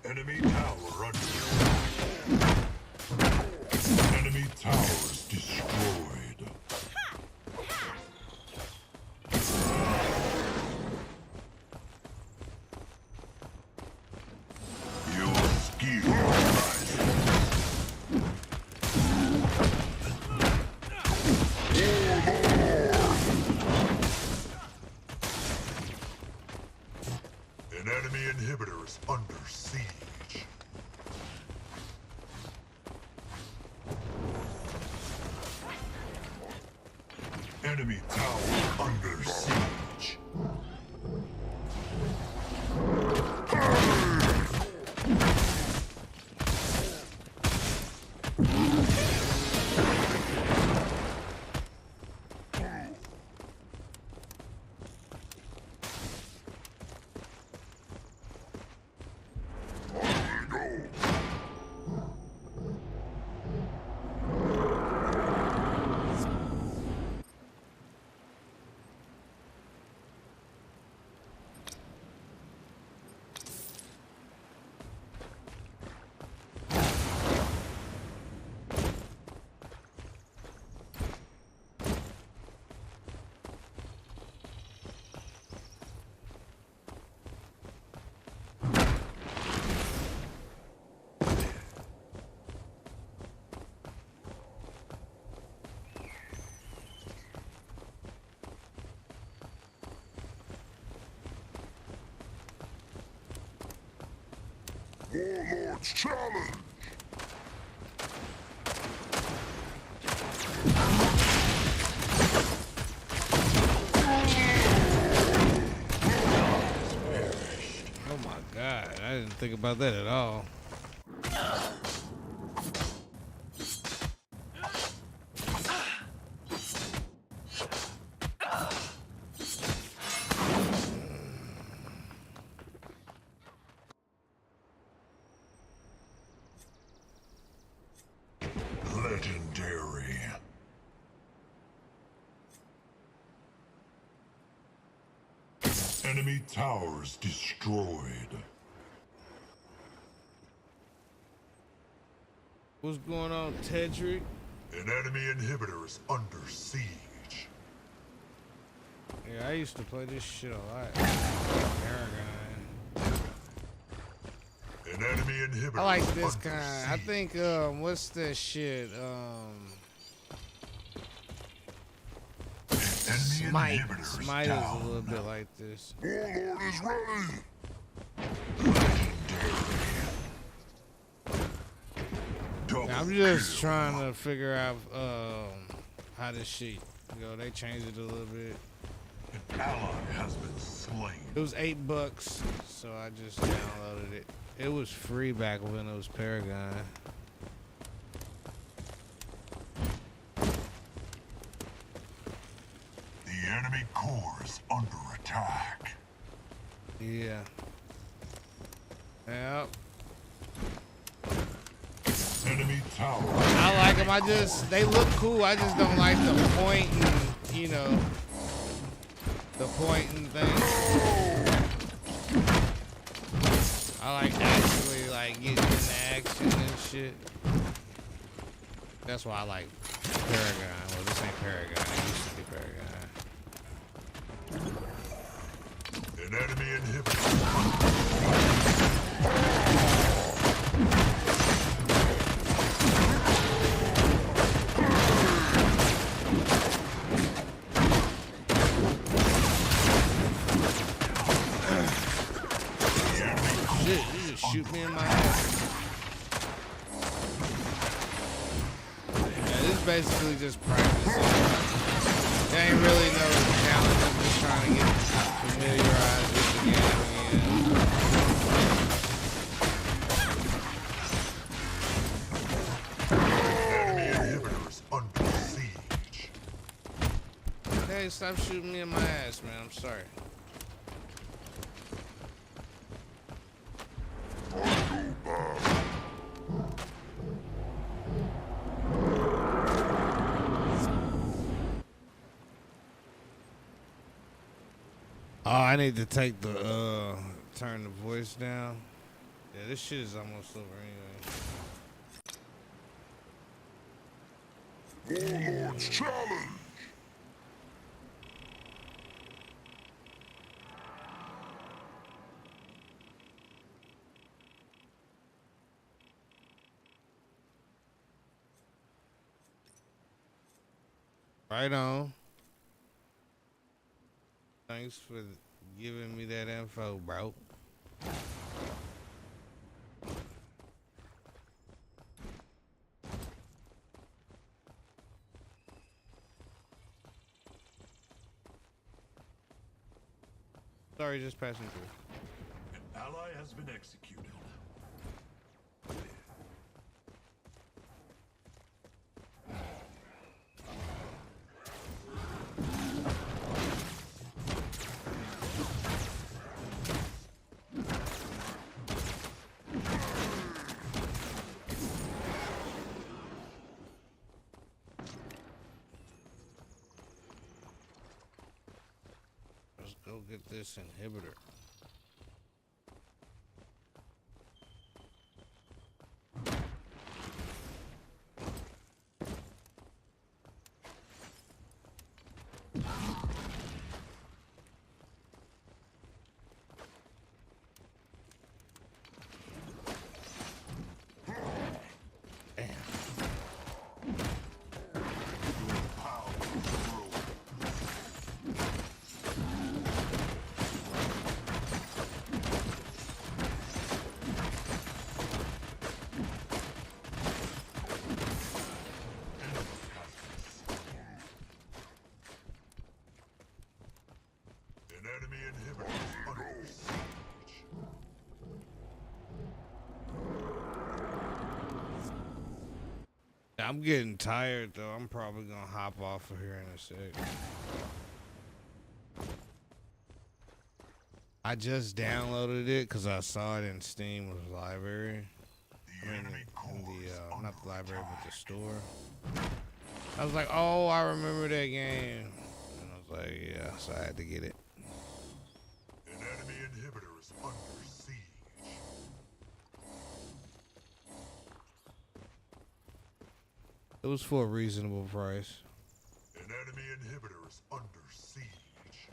Enemy tower under attack. Enemy towers destroyed. Your skill rises. An enemy inhibitor is under siege. Enemy tower under siege. Warlord's challenge! Oh my god, I didn't think about that at all. Legendary. Enemy towers destroyed. What's going on, Tedric? An enemy inhibitor is under siege. Yeah, I used to play this shit a lot. Paragon. An enemy inhibitor. I like is this under kind. I siege. think what's that shit? Smite. Smite is a little bit like this. Warlord is ready. Yeah, I'm just trying to figure out how this shit go. They changed it a little bit. An ally has been slain. It was $8, so I just downloaded it. It was free back when it was Paragon. The enemy core is under attack. Yeah. Yep. Enemy tower. I like them. They look cool. I just don't like the pointing, the pointing thing. I like actually like getting into action and shit. That's why I like Paragon. Well, this ain't Paragon. It used to be Paragon. An enemy inhibitor. Shit, you just shoot me in my ass. Yeah, this is basically just practice. There ain't really no challenge. I'm just trying to get familiarized with the game Enemy inhibitors under siege. again. Hey, stop shooting me in my ass, man. I'm sorry. Oh, I need to take the turn the voice down. Yeah, this shit is almost over anyway. Warlord's challenge. Right on. Thanks for giving me that info, bro. Sorry, just passing through. An ally has been executed. Let's go get this inhibitor. An enemy inhibitor is under siege. I'm getting tired though. I'm probably gonna hop off of here in a sec. I just downloaded it because I saw it in Steam's library. I mean, in the not the library, but the store. I was like, oh, I remember that game. And I was like, yeah, so I had to get it. An enemy inhibitor is under siege. It was for a reasonable price. An enemy inhibitor is under siege.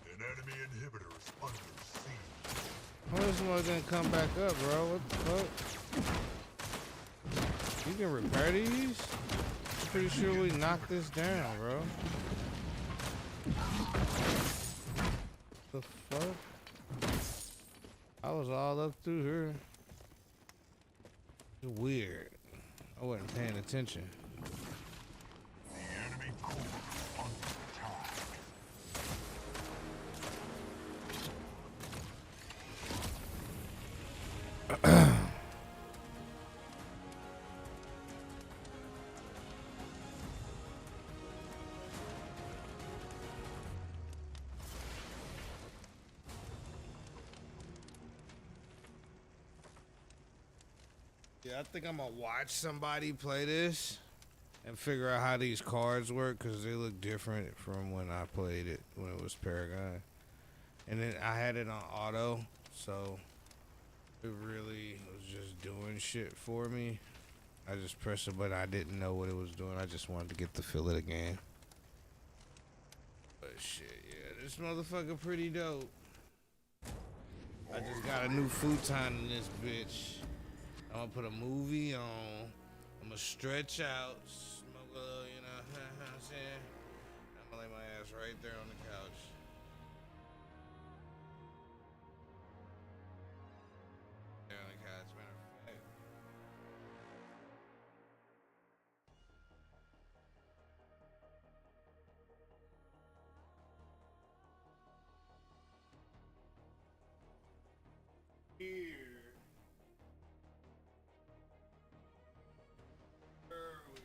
An enemy inhibitor is under siege. Why is somebody gonna come back up, bro? What the fuck? You can repair these? I'm pretty sure we knocked this down, bro. The fuck? I was all up through here. It's weird. I wasn't paying attention. The enemy core is under attack. Yeah, I think I'm gonna watch somebody play this and figure out how these cards work, because they look different from when I played it when it was Paragon. And then I had it on auto, so it really was just doing shit for me. I just pressed it, but I didn't know what it was doing. I just wanted to get the feel of the game. But shit, yeah, this motherfucker pretty dope. I just got a new futon in this bitch. I'm gonna put a movie on. I'm gonna stretch out, smoke a little, you know what I'm saying? I'm gonna lay my ass right there on the couch. There on the couch, matter of fact. Here. There we go.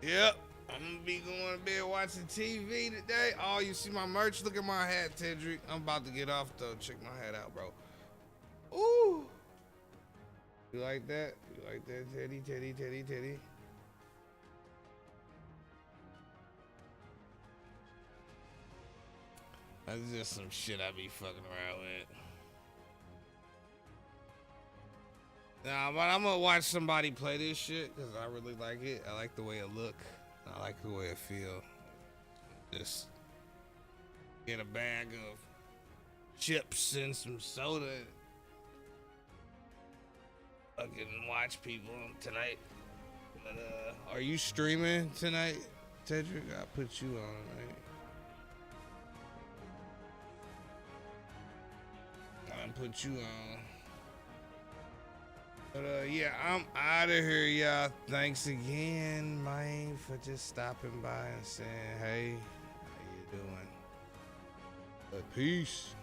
Yep, I'm gonna be going to bed watching TV today. Oh, you see my merch? Look at my hat, Tedrick. I'm about to get off though. Check my hat out, bro. Ooh. You like that? You like that, Teddy, Teddy, Teddy, Teddy? That's just some shit I be fucking around with. Nah, but I'm gonna watch somebody play this shit because I really like it. I like the way it look. I like the way it feel. Just get a bag of chips and some soda. Fucking watch people tonight. But are you streaming tonight, Tedrick? I put you on tonight. I put you on. But yeah, I'm out of here, y'all. Thanks again, man, for just stopping by and saying, hey, how you doing? But peace.